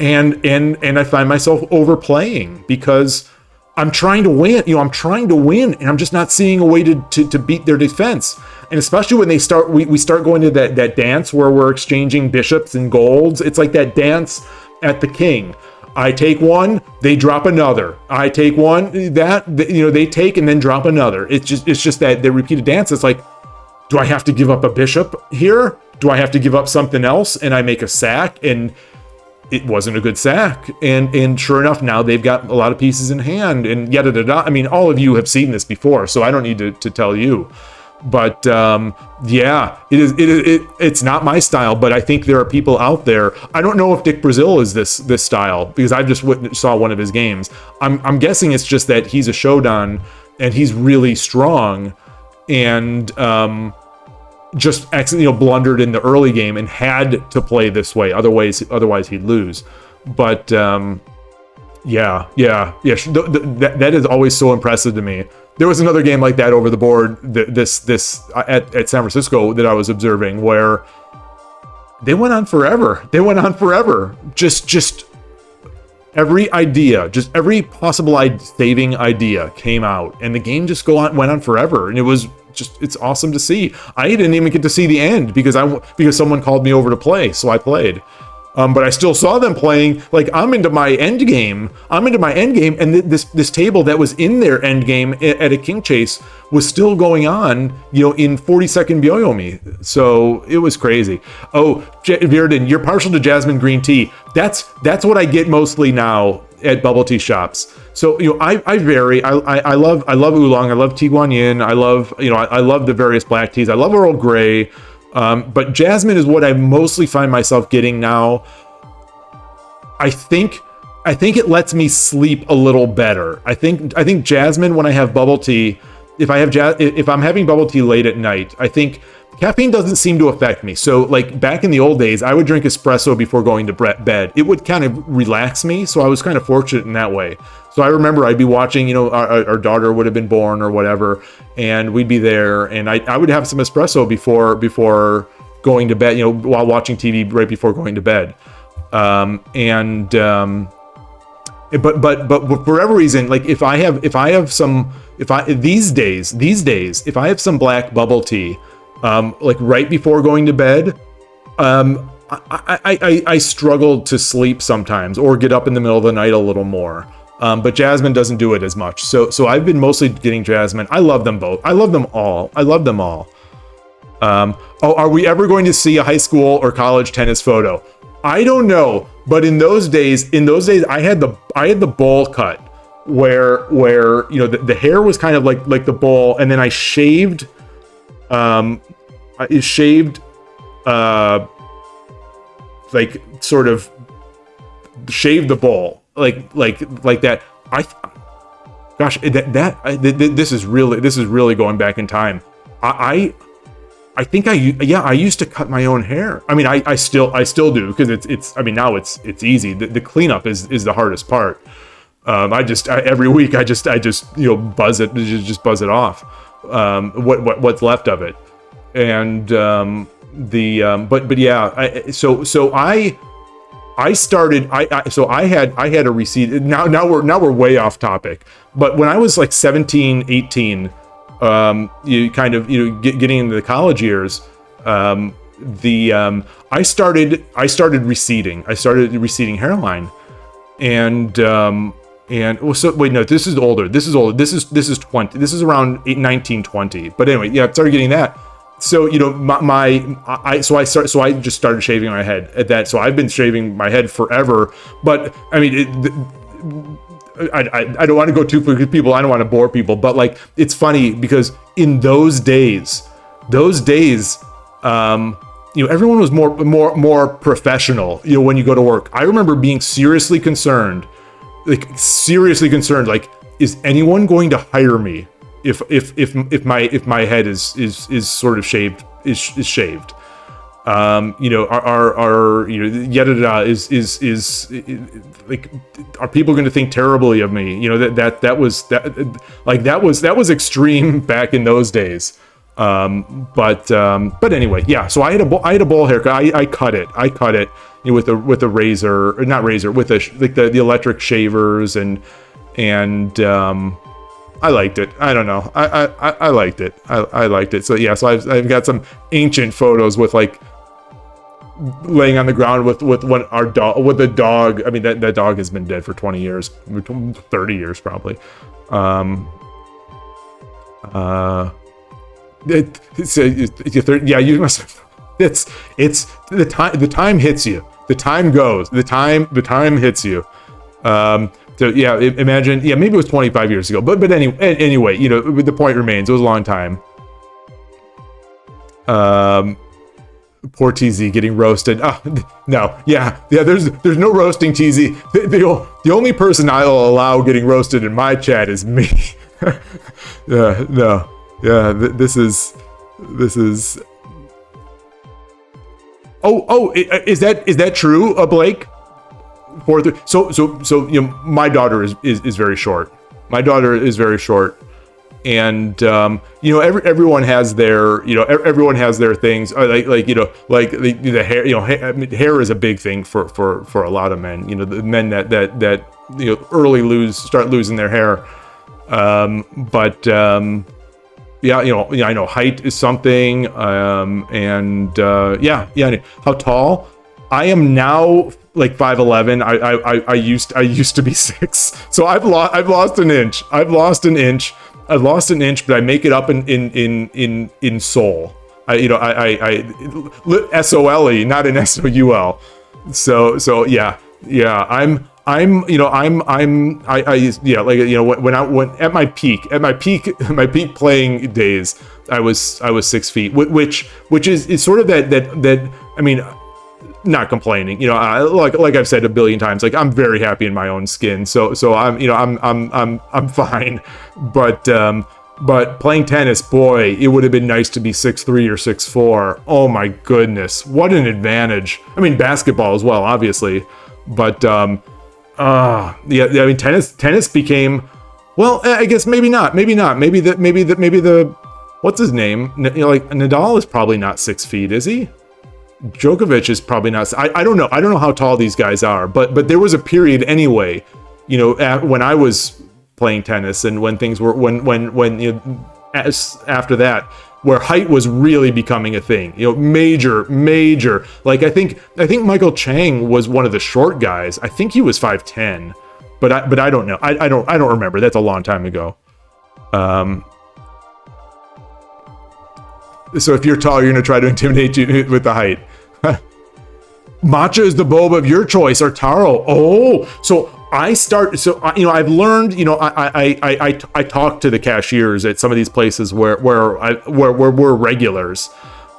and I find myself overplaying because I'm trying to win, and I'm just not seeing a way to beat their defense. And especially when we start going to that dance where we're exchanging bishops and golds. It's like that dance at the king. I take one, they drop another. I take one, they take and then drop another. It's just that the repeated dance. It's like, do I have to give up a bishop here? Do I have to give up something else? And I make a sack, and it wasn't a good sack, and sure enough, now they've got a lot of pieces in hand, and yada da da. I mean, all of you have seen this before, so I don't need to tell you. But yeah, it's not my style, but I think there are people out there. I don't know if Dick Brazil is this style, because I've just saw one of his games. I'm guessing it's just that he's a Shodan and he's really strong, and just blundered in the early game and had to play this way. Otherwise he'd lose. But yeah. That is always so impressive to me. There was another game like that over the board this at San Francisco that I was observing, where they went on forever. Just every idea, just every possible saving idea came out, and the game just went on forever, and it's awesome to see. I didn't even get to see the end because someone called me over to play, so I played. But I still saw them playing. Like, I'm into my end game, and this table that was in their end game at a king chase was still going on, in 40-second byoyomi. So it was crazy. Oh, Virden, you're partial to jasmine green tea. That's what I get mostly now at bubble tea shops. So I vary. I love oolong. I love tea guan yin. I love the various black teas. I love Earl Grey. But jasmine is what I mostly find myself getting now. I think it lets me sleep a little better. I think jasmine, when I have bubble tea, if I'm having bubble tea late at night, I think caffeine doesn't seem to affect me. So like back in the old days, I would drink espresso before going to bed. It would kind of relax me. So I was kind of fortunate in that way. So I remember I'd be watching, our daughter would have been born or whatever, and we'd be there, and I would have some espresso before going to bed, while watching TV right before going to bed. But for whatever reason, like if I have some black bubble tea, like right before going to bed, I struggle to sleep sometimes, or get up in the middle of the night a little more. But jasmine doesn't do it as much. So I've been mostly getting jasmine. I love them both. I love them all. Are we ever going to see a high school or college tennis photo? I don't know. But in those days, I had the bowl cut where the hair was kind of like the bowl, and then I shaved like sort of shaved the bowl. Like that. This is really going back in time. I think I used to cut my own hair. I mean, I still do, because now it's easy. The cleanup is the hardest part. Every week I just buzz it off. What's left of it. And I had a receipt. Now we're way off topic. But when I was like 17, 18, getting into the college years, I started receding. I started receding hairline, and wait, no, this is older. This is 20. This is around 1920. But anyway, yeah, I started getting that. So I just started shaving my head at that. So I've been shaving my head forever. But I mean, I don't want to go too far with people. I don't want to bore people. But like, it's funny because in those days, everyone was more professional. When you go to work, I remember being seriously concerned. Like, is anyone going to hire me if my head is sort of shaved, is shaved? Like, are people going to think terribly of me? That was extreme back in those days. But anyway, yeah. So I had a bowl haircut. I cut it with a razor, or not razor, with the electric shavers, and I liked it. I don't know. I liked it. I liked it. So yeah. So I've got some ancient photos with like laying on the ground with the dog. I mean, that dog has been dead for 20 years, 30 years probably. Yeah, you must. It's the time. The time hits you. The time goes. The time hits you. So yeah, imagine. Yeah, maybe it was 25 years ago. But anyway, the point remains. It was a long time. Poor TZ getting roasted. No, yeah. There's no roasting TZ. The only person I'll allow getting roasted in my chat is me. No. Yeah, this is. Oh, is that true, Blake? So my daughter is very short. My daughter is very short, you know, everyone has their, you know, everyone has their things, like you know, like the hair, you know, I mean, hair is a big thing for a lot of men, you know, the men that you know, early start losing their hair. Yeah, you know, yeah, I know height is something, yeah, how tall? I am now like 5'11". I used to be 6, so I've lost an inch. I've lost an inch, but I make it up in soul. You know, I SOLE, not in SOUL. So yeah, you know, yeah, like, you know, when at my peak playing days, I was 6 feet, which is sort of that, I mean, not complaining, you know, like I've said a billion times, like, I'm very happy in my own skin, so I'm, you know, I'm fine, but playing tennis, boy, it would have been nice to be 6'3" or 6'4". Oh my goodness, what an advantage. I mean, basketball as well, obviously, but yeah, I mean, tennis became, well, I guess maybe not, maybe the what's his name, you know, like, Nadal is probably not 6 feet, is he? Djokovic is probably not. I don't know how tall these guys are, but there was a period anyway, you know, when I was playing tennis, and when things were, when you know, after that, where height was really becoming a thing, you know, major, like, I think Michael Chang was one of the short guys. I think he was 5'10", but I don't know. I don't remember. That's a long time ago. So if you're tall, you're going to try to intimidate you with the height. Matcha is the boba of your choice, or taro. Oh, so you know, I've learned, you know, I talk to the cashiers at some of these places where we're regulars.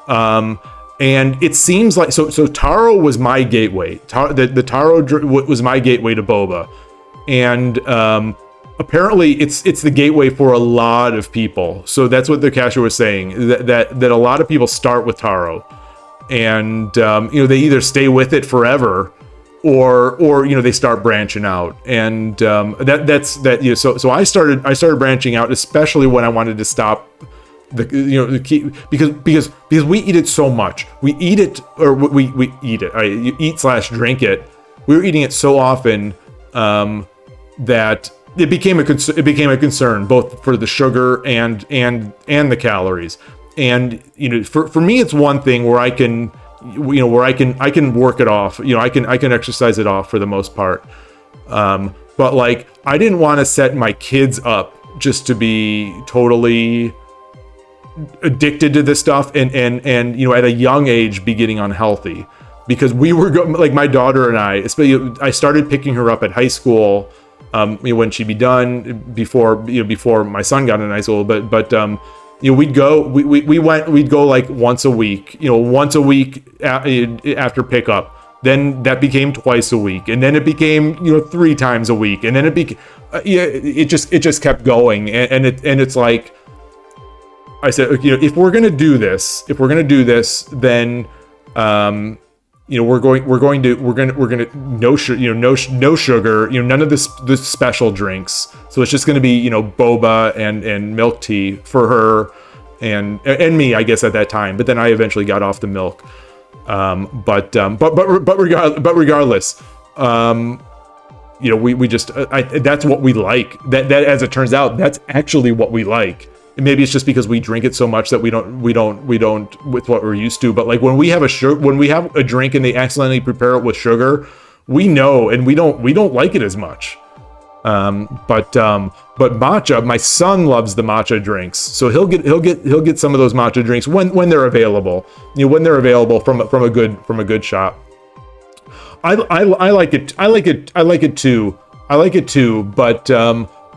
And it seems like, so taro was my gateway. The taro was my gateway to boba. And apparently it's the gateway for a lot of people. So that's what the cashier was saying, that a lot of people start with taro, and you know, they either stay with it forever, or you know, they start branching out. And that's you know, so I started branching out, especially when I wanted to stop because we eat it so much. We eat it you eat/drink it. We were eating it so often that it became a concern, both for the sugar and the calories. And you know, for me, it's one thing where I can work it off. You know, I can exercise it off for the most part. But like, I didn't want to set my kids up just to be totally addicted to this stuff, and you know, at a young age be getting unhealthy, because we were like, my daughter and I started picking her up at high school, you know, when she'd be done, before my son got in high school, but you know, we'd go like once a week, you know, after pickup. Then that became twice a week, and then it became, you know, 3 times a week, and then it just kept going, and it's like, I said, you know, if we're gonna do this, then you know, we're gonna no sugar, you know, no sugar, you know, none of this special drinks. So it's just gonna be, you know, boba and milk tea for her and me, I guess, at that time. But then I eventually got off the milk. But regardless, you know, we just that's what we like. That as it turns out, that's actually what we like. And maybe it's just because we drink it so much that we don't with what we're used to. But like, when we have a drink and they accidentally prepare it with sugar, we know, and we don't like it as much. But matcha, my son loves the matcha drinks, so he'll get some of those matcha drinks when they're available. You know, when they're available from a good shop. I like it too. But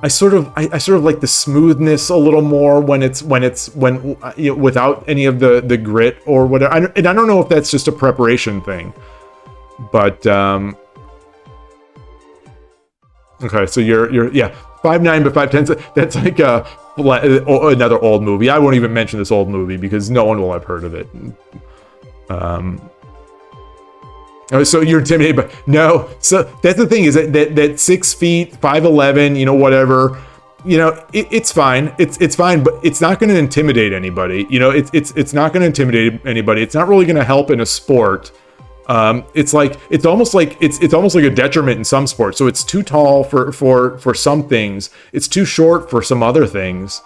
I sort of like the smoothness a little more when you know, without any of the grit or whatever. And I don't know if that's just a preparation thing, but okay. So you're 5'9" but 5'10". That's like another old movie. I won't even mention this old movie because no one will have heard of it. So you're intimidated, but no. So that's the thing, is that 6 feet, 5'11", you know, whatever. you know, it's fine. It's fine, but it's not going to intimidate anybody. You know, it's not going to intimidate anybody. It's not really going to help in a sport. It's almost like a detriment in some sports. So it's too tall for some things. It's too short for some other things.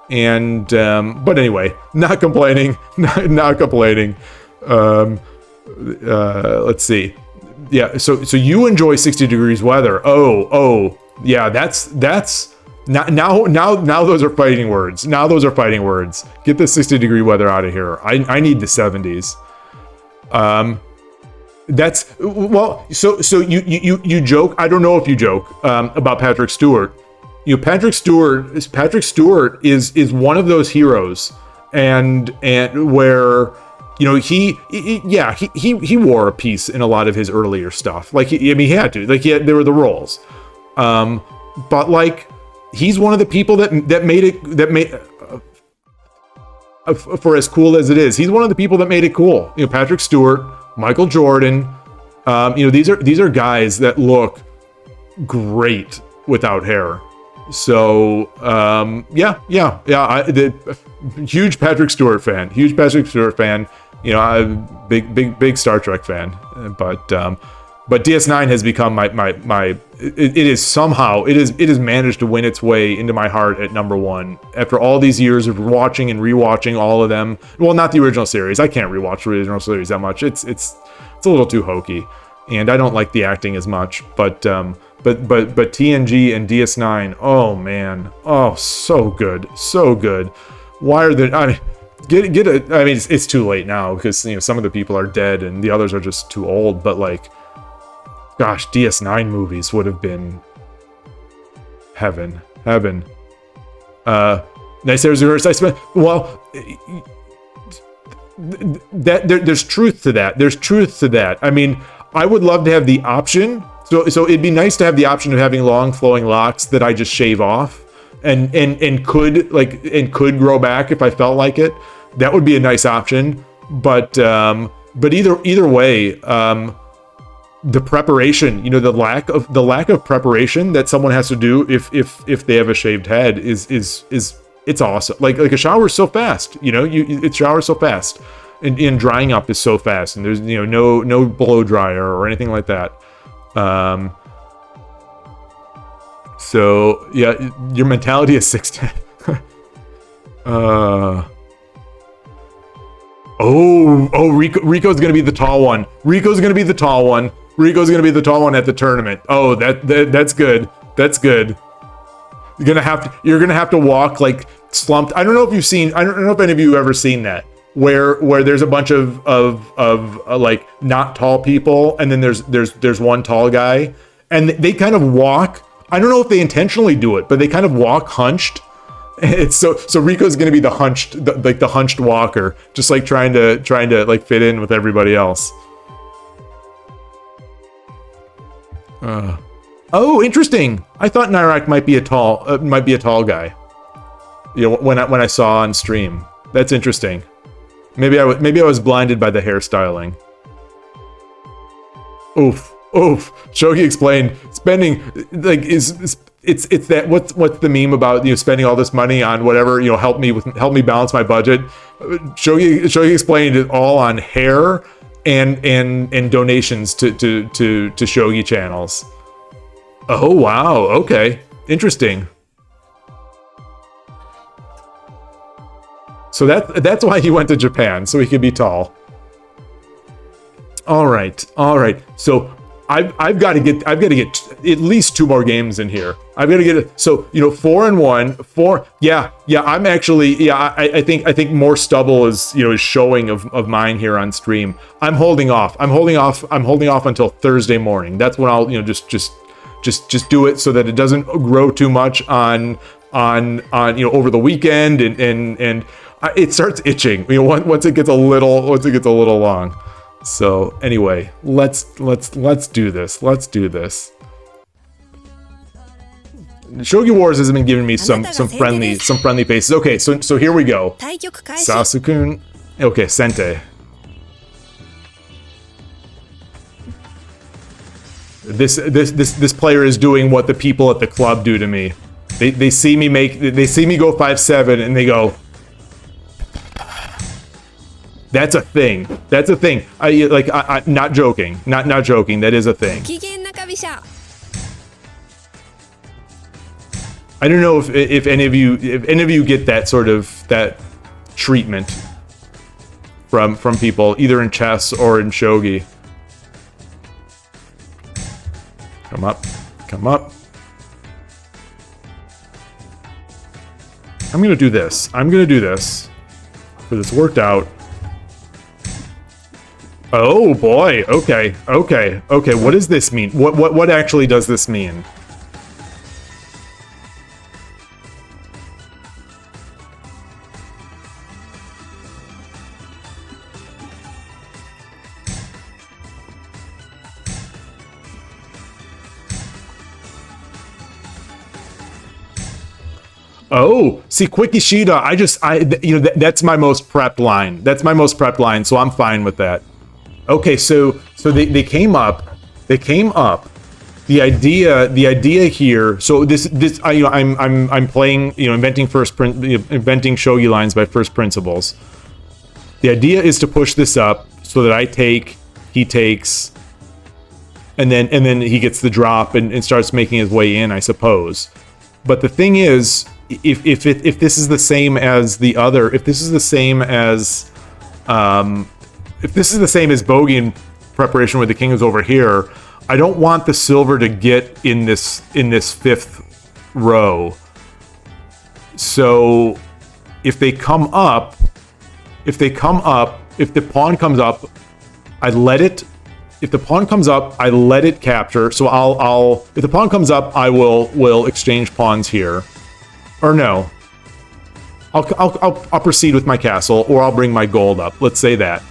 And but anyway, not complaining. Not complaining. Let's see. Yeah. So you enjoy 60 degrees weather. Oh. Yeah. That's now those are fighting words. Now those are fighting words. Get the 60-degree weather out of here. I need the 70s. That's well. So you joke. I don't know if you joke about Patrick Stewart. You know, Patrick Stewart is one of those heroes, and where, you know, he wore a piece in a lot of his earlier stuff. Like he had to. Like there were the roles, but like he's one of the people that made it for as cool as it is. He's one of the people that made it cool. You know, Patrick Stewart, Michael Jordan. You know, these are guys that look great without hair. So huge Patrick Stewart fan. You know, I'm big Star Trek fan. But DS9 has become my it is managed to win its way into my heart at number one after all these years of watching and rewatching all of them. Well, not the original series. I can't rewatch the original series that much. It's a little too hokey, and I don't like the acting as much. But TNG and DS9, oh man, oh so good. Why are they? I mean, I mean, it's too late now because, you know, some of the people are dead and the others are just too old. But like, gosh, DS9 movies would have been heaven. Nice Airs Reverse. I spent there's truth to that. I mean, I would love to have the option. So it'd be nice to have the option of having long flowing locks that I just shave off and could grow back if I felt like it. That would be a nice option. But either way, the preparation, you know, the lack of preparation that someone has to do if they have a shaved head is it's awesome. Like a shower is so fast, you know, it showers so fast, and drying up is so fast, and there's, you know, no blow dryer or anything like that. So yeah, your mentality is 6'10". Rico's gonna be the tall one. Rico's gonna be the tall one at the tournament. Oh, that's good. You're gonna have to walk like slumped. I don't know if any of you have ever seen that, where there's a bunch of like not tall people, and then there's one tall guy, and they kind of walk. I don't know if they intentionally do it, but they kind of walk hunched. It's so Rico's gonna be the hunched walker, just like trying to like fit in with everybody else. Oh, interesting. I thought Nyrak might be a tall guy. You know, when I saw on stream. That's interesting. Maybe I was blinded by the hairstyling. Oof. Shogi explained spending like it's that what's the meme about, you know, spending all this money on whatever, you know, help me balance my budget. Shogi explained it all on hair and donations to Shogi channels. Oh wow, okay. Interesting. So that's why he went to Japan, so he could be tall. All right. So I've got to get at least 2 more games in here. I've got to get it. So, you know, 4-1. Yeah. I'm actually, I think more stubble is showing of mine here on stream. I'm holding off until Thursday morning. That's when I'll, just do it so that it doesn't grow too much on over the weekend and it starts itching, once it gets a little long. So anyway, let's do this. Shogi Wars has been giving me some friendly faces. Okay, so here we go. Sasukun. Okay, Sente. This player is doing what the people at the club do to me. They see me go 5-7 and they go, that's a thing. That's a thing. I not joking. Not joking. That is a thing. 機嫌中飛車 I don't know if any of you get that sort of that treatment from people either in chess or in shogi. Come up. Come up. I'm going to do this. I'm going to do this. Because it's worked out. Oh boy. Okay. Okay. Okay. What does this mean? What actually does this mean? Oh, see, Quick Ishida, that's my most prepped line. That's my most prepped line, so I'm fine with that. Okay, so they came up. They came up. The idea here. So I'm playing, inventing inventing shogi lines by first principles. The idea is to push this up so that I take, he takes, and then he gets the drop and starts making his way in, I suppose. But the thing is, if this is the same as the other, if this is the same as bogey in preparation where the king is over here, I don't want the silver to get in this fifth row. So if they come up, if the pawn comes up, I let it. If the pawn comes up, I let it capture. So if the pawn comes up, I will exchange pawns here. Or no. I'll proceed with my castle, or I'll bring my gold up. Let's say that.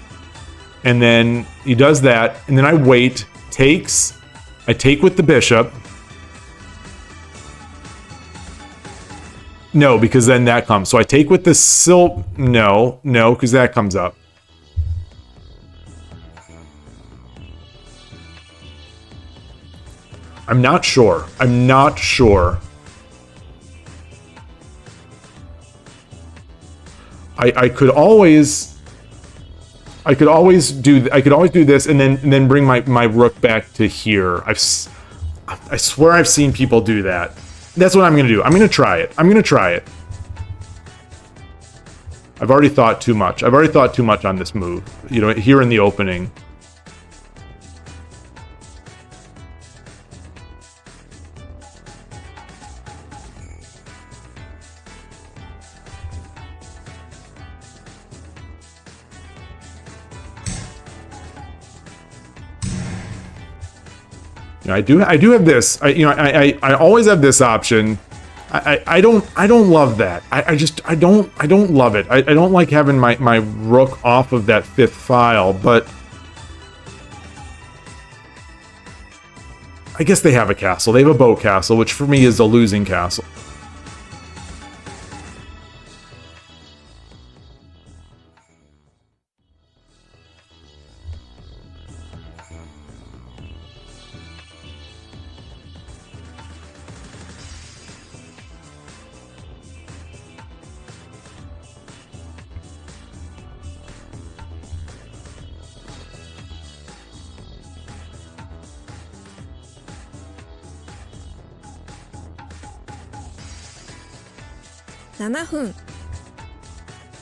And then he does that, and then I wait, takes, I take with the bishop. No, because then that comes. So I take with the no, because that comes up. I'm not sure. I'm not sure. I could always do this and then bring my rook back to here. I swear I've seen people do that. That's what I'm gonna do. I'm gonna try it. I'm gonna try it. I've already thought too much. I've already thought too much on this move. Here in the opening. I do have this. I always have this option. I don't love that. I don't love it. I don't like having my rook off of that fifth file, but I guess they have a castle. They have a bow castle, which for me is a losing castle.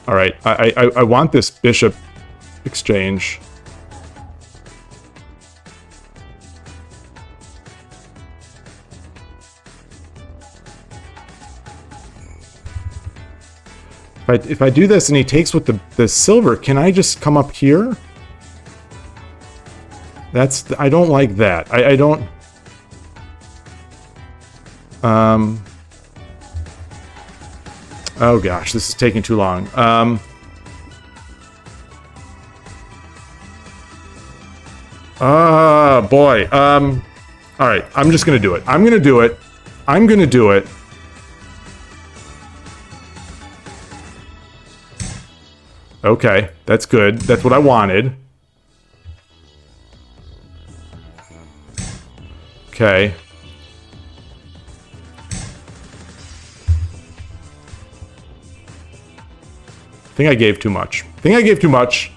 All right, I want this bishop exchange. If I do this and he takes with the silver, can I just come up here? I don't like that. I don't. Oh gosh, this is taking too long. Boy. All right, I'm just gonna do it. I'm gonna do it. I'm gonna do it. Okay, that's good. That's what I wanted. Okay. think I gave too much. Think I gave too much.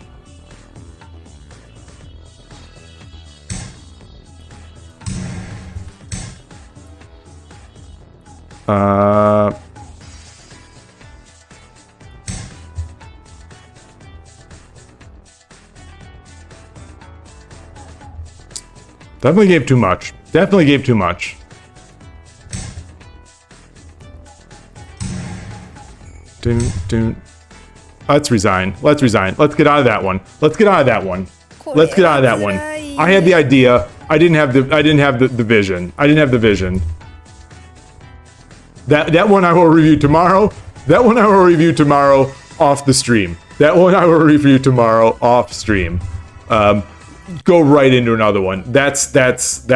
Definitely gave too much. Definitely gave too much. Let's resign. Let's resign. Let's get out of that one. Let's get out of that one. Let's get out of that one. I had the idea. I didn't have the vision. I didn't have the vision. That one I will review tomorrow. That one I will review tomorrow off the stream. That one I will review tomorrow off stream. Go right into another one. That's just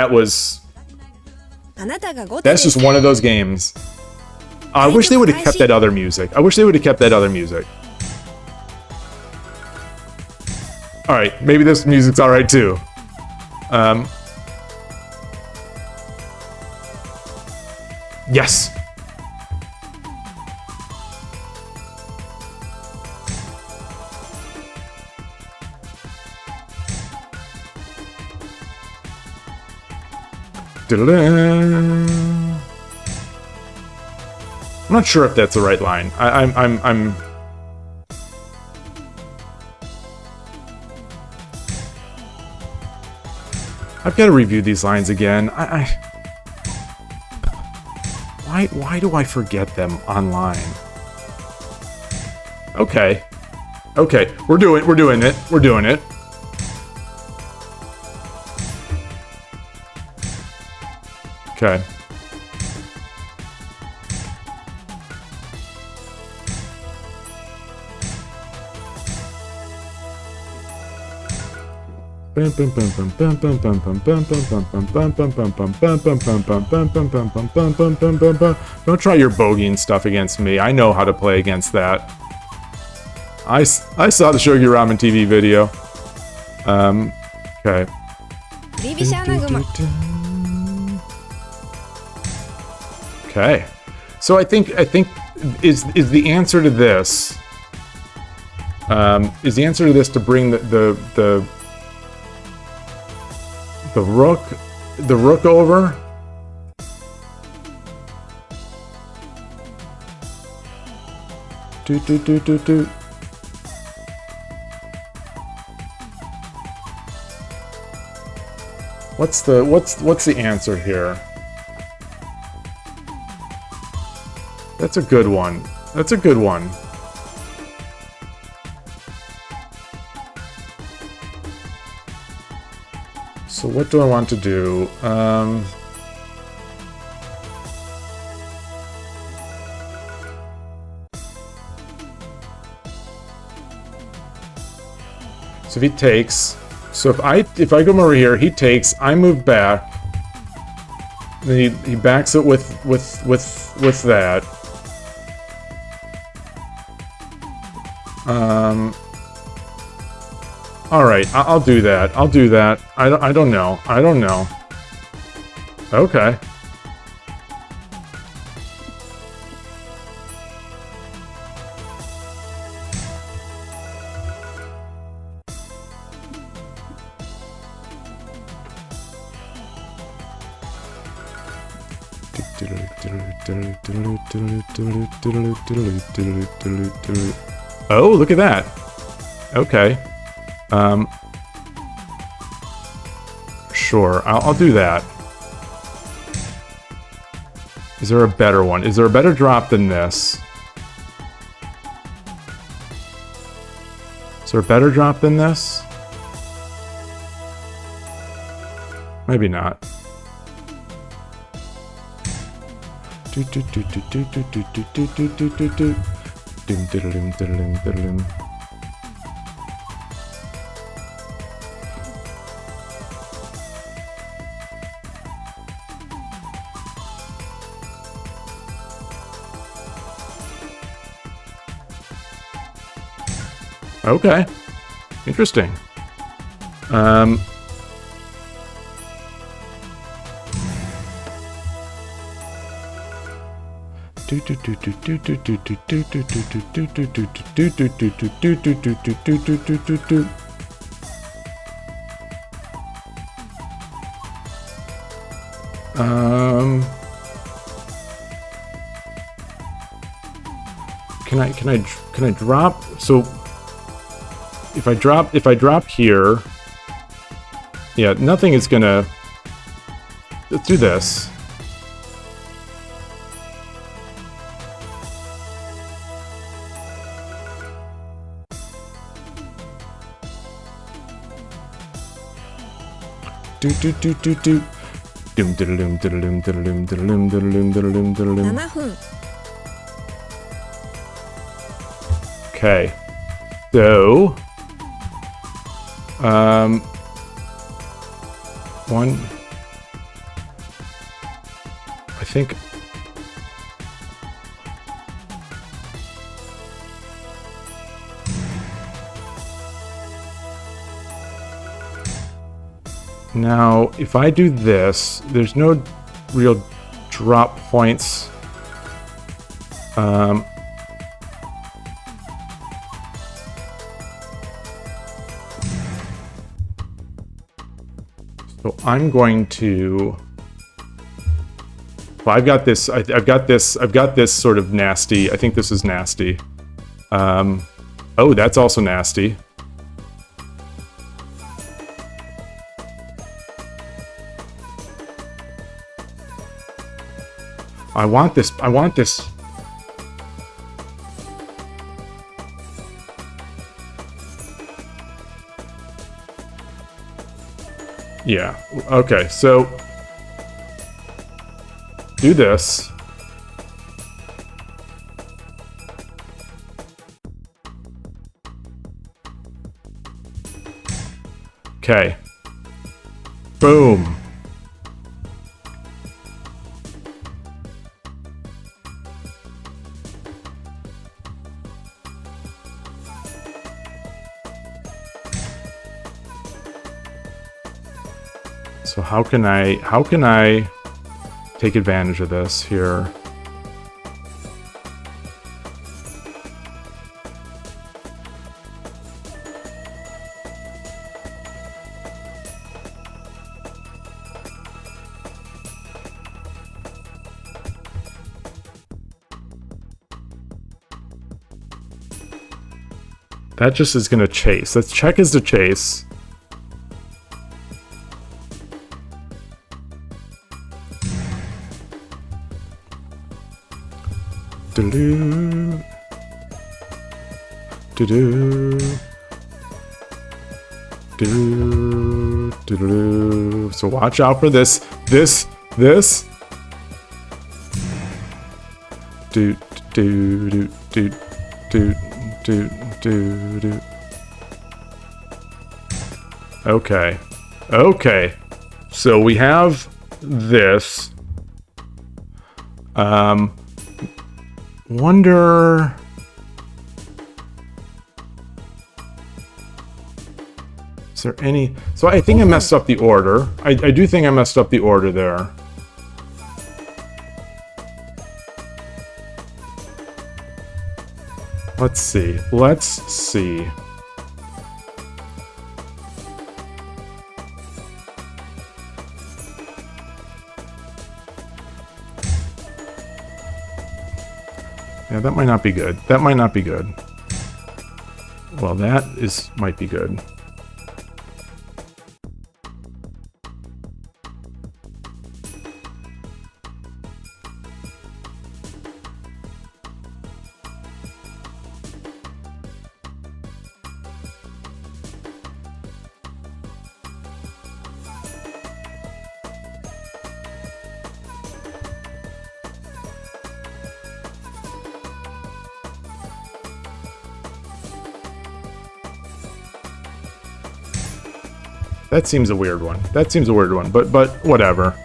one of those games. I wish they would have kept that other music. I wish they would have kept that other music. All right, maybe this music's all right too. Yes. I'm not sure if that's the right line. I'm I've got to review these lines again. Why do I forget them online? Okay. Okay, we're doing it. We're doing it. Okay. Don't try your bogeying stuff against me. I know how to play against that. I saw the Shogi Ramen TV video. Okay. Okay. So I think is the answer to this to bring the rook over? What's the answer here? That's a good one. That's a good one. So what do I want to do? So if he takes, so if I come over here, he takes, I move back. Then he backs it with that. All right, I'll do that. I'll do that. I don't know. I don't know. Okay. Oh, look at that. Okay. Sure, I'll do that. Is there a better one? Is there a better drop than this? Is there a better drop than this? Maybe not. Okay. Interesting. Can I drop? So if I drop here, yeah, nothing is gonna. Let's do this. Do do do do do. Doom diddle-doom diddle-doom diddle-doom diddle-doom diddle-doom diddle-doom diddle-doom. 7分 Okay. So one, I think now if I do this, there's no real drop points. So I'm going to. Well, I've got this. I've got this. I've got this sort of nasty. I think this is nasty. Oh, that's also nasty. I want this. I want this. Yeah. Okay. So do this. Okay. Boom. So how can I take advantage of this here? That just is gonna chase. Let's check as to chase. Do-do. Do-do. Do. Do-do. So watch out for this. This. Do do do do do do do do. Okay. Okay. So we have this. Wonder. Is there any? So I think I messed up the order. I do think I messed up the order there. Let's see. Let's see. Yeah, that might not be good. That might not be good. Well, that might be good. That seems a weird one. That seems a weird one, but whatever.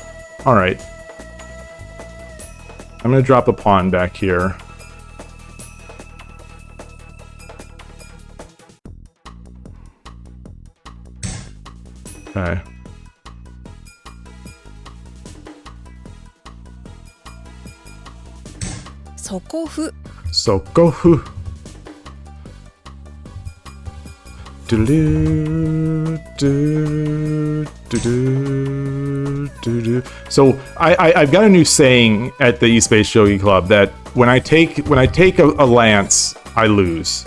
All right. I'm gonna drop a pawn back here. Okay. 底歩 Sokohu. So I've got a new saying at the East Bay Shogi Club that when I take a lance, I lose.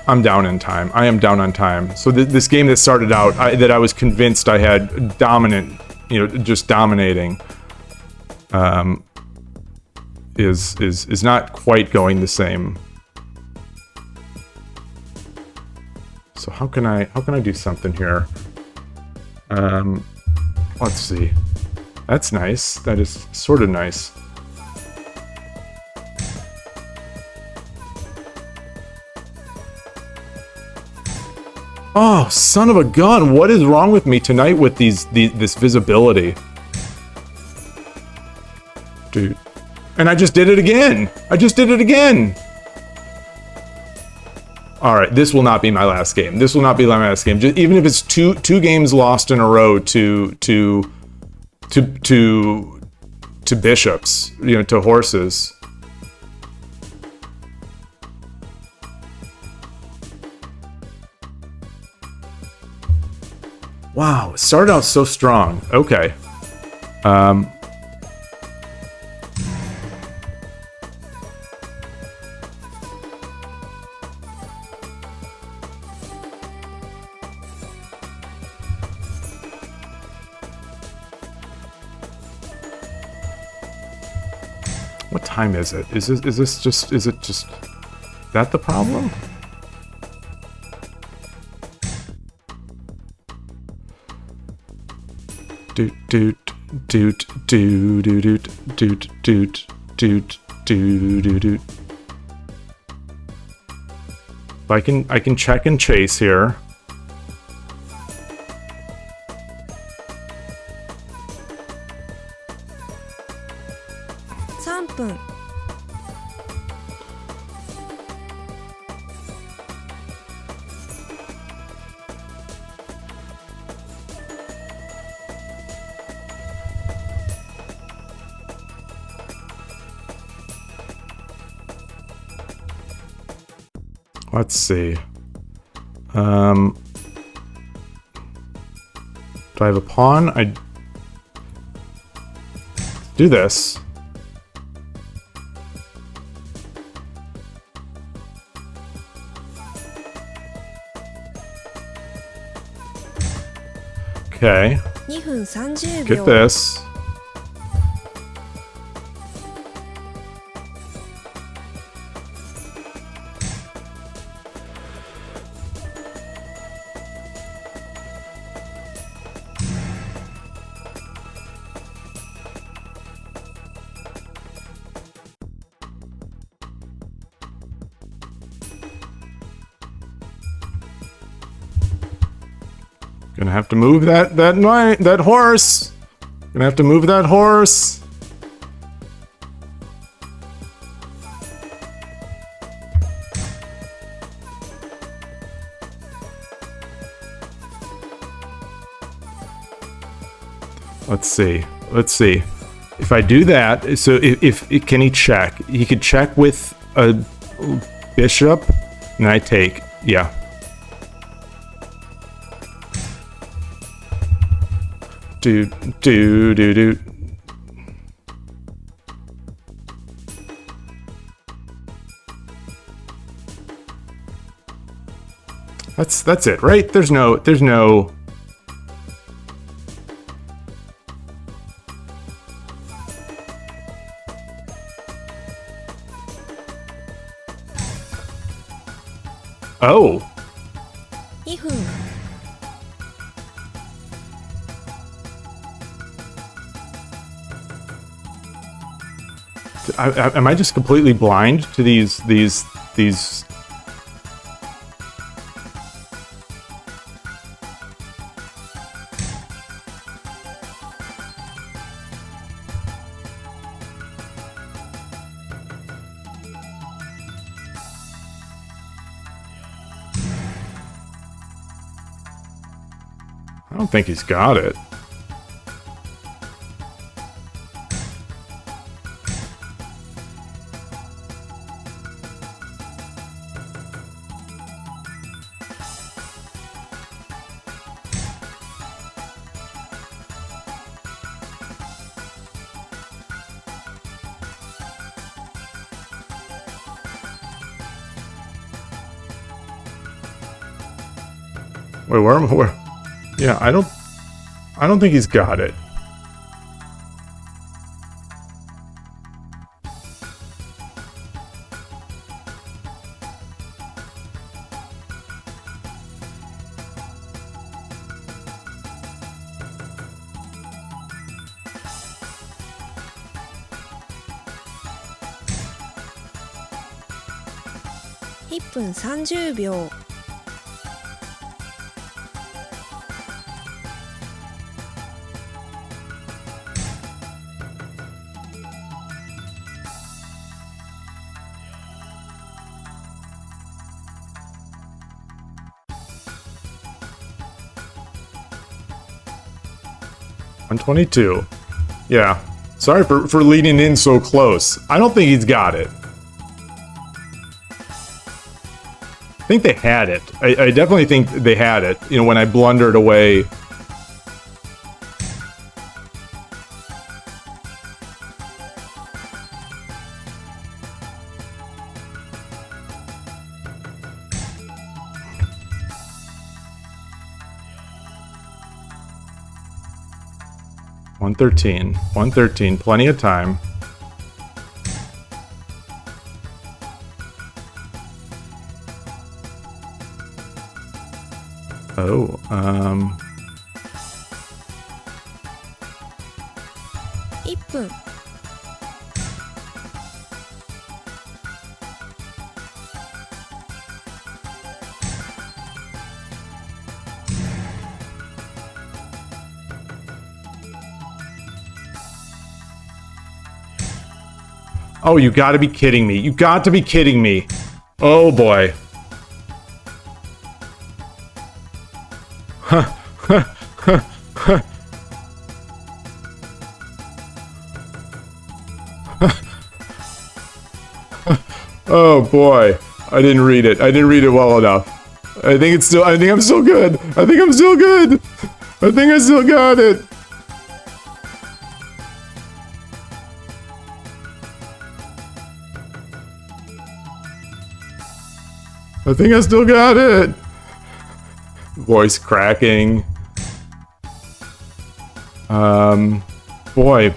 I'm down in time. I am down on time. So this game that started out that I was convinced I had dominant, just dominating, is not quite going the same. So how can I do something here? Let's see. That's nice. That is sort of nice. Oh, son of a gun! What is wrong with me tonight with this visibility? Dude. And I just did it again! Alright, this will not be my last game. This will not be my last game. Just, even if it's two games lost in a row to bishops, to horses. Wow, it started out so strong. Okay. What time is it? Is it just that the problem? Doot doot doot doot doot doot doot doot doot doot. I can check and chase here. Let's see. Do I have a pawn? I do this. Okay. 2分30 Get 秒 this. Gonna have to move that horse. Gonna have to move that horse. Let's see. Let's see. If I do that, so if can he check? He could check with a bishop, and I take. Yeah. Do. That's it, right? There's no. Oh. 2分 Am I just completely blind to these? I don't think he's got it. Wait, where? Yeah, I don't think he's got it. $1分30秒 122. Yeah. Sorry for leading in so close. I don't think he's got it. I think they had it. I definitely think they had it. You know, when I blundered away. $113, plenty of time. Oh, 1分 Oh, you gotta be kidding me. You got to be kidding me. Oh boy. Oh boy. I didn't read it. I didn't read it well enough. I think I'm still good. I think I'm still good. I think I still got it. I think I still got it. Voice cracking. Boy.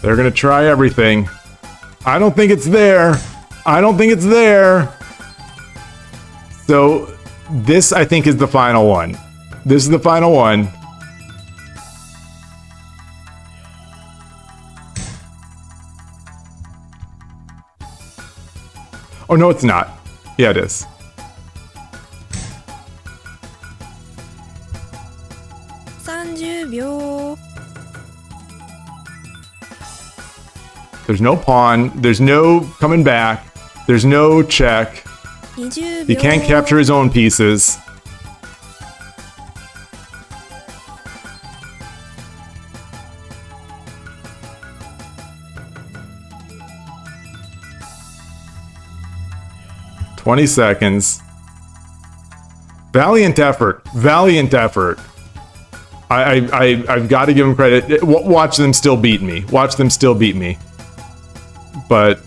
They're gonna try everything. I don't think it's there. I don't think it's there. So, this I think is the final one. This is the final one. Oh, no, it's not. Yeah, it is. $30秒 There's no pawn. There's no coming back. There's no check. 20 He can't 秒 capture his own pieces. "20 seconds. Valiant effort. Valiant effort. I've got to give him credit. Watch them still beat me. Watch them still beat me. But...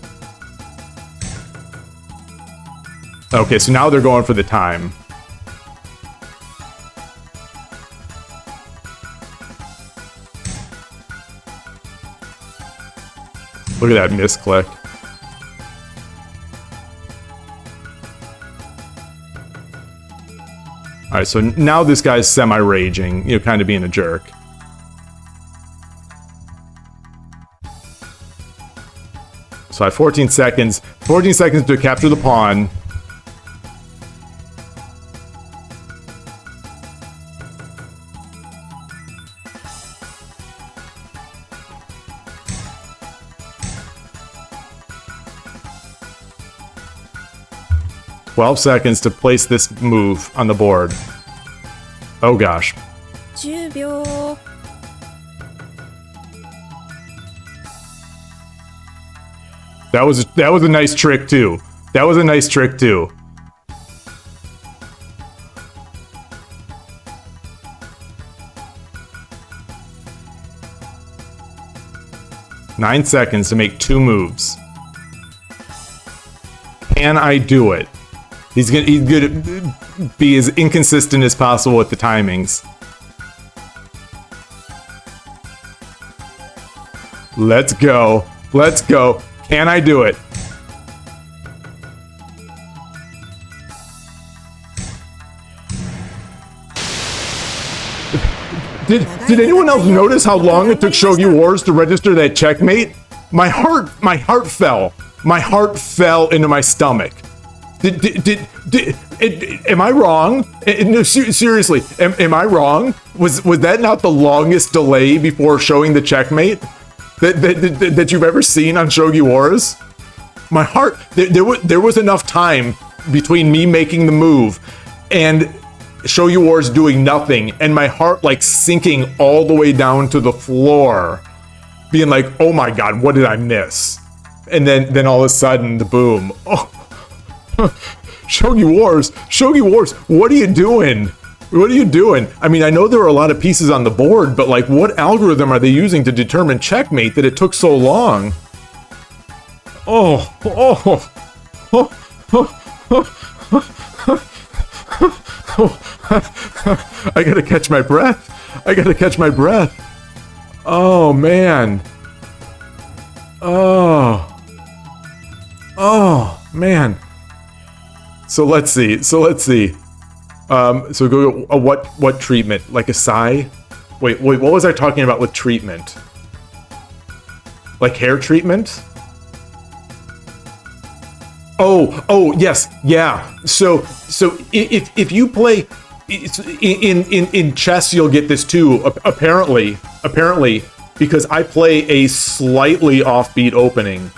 okay, so now they're going for the time. Look at that misclick. Alright, so now this guy's semi-raging, you know, kind of being a jerk. So I have 14 seconds. 14 seconds to capture the pawn. "12 seconds to place this move on the board." Oh gosh. 10秒 That was a nice trick too. That was a nice trick too. 9 seconds to make 2 moves. Can I do it? He's gonna be as inconsistent as possible with the timings. Let's go. Let's go. Can I do it? Did anyone else notice how long it took Shogi Wars to register that checkmate? My heart fell. My heart fell into my stomach. Am I wrong? No, seriously, am I wrong? Was that not the longest delay before showing the checkmate that you've ever seen on Shogi Wars? My heart, there was enough time between me making the move and Shogi Wars doing nothing, and my heart like sinking all the way down to the floor, being like, oh my god, what did I miss? And then all of a sudden, the boom. Oh, Shogi Wars, what are you doing? What are you doing? I mean, I know there are a lot of pieces on the board, but like, what algorithm are they using to determine checkmate that it took so long? I gotta catch my breath. Oh, man. Oh, man. So let's see. So go what treatment? Like a sigh? Wait, what was I talking about with treatment? Like hair treatment? Oh, yes, yeah. So if you play in chess, you'll get this too. Apparently, because I play a slightly offbeat opening.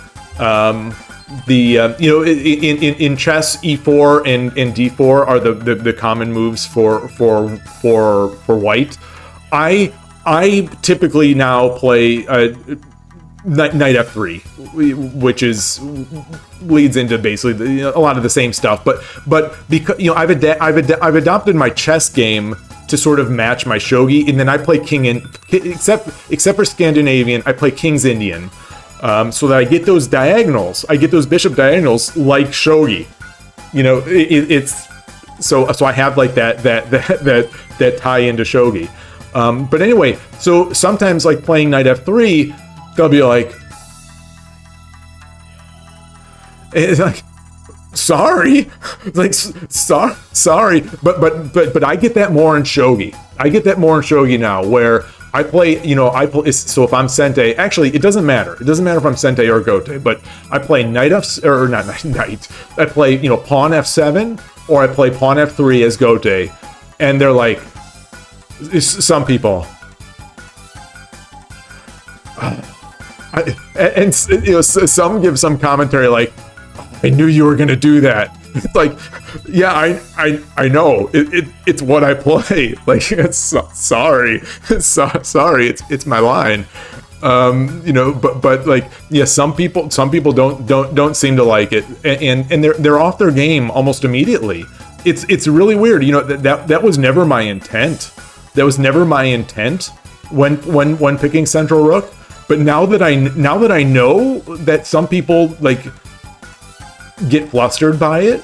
In chess, e4 and d4 are the common moves for white. I typically now play knight f3, which leads into basically a lot of the same stuff. But because I've adopted my chess game to sort of match my shogi, and then I play except for Scandinavian, I play King's Indian, so that I get those diagonals, I get those bishop diagonals like shogi. It's so I have like that tie into shogi. But anyway, so sometimes like playing knight f3, they'll be like, it's like, sorry, like sorry, but I get that more in shogi. I get that more in shogi now, where I play, so if I'm sente, actually, it doesn't matter. It doesn't matter if I'm sente or gote, but I play knight or not knight. I play, pawn f7, or I play pawn f3 as gote, and they're like, some people, some give some commentary like, I knew you were gonna do that. It's like, yeah, I know. It's what I play. Like, it's sorry, it's my line. But like, yeah, some people don't seem to like it, and they're off their game almost immediately. It's really weird. That was never my intent. That was never my intent when picking Central Rook. But now that I know that some people like get flustered by it.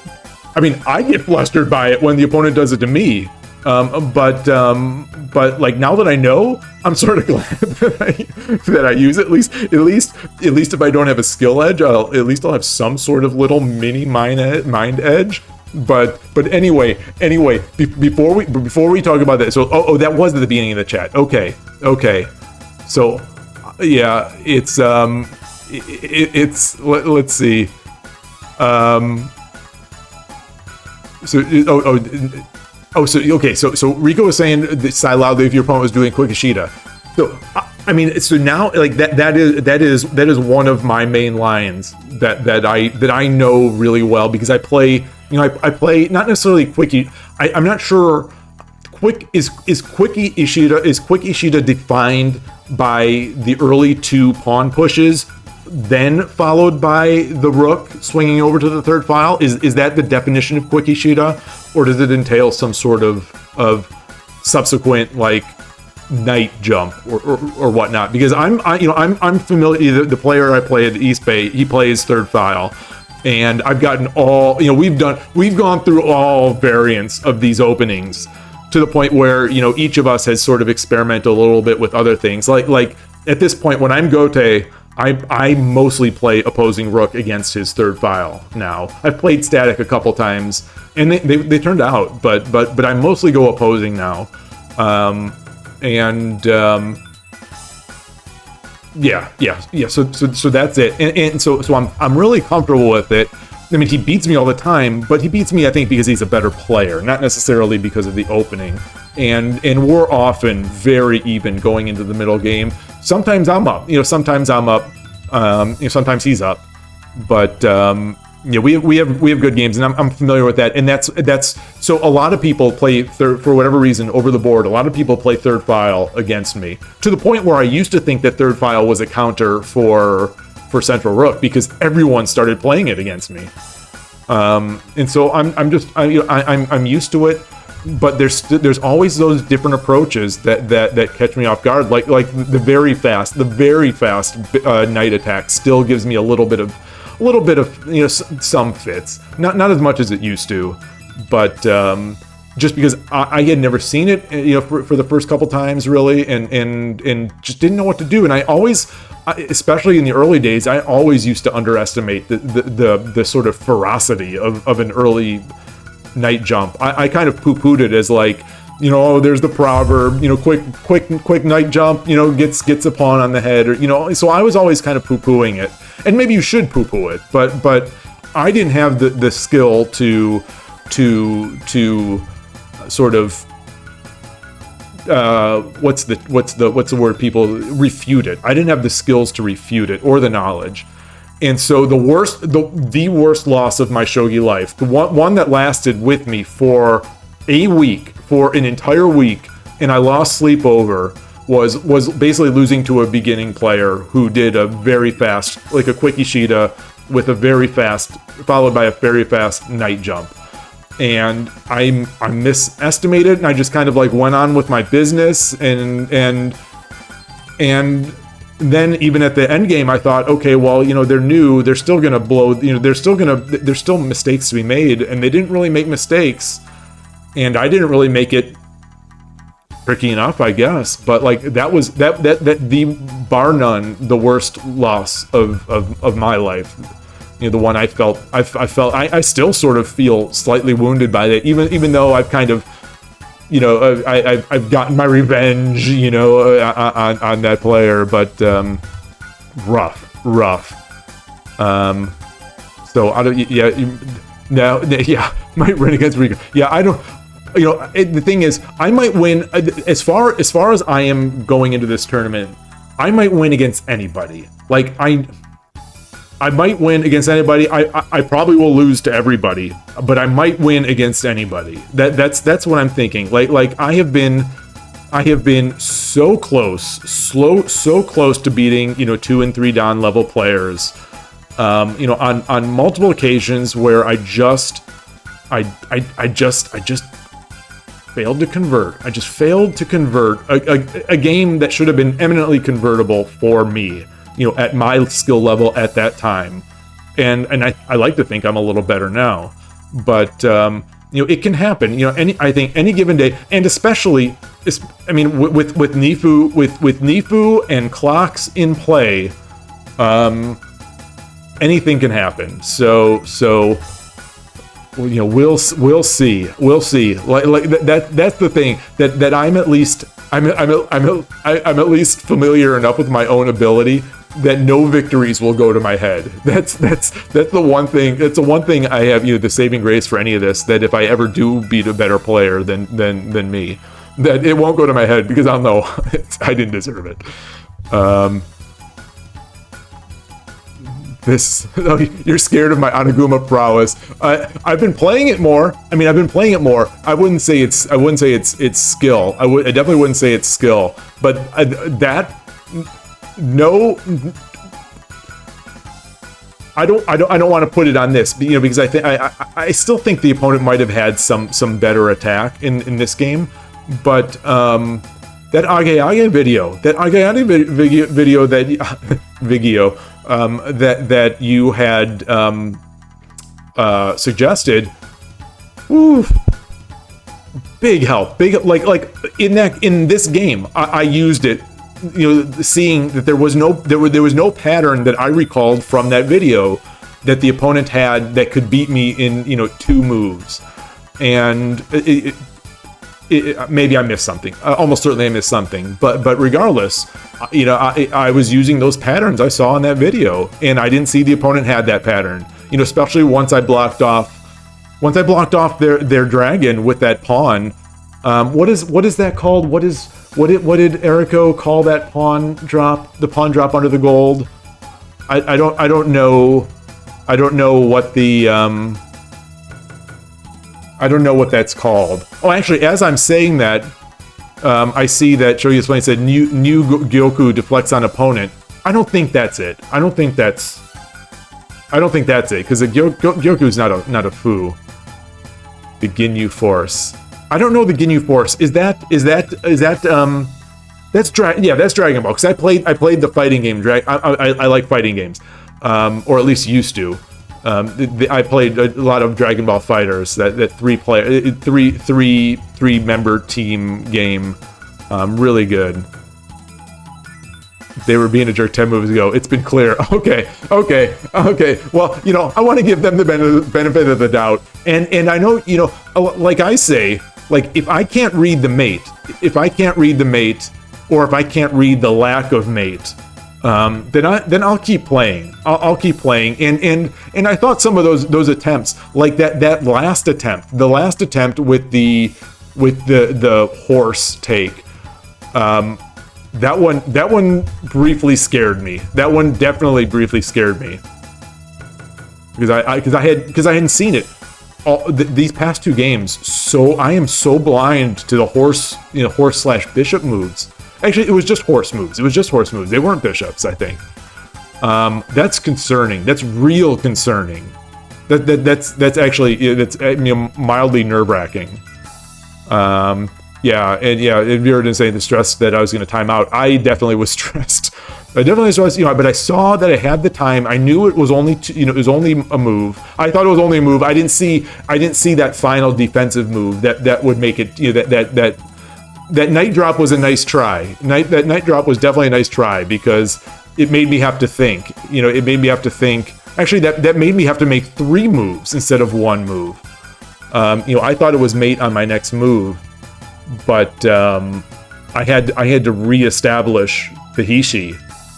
I mean, I get flustered by it when the opponent does it to me. But like, now that I know, I'm sort of glad that I use it. At least if I don't have a skill edge, I'll have some sort of little mini mind edge. But anyway, before we talk about that, so that was at the beginning of the chat. Okay. So yeah, let's see. So Rico was saying that sigh loudly if your opponent was doing quick Ishida. So I mean, so now like that is one of my main lines that I know really well, because I play not necessarily quick. I'm not sure. Quick Ishida defined by the early 2 pawn pushes, then followed by the rook swinging over to the third file? Is that the definition of quick Ishida, or does it entail some sort of subsequent like night jump or whatnot, because I'm familiar. The player I play at East Bay, he plays third file, and I've gotten all, we've gone through all variants of these openings to the point where each of us has sort of experimented a little bit with other things. Like at this point, when I'm Gote, I mostly play opposing rook against his third file now. I've played static a couple times, and they turned out, but I mostly go opposing now. Yeah. So that's it, and so I'm really comfortable with it. I mean, he beats me all the time, but he beats me, I think, because he's a better player, not necessarily because of the opening. And we're often very even going into the middle game. Sometimes I'm up, sometimes I'm up, sometimes he's up, but we have good games, and I'm familiar with that. And that's so a lot of people play third, for whatever reason, over the board. A lot of people play third file against me, to the point where I used to think that third file was a counter for Central Rook, because everyone started playing it against me. And so I'm used to it. But there's always those different approaches that catch me off guard. Like the very fast night attack still gives me a little bit of some fits. Not as much as it used to, but just because I had never seen it for the first couple times really, and just didn't know what to do. And I always, especially in the early days, I always used to underestimate the sort of ferocity of an early night jump. I kind of poo-pooed it as like, there's the proverb, quick night jump, gets a pawn on the head, or so I was always kind of poo-pooing it. And maybe you should poo-poo it, but I didn't have the skill to sort of what's the word, people refute it. I didn't have the skills to refute it, or the knowledge. And so the worst loss of my shogi life, the one that lasted with me for an entire week, and I lost sleep over, was basically losing to a beginning player who did a very fast, like a quick Ishida with a very fast, followed by a very fast night jump. And I misestimated, and I just kind of like went on with my business, and then even at the end game, I thought, okay, well, they're new, they're still gonna blow, there's still mistakes to be made, and they didn't really make mistakes, and I didn't really make it tricky enough, I guess. But like that the bar none the worst loss of my life. The one I still sort of feel slightly wounded by it, even though I've kind of, I've gotten my revenge, on that player, but rough. So I don't, might run against Rico. Yeah, I don't. The thing is, I might win as far as I am going into this tournament. I might win against anybody. Like I might win against anybody. I probably will lose to everybody, but I might win against anybody. That's what I'm thinking. Like I have been so close to beating 2 and 3 Dan level players, on multiple occasions where I just failed to convert. I just failed to convert a game that should have been eminently convertible for me, at my skill level at that time. And I like to think I'm a little better now, but it can happen. I think any given day, and especially, with Nifu and clocks in play, anything can happen. So we'll see. Like that's the thing, that I'm at least familiar enough with my own ability that no victories will go to my head. That's the one thing. It's the one thing I have, the saving grace for any of this, that if I ever do beat a better player than me, that it won't go to my head, because I'll know I didn't deserve it. You're scared of my Anaguma prowess. I've been playing it more. I wouldn't say it's skill. I definitely wouldn't say it's skill. But no, I don't want to put it on this, because I still think the opponent might have had some better attack in this game, but that Age video, video that video that you had suggested. Woo, big help, big like in this game. I used it, seeing that there was no pattern that I recalled from that video that the opponent had that could beat me in 2 moves, and maybe I missed something. Almost certainly I missed something. But regardless, I was using those patterns I saw in that video, and I didn't see the opponent had that pattern. Especially once I blocked off their dragon with that pawn. What is that called? What did Eriko call that pawn drop? The pawn drop under the gold. I don't know. I don't know what the I don't know what that's called. Oh, actually, as I'm saying that, I see that Shogi Explained said new Gyoku deflects on opponent. I don't think that's it. I don't think that's it, because the Gyoku's not a foo. The Ginyu Force. I don't know the Ginyu Force. Is that that's Dragon Ball, because I played the fighting game. I like fighting games, or at least used to. I played a lot of Dragon Ball Fighters, that 3 member team game, really good. They were being a jerk 10 moves ago. It's been clear. Okay. Well, I want to give them the benefit of the doubt, and I know, like I say, like if I can't read the mate, or if I can't read the lack of mate, then I'll keep playing. I'll keep playing, and I thought some of those attempts, like that last attempt, with the horse take, that one briefly scared me. That one definitely briefly scared me, because I hadn't seen it these past 2 games. So I am so blind to the horse/bishop moves. Actually, it was just horse moves. They weren't bishops, I think. That's concerning. That's real concerning. That's actually mildly nerve-wracking. And Viridin saying the stress that I was going to time out. I definitely was stressed. But I saw that I had the time. I knew it was only it was only a move. I thought it was only a move. I didn't see that final defensive move that would make it. That night drop was a nice try. That night drop was definitely a nice try, because it made me have to think. It made me have to think. Actually, that made me have to make 3 moves instead of 1 move. I thought it was mate on my next move, but I had to reestablish the Hishi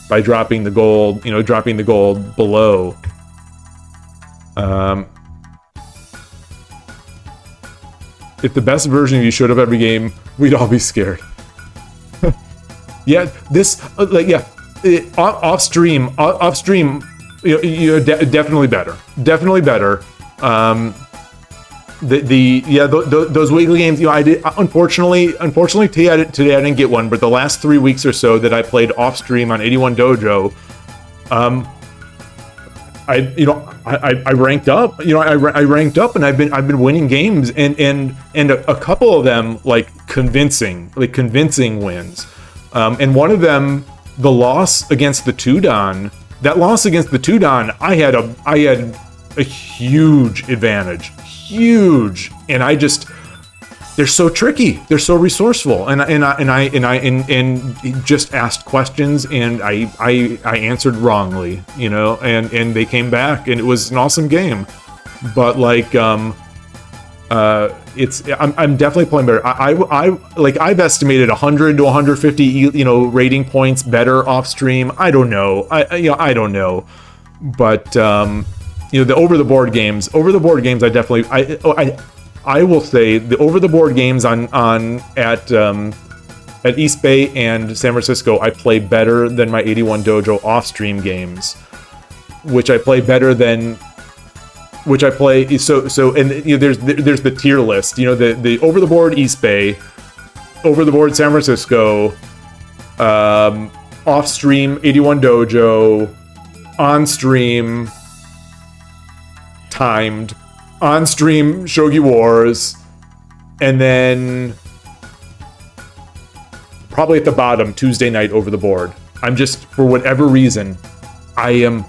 by dropping the gold. Dropping the gold below. If the best version of you showed up every game, we'd all be scared. Yeah, this off stream, definitely better. Those weekly games, I did. Unfortunately today I didn't get one. But the last 3 weeks or so that I played off stream on 81 Dojo, I ranked up. I ranked up, and I've been winning games, and a couple of them convincing wins. And one of them, the loss against the Tudon. That loss against the Tudon, I had a huge advantage, and they're so tricky, they're so resourceful, and I just asked questions, and I answered wrongly, and they came back, and it was an awesome game. But I'm definitely playing better. I've estimated 100 to 150 rating points better off stream. I don't know. I don't know, but the over the board games, I definitely I will say the over the board games at East Bay and San Francisco, I play better than my 81 Dojo off stream games, which I play better than. There's the tier list, the over the board East Bay, over the board San Francisco, off stream 81 Dojo, on stream timed, on stream Shogi Wars, and then probably at the bottom Tuesday night over the board. I'm just, for whatever reason, I'm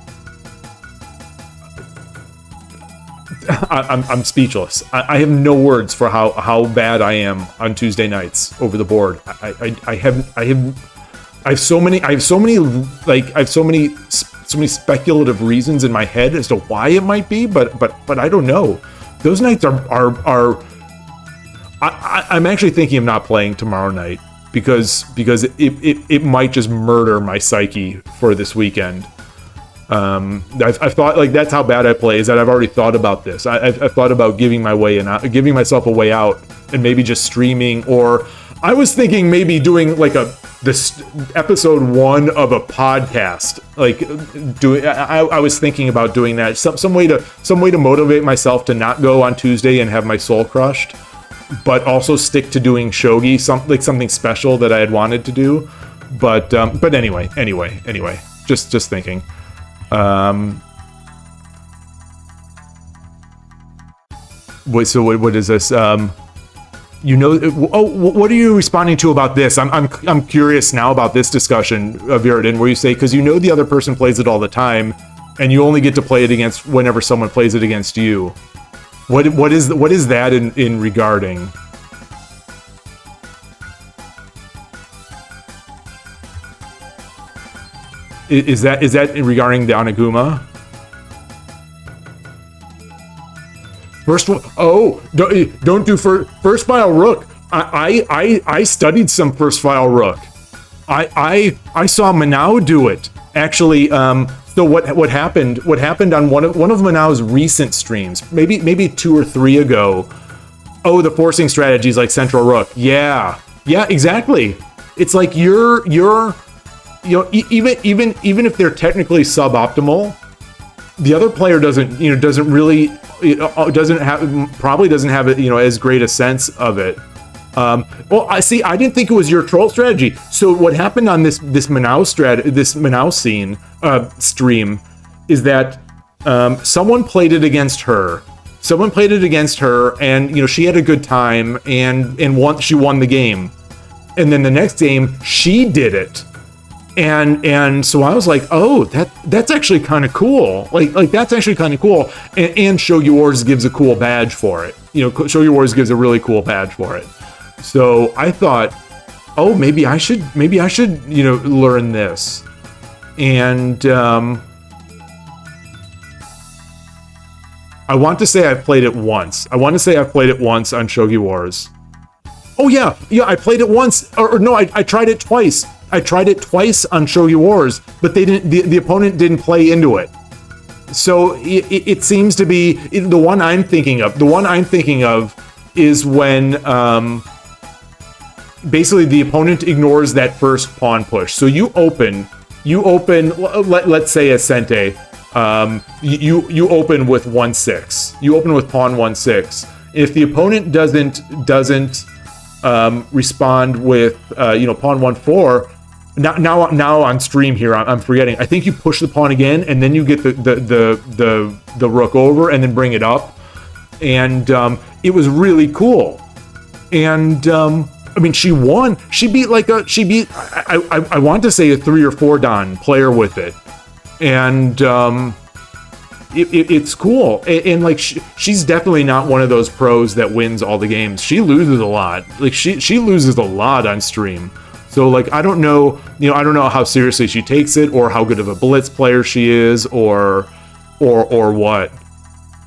speechless. I have no words for how bad I am on Tuesday nights over the board. I have so many speculative reasons in my head as to why it might be, but I don't know. Those nights are I'm actually thinking of not playing tomorrow night because it might just murder my psyche for this weekend. I've thought, like, that's how bad I play, is that I've already thought about this. I've thought about giving myself a way out and maybe just streaming, or I was thinking maybe doing like this episode 1 of a podcast. Like I was thinking about doing that. Some way to motivate myself to not go on Tuesday and have my soul crushed, but also stick to doing shogi, something special that I had wanted to do. But anyway, just thinking. What is this? What are you responding to about this? I'm curious now about this discussion of Viridin, where you say, because the other person plays it all the time, and you only get to play it against whenever someone plays it against you. What is that in regarding? Is that regarding the Oniguma? Don't do first file rook. I studied some first file rook. I saw Manao do it. Actually, so what happened on one of Manao's recent streams, maybe 2 or 3 ago. Oh, the forcing strategies like central rook. Yeah, exactly. It's like you're even if they're technically suboptimal, the other player doesn't have as great a sense of it. I didn't think it was your troll strategy. So what happened on this Manao scene stream is that someone played it against her. And she had a good time and she won the game. And then the next game she did it. And so I was like, oh, that's actually kind of cool. Like that's actually kind of cool. And Shogi Wars gives a cool badge for it. Shogi Wars gives a really cool badge for it. So I thought, oh, maybe I should learn this. And I want to say I've played it once. on Shogi Wars. Oh yeah, I played it once. Or no, I tried it twice. I tried it twice on Shogi Wars, but the opponent didn't play into it. So it seems to be the one I'm thinking of. The one I'm thinking of is when basically the opponent ignores that first pawn push. So you open. Let's say a Sente. You open with 1/6. You open with pawn 1/6. If the opponent doesn't respond with pawn 1/4. Now on stream here, I'm forgetting. I think you push the pawn again, and then you get the rook over, and then bring it up, and it was really cool. And she won. She beat I want to say a 3 or 4 dan player with it, and it's cool. And she's definitely not one of those pros that wins all the games. She loses a lot. She loses a lot on stream. So I don't know how seriously she takes it, or how good of a blitz player she is, or what.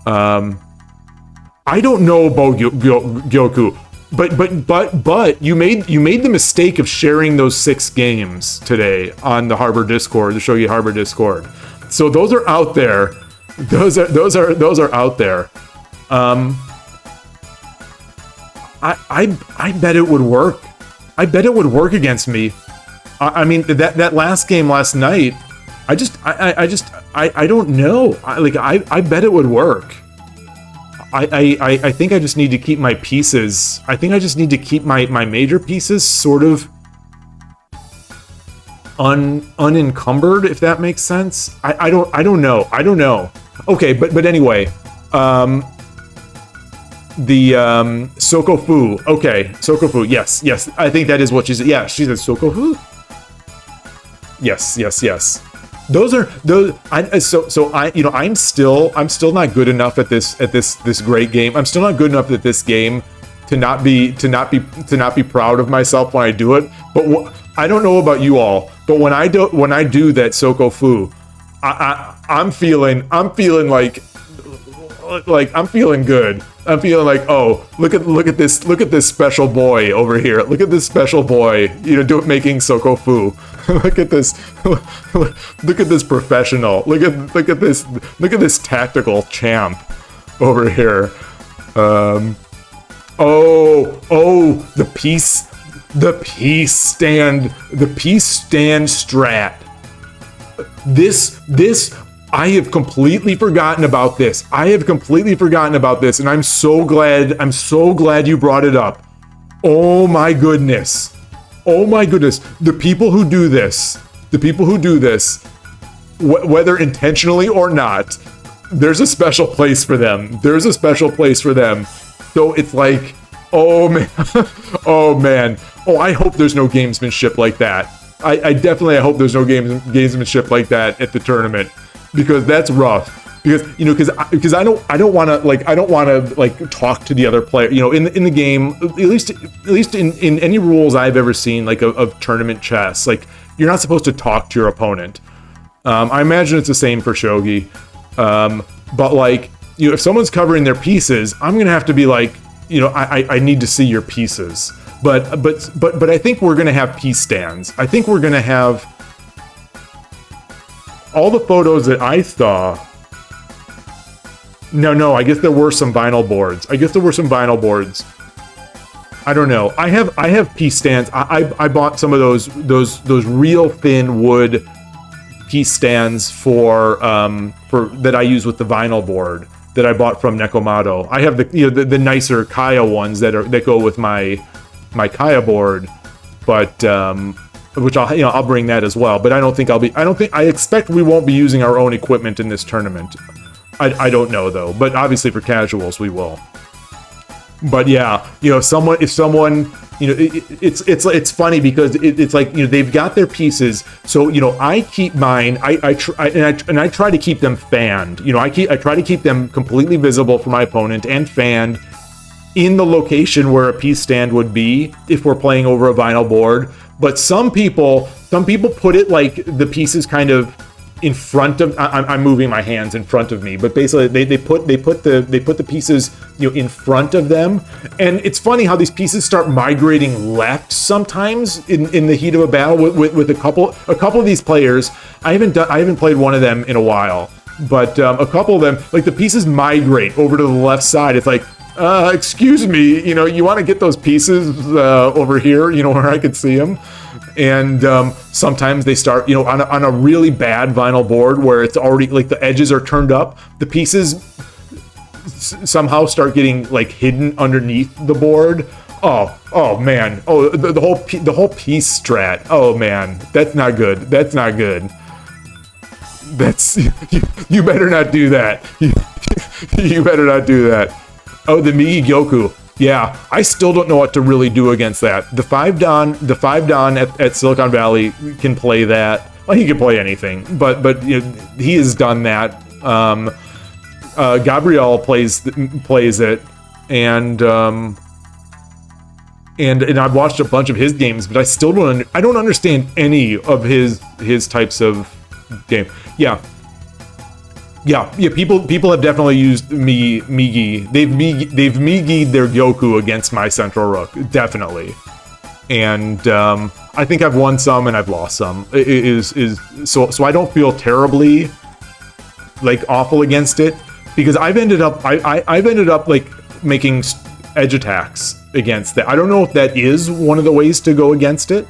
I don't know about Gyoku, but you made the mistake of sharing those 6 games today on the Harbor Discord, the Shogi Harbor Discord. So those are out there. Those are out there. I bet it would work. I bet it would work against me. That last game last night, I don't know. I bet it would work. I think I just need to keep my pieces. I think I just need to keep my major pieces sort of unencumbered, if that makes sense. I don't know. Okay, but anyway, Sokofu. Okay, Sokofu. Yes. I think that is what she said. Yeah, she said Sokofu. Yes. Those are those. I'm still not good enough at this great game. I'm still not good enough at this game to not be proud of myself when I do it. But I don't know about you all, but when I do that Sokofu, I'm feeling like I'm feeling good. I'm feeling like, oh, look at this special boy over here. Look at this special boy, making Sokofu. Look at this professional. Look at this tactical champ over here. The peace stand strat. This I have completely forgotten about this. And I'm so glad you brought it up. Oh my goodness. The people who do this, whether intentionally or not, there's a special place for them. So it's like, oh man. Oh, I hope there's no gamesmanship like that. I definitely hope there's no gamesmanship like that at the tournament, because that's rough. Because I don't want to talk to the other player. In the game, at least in any rules I've ever seen, of tournament chess, you're not supposed to talk to your opponent. I imagine it's the same for shogi. But if someone's covering their pieces, I'm gonna have to be like, I need to see your pieces. But I think we're gonna have piece stands. I think we're gonna have all the photos that I saw. No, I guess there were some vinyl boards. I don't know. I have piece stands. I bought some of those real thin wood piece stands for that I use with the vinyl board that I bought from Nekomato. I have the nicer Kaya ones that go with my Kaya board, but which I'll bring that as well. But I expect we won't be using our own equipment in this tournament. I don't know though, but obviously for casuals we will. But yeah, if someone, it's funny because it's like, they've got their pieces, so I keep mine. I try to keep them fanned. I try to keep them completely visible for my opponent and fanned in the location where a piece stand would be if we're playing over a vinyl board. But some people put it like the pieces kind of in front of. I'm moving my hands in front of me, but basically they put the pieces in front of them, and it's funny how these pieces start migrating left sometimes in the heat of a battle with a couple of these players. I haven't played one of them in a while, but a couple of them, the pieces migrate over to the left side. It's like, excuse me, you want to get those pieces over here, where I could see them. And sometimes they start, on a really bad vinyl board where it's already the edges are turned up, the pieces somehow start getting hidden underneath the board. Oh man. Oh, the whole piece strat. Oh man, that's not good. That's you better not do that. You better not do that. Oh, the Migi Gyoku. Yeah, I still don't know what to really do against that. The 5-Dan at Silicon Valley can play that. Well, he can play anything, but he has done that. Gabriel plays it, and I've watched a bunch of his games, but I still don't understand any of his types of game. Yeah. People have definitely used Migi. They've Migi'd their Gyoku against my Central Rook, definitely. And I think I've won some and I've lost some. So I don't feel terribly awful against it, because I've ended up making edge attacks against that. I don't know if that is one of the ways to go against it,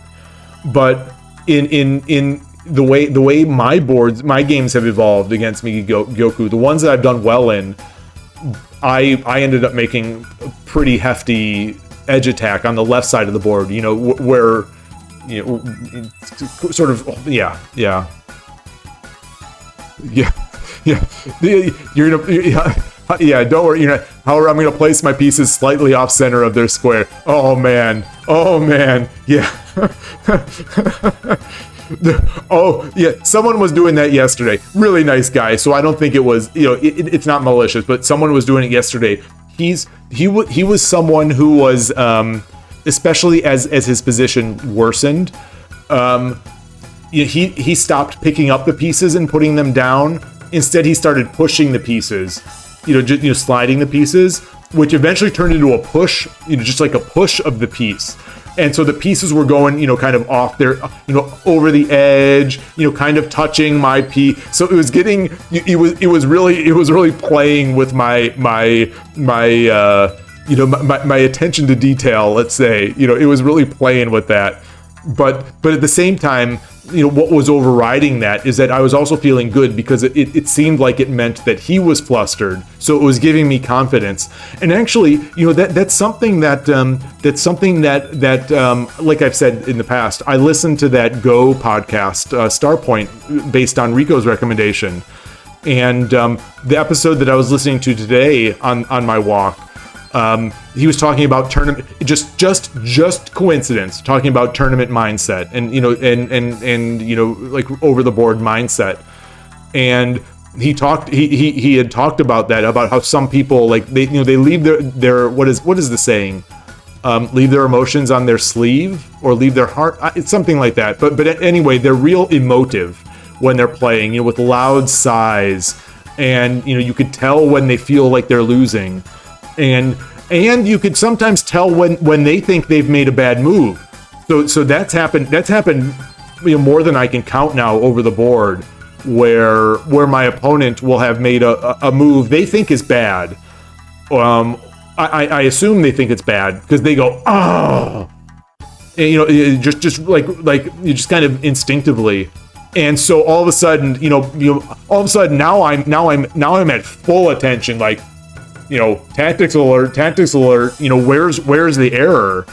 but in the way my games have evolved against Migi Gyoku, the ones that I've done well in, I ended up making a pretty hefty edge attack on the left side of the board, where sort of yeah. Yeah, don't worry. However, I'm going to place my pieces slightly off center of their square. Oh man, yeah. Oh yeah, someone was doing that yesterday. Really nice guy. So I don't think it was, it's not malicious, but someone was doing it yesterday. He was someone who was, especially as his position worsened. He stopped picking up the pieces and putting them down. Instead, he started pushing the pieces, sliding the pieces, which eventually turned into a push, just like a push of the piece. And so the pieces were going, kind of off there, over the edge, kind of touching my piece. So it was getting, it was really playing with my attention to detail. Let's say, it was really playing with that. But at the same time, what was overriding that is that I was also feeling good because it seemed like it meant that he was flustered. So it was giving me confidence. And actually, that's something that like I've said in the past, I listened to that Go podcast, Starpoint, based on Rico's recommendation. And the episode that I was listening to today on my walk, he was talking about tournament, just coincidence, talking about tournament mindset and like over the board mindset. And he had talked about that, about how some people, like, they leave their what is the saying? Leave their emotions on their sleeve or leave their heart. It's something like that. But anyway, they're real emotive when they're playing, with loud sighs, and you could tell when they feel like they're losing. And you could sometimes tell when they think they've made a bad move. So that's happened more than I can count now over the board, where my opponent will have made a move they think is bad. I assume they think it's bad because they go, oh, and, just like you just kind of instinctively. And so all of a sudden, now I'm at full attention, like, tactics alert, where's the error?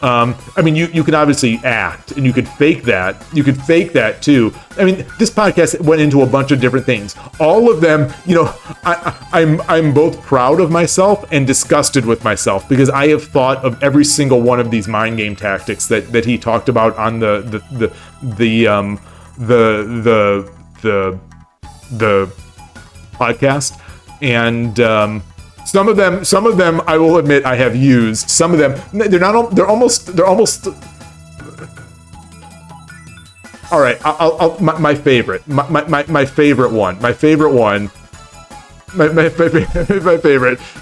You can obviously act, and you could fake that. You could fake that too. This podcast went into a bunch of different things. All of them, I'm both proud of myself and disgusted with myself, because I have thought of every single one of these mind game tactics that he talked about on the podcast, and some of them I will admit I have used. Some of them they're almost. All right, my favorite one. My favorite.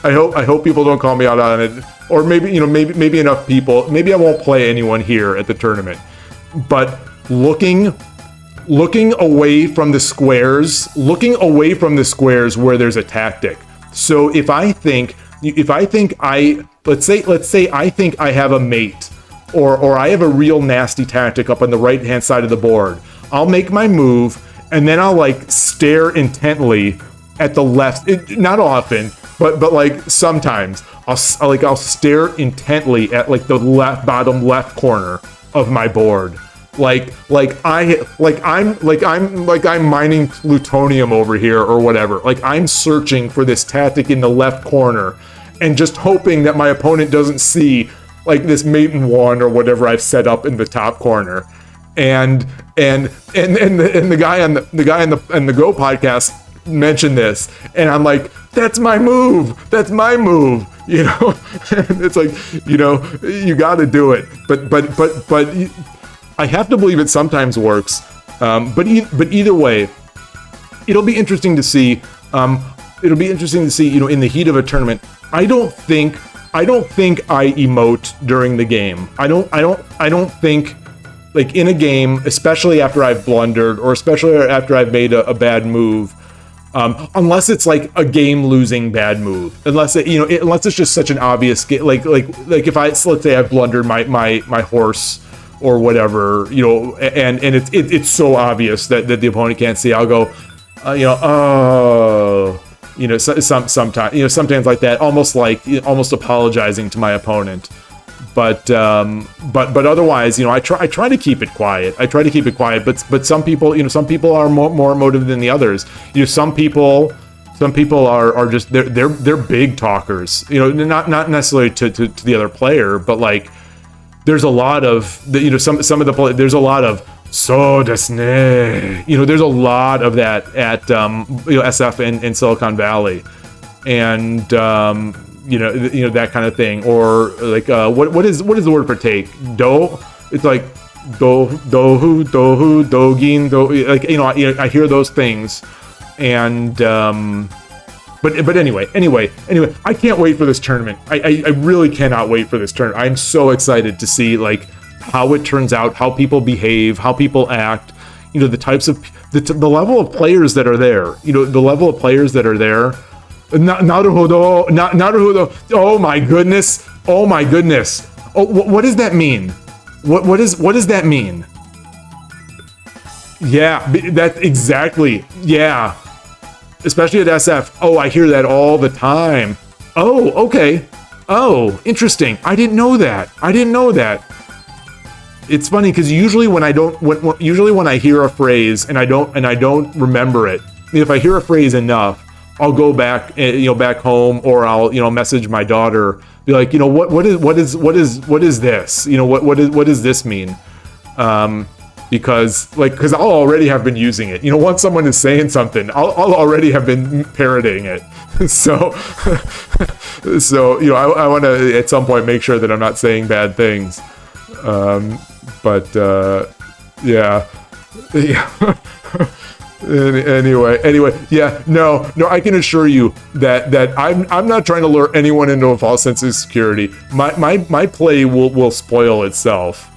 I hope people don't call me out on it, or maybe enough people. Maybe I won't play anyone here at the tournament. But looking away from the squares where there's a tactic. So let's say I think I have a mate, or I have a real nasty tactic up on the right hand side of the board. I'll make my move, and then I'll like stare intently at the left. Not often, but like sometimes I'll stare intently at like the bottom left corner of my board. I'm mining plutonium over here or whatever. Like, I'm searching for this tactic in the left corner and just hoping that my opponent doesn't see like this mate in one or whatever I've set up in the top corner. And the guy on the Go podcast mentioned this, and I'm like, that's my move. And it's like, you got to do it. But I have to believe it sometimes works, but either way, it'll be interesting to see. In the heat of a tournament. I don't think I emote during the game. I don't think, like, in a game, especially after I've blundered, or especially after I've made a bad move, unless it's like a game-losing bad move. Unless it's just such an obvious like if let's say I've blundered my horse or whatever, and it's so obvious that the opponent can't see, I'll go, sometimes like that, almost apologizing to my opponent. But otherwise, I try to keep it quiet. But some people are more emotive than the others. Some people Some people are just they're big talkers. Not necessarily to the other player, but like there's a lot of some of the there's a lot of so desu ne. There's a lot of that at SF in Silicon Valley, and that kind of thing. Or like what is the word for take? It's like dohu dogin do. Like I hear those things, and but anyway, I can't wait for this tournament. I really cannot wait for this tournament. I'm so excited to see like how it turns out, how people behave, how people act. The types of the level of players that are there. The level of players that are there. Naruhodo. Oh my goodness. Oh, what does that mean? What does that mean? Yeah, that exactly. Yeah. Especially at SF. Oh, I hear that all the time. Oh, okay. Oh, interesting. I didn't know that. It's funny because usually when I hear a phrase and I don't remember it, if I hear a phrase enough, I'll go back, back home, or I'll, message my daughter, be like, what is this? What does this mean? Because I'll already have been using it. Once someone is saying something, I'll already have been parroting it. So I want to at some point make sure that I'm not saying bad things. Yeah. Anyway, yeah, no, I can assure you that I'm not trying to lure anyone into a false sense of security. My play will spoil itself.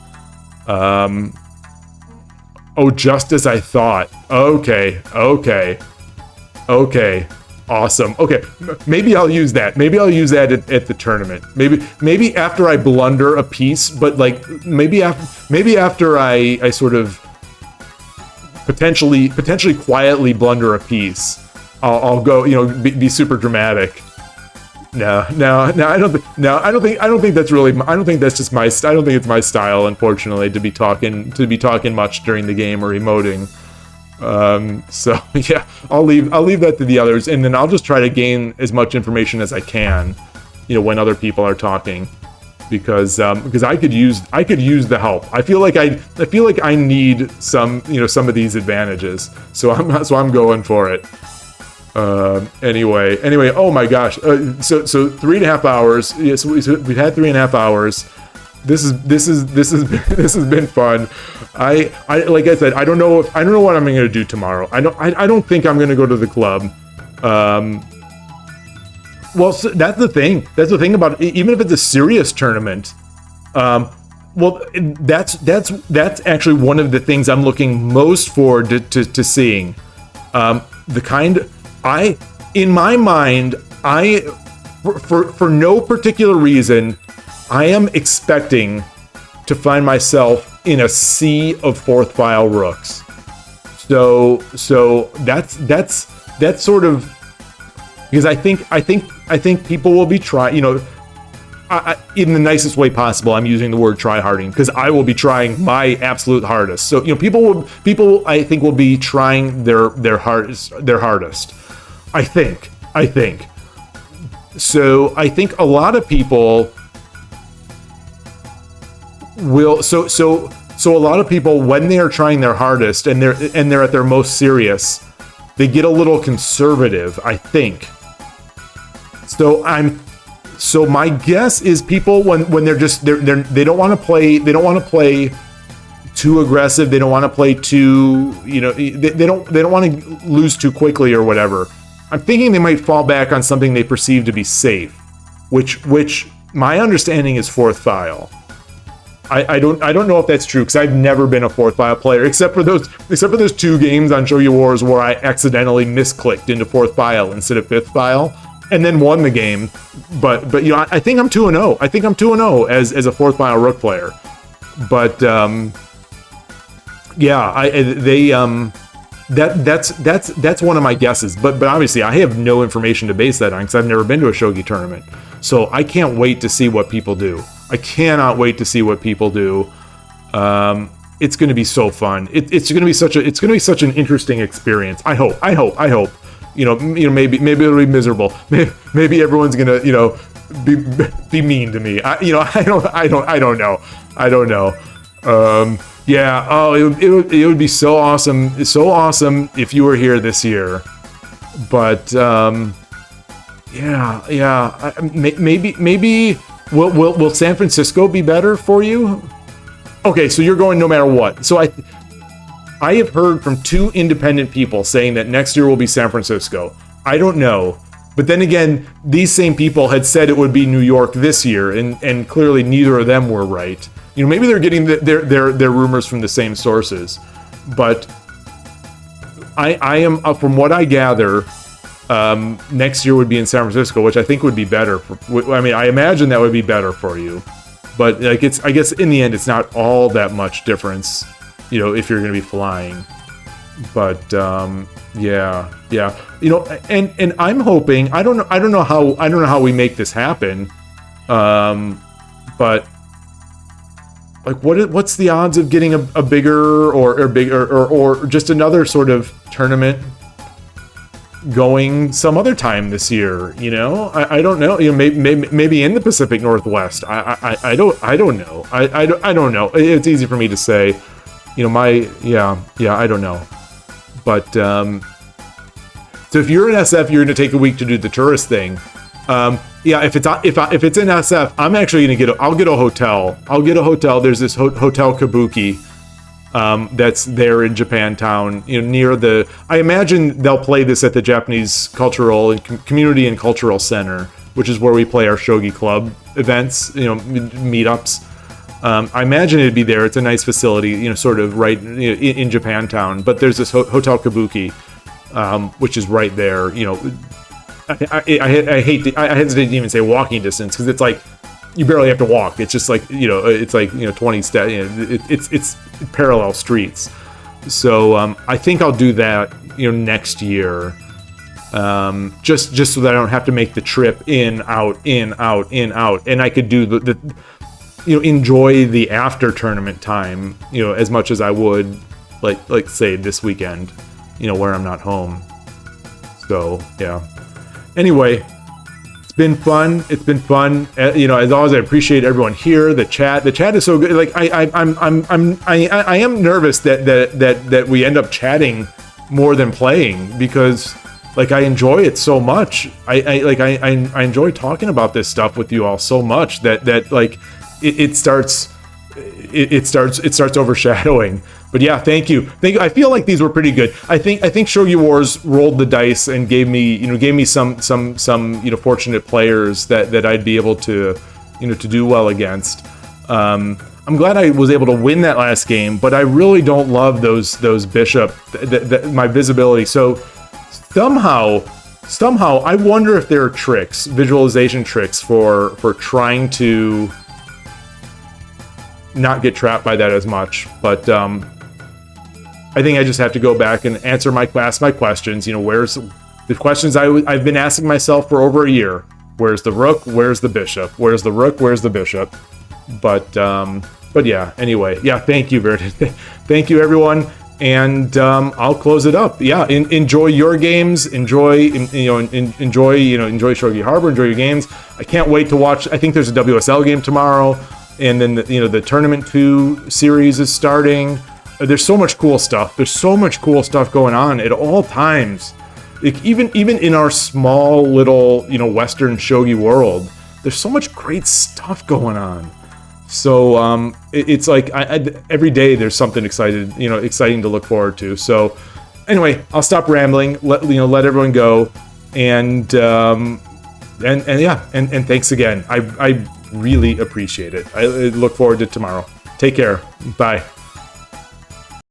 Oh, just as I thought. Okay. Awesome. Okay, maybe I'll use that. Maybe I'll use that at the tournament. Maybe after I blunder a piece, but like maybe after I sort of potentially quietly blunder a piece, I'll go, be super dramatic. No, I don't think that's really. I don't think that's just my. I don't think it's my style, unfortunately, to be talking much during the game or emoting. So yeah, I'll leave that to the others, and then I'll just try to gain as much information as I can, when other people are talking, because I could use the help. I feel like I need some of these advantages, so I'm going for it. Anyway, oh my gosh, so 3.5 hours. Yes, we've had 3.5 hours. This has been fun. I like I said, I don't know what I'm going to do tomorrow. I don't think I'm going to go to the club. Well, so that's the thing. That's the thing about it. Even if it's a serious tournament. Well, that's actually one of the things I'm looking most forward to seeing. In my mind, for no particular reason, I am expecting to find myself in a sea of fourth file rooks. So that's sort of, because I think people will be trying, in the nicest way possible. I'm using the word try-harding because I will be trying my absolute hardest. So people I think will be trying their hardest. I think. So I think a lot of people will. So a lot of people, when they are trying their hardest and they're at their most serious, they get a little conservative, I think. So my guess is people when they don't want to play too aggressive, they don't want to play too, they don't want to lose too quickly or whatever. I'm thinking they might fall back on something they perceive to be safe, which my understanding is fourth file. I don't know if that's true because I've never been a fourth file player except for those 2 games on Shogi Wars where I accidentally misclicked into fourth file instead of fifth file and then won the game. But I think I'm 2-0. I think I'm 2-0 as a fourth file rook player. But that's one of my guesses. But obviously I have no information to base that on because I've never been to a shogi tournament. So I can't wait to see what people do. I cannot wait to see what people do. It's going to be so fun. It's going to be such an interesting experience. I hope. maybe it'll be miserable. Maybe everyone's gonna, be mean to me. I don't know. I don't know. Yeah. Oh, it would be so awesome if you were here this year. But yeah. Maybe will San Francisco be better for you? Okay, so you're going no matter what. So I have heard from 2 independent people saying that next year will be San Francisco. I don't know. But then again, these same people had said it would be New York this year, and clearly neither of them were right. Maybe they're getting their rumors from the same sources. But I am, from what I gather, next year would be in San Francisco, which I think would be better. I imagine that would be better for you. But I guess in the end, it's not all that much difference, if you're going to be flying. But yeah. And I'm hoping, I don't know how we make this happen. But like, what's the odds of getting a bigger or just another sort of tournament going some other time this year? I don't know. Maybe in the Pacific Northwest. I don't know. I don't know. It's easy for me to say. I don't know. But so if you're in SF, you're going to take a week to do the tourist thing. If it's in SF, I'm actually going to I'll get a hotel. There's this Hotel Kabuki that's there in Japantown, near the. I imagine they'll play this at the Japanese Cultural and Community and Cultural Center, which is where we play our shogi club events, meetups. I imagine it'd be there. It's a nice facility, sort of right in Japantown. But there's this Hotel Kabuki, which is right there. I hesitate to even say walking distance, because it's like you barely have to walk. It's just like it's like 20 steps. It's parallel streets. So I think I'll do that next year, just so that I don't have to make the trip in out, and I could do the enjoy the after tournament time as much as I would like say this weekend, where I'm not home. So yeah. Anyway, it's been fun. As always, I appreciate everyone here. The chat is so good. Like I am nervous that we end up chatting more than playing, because like I enjoy it so much. I enjoy talking about this stuff with you all so much that like it starts overshadowing. But yeah, thank you. I feel like these were pretty good. I think Shogi Wars rolled the dice and gave me some fortunate players that I'd be able to to do well against. I'm glad I was able to win that last game, but I really don't love those bishop my visibility. So somehow I wonder if there are tricks, visualization tricks for trying to not get trapped by that as much. But I think I just have to go back and answer my questions. Where's the questions I've been asking myself for over a year? Where's the rook? Where's the bishop? Where's the rook? Where's the bishop? But yeah. Anyway, yeah. Thank you, thank you, everyone. And I'll close it up. Yeah. Enjoy your games. Enjoy Shogi Harbor. Enjoy your games. I can't wait to watch. I think there's a WSL game tomorrow, and then the Tournament 2 series is starting. There's so much cool stuff. There's so much cool stuff going on at all times. Like, even in our small little Western shogi world, there's so much great stuff going on. So it's like every day there's something exciting to look forward to. So anyway, I'll stop rambling. Let everyone go. And yeah, and thanks again. I really appreciate it. I look forward to tomorrow. Take care. Bye.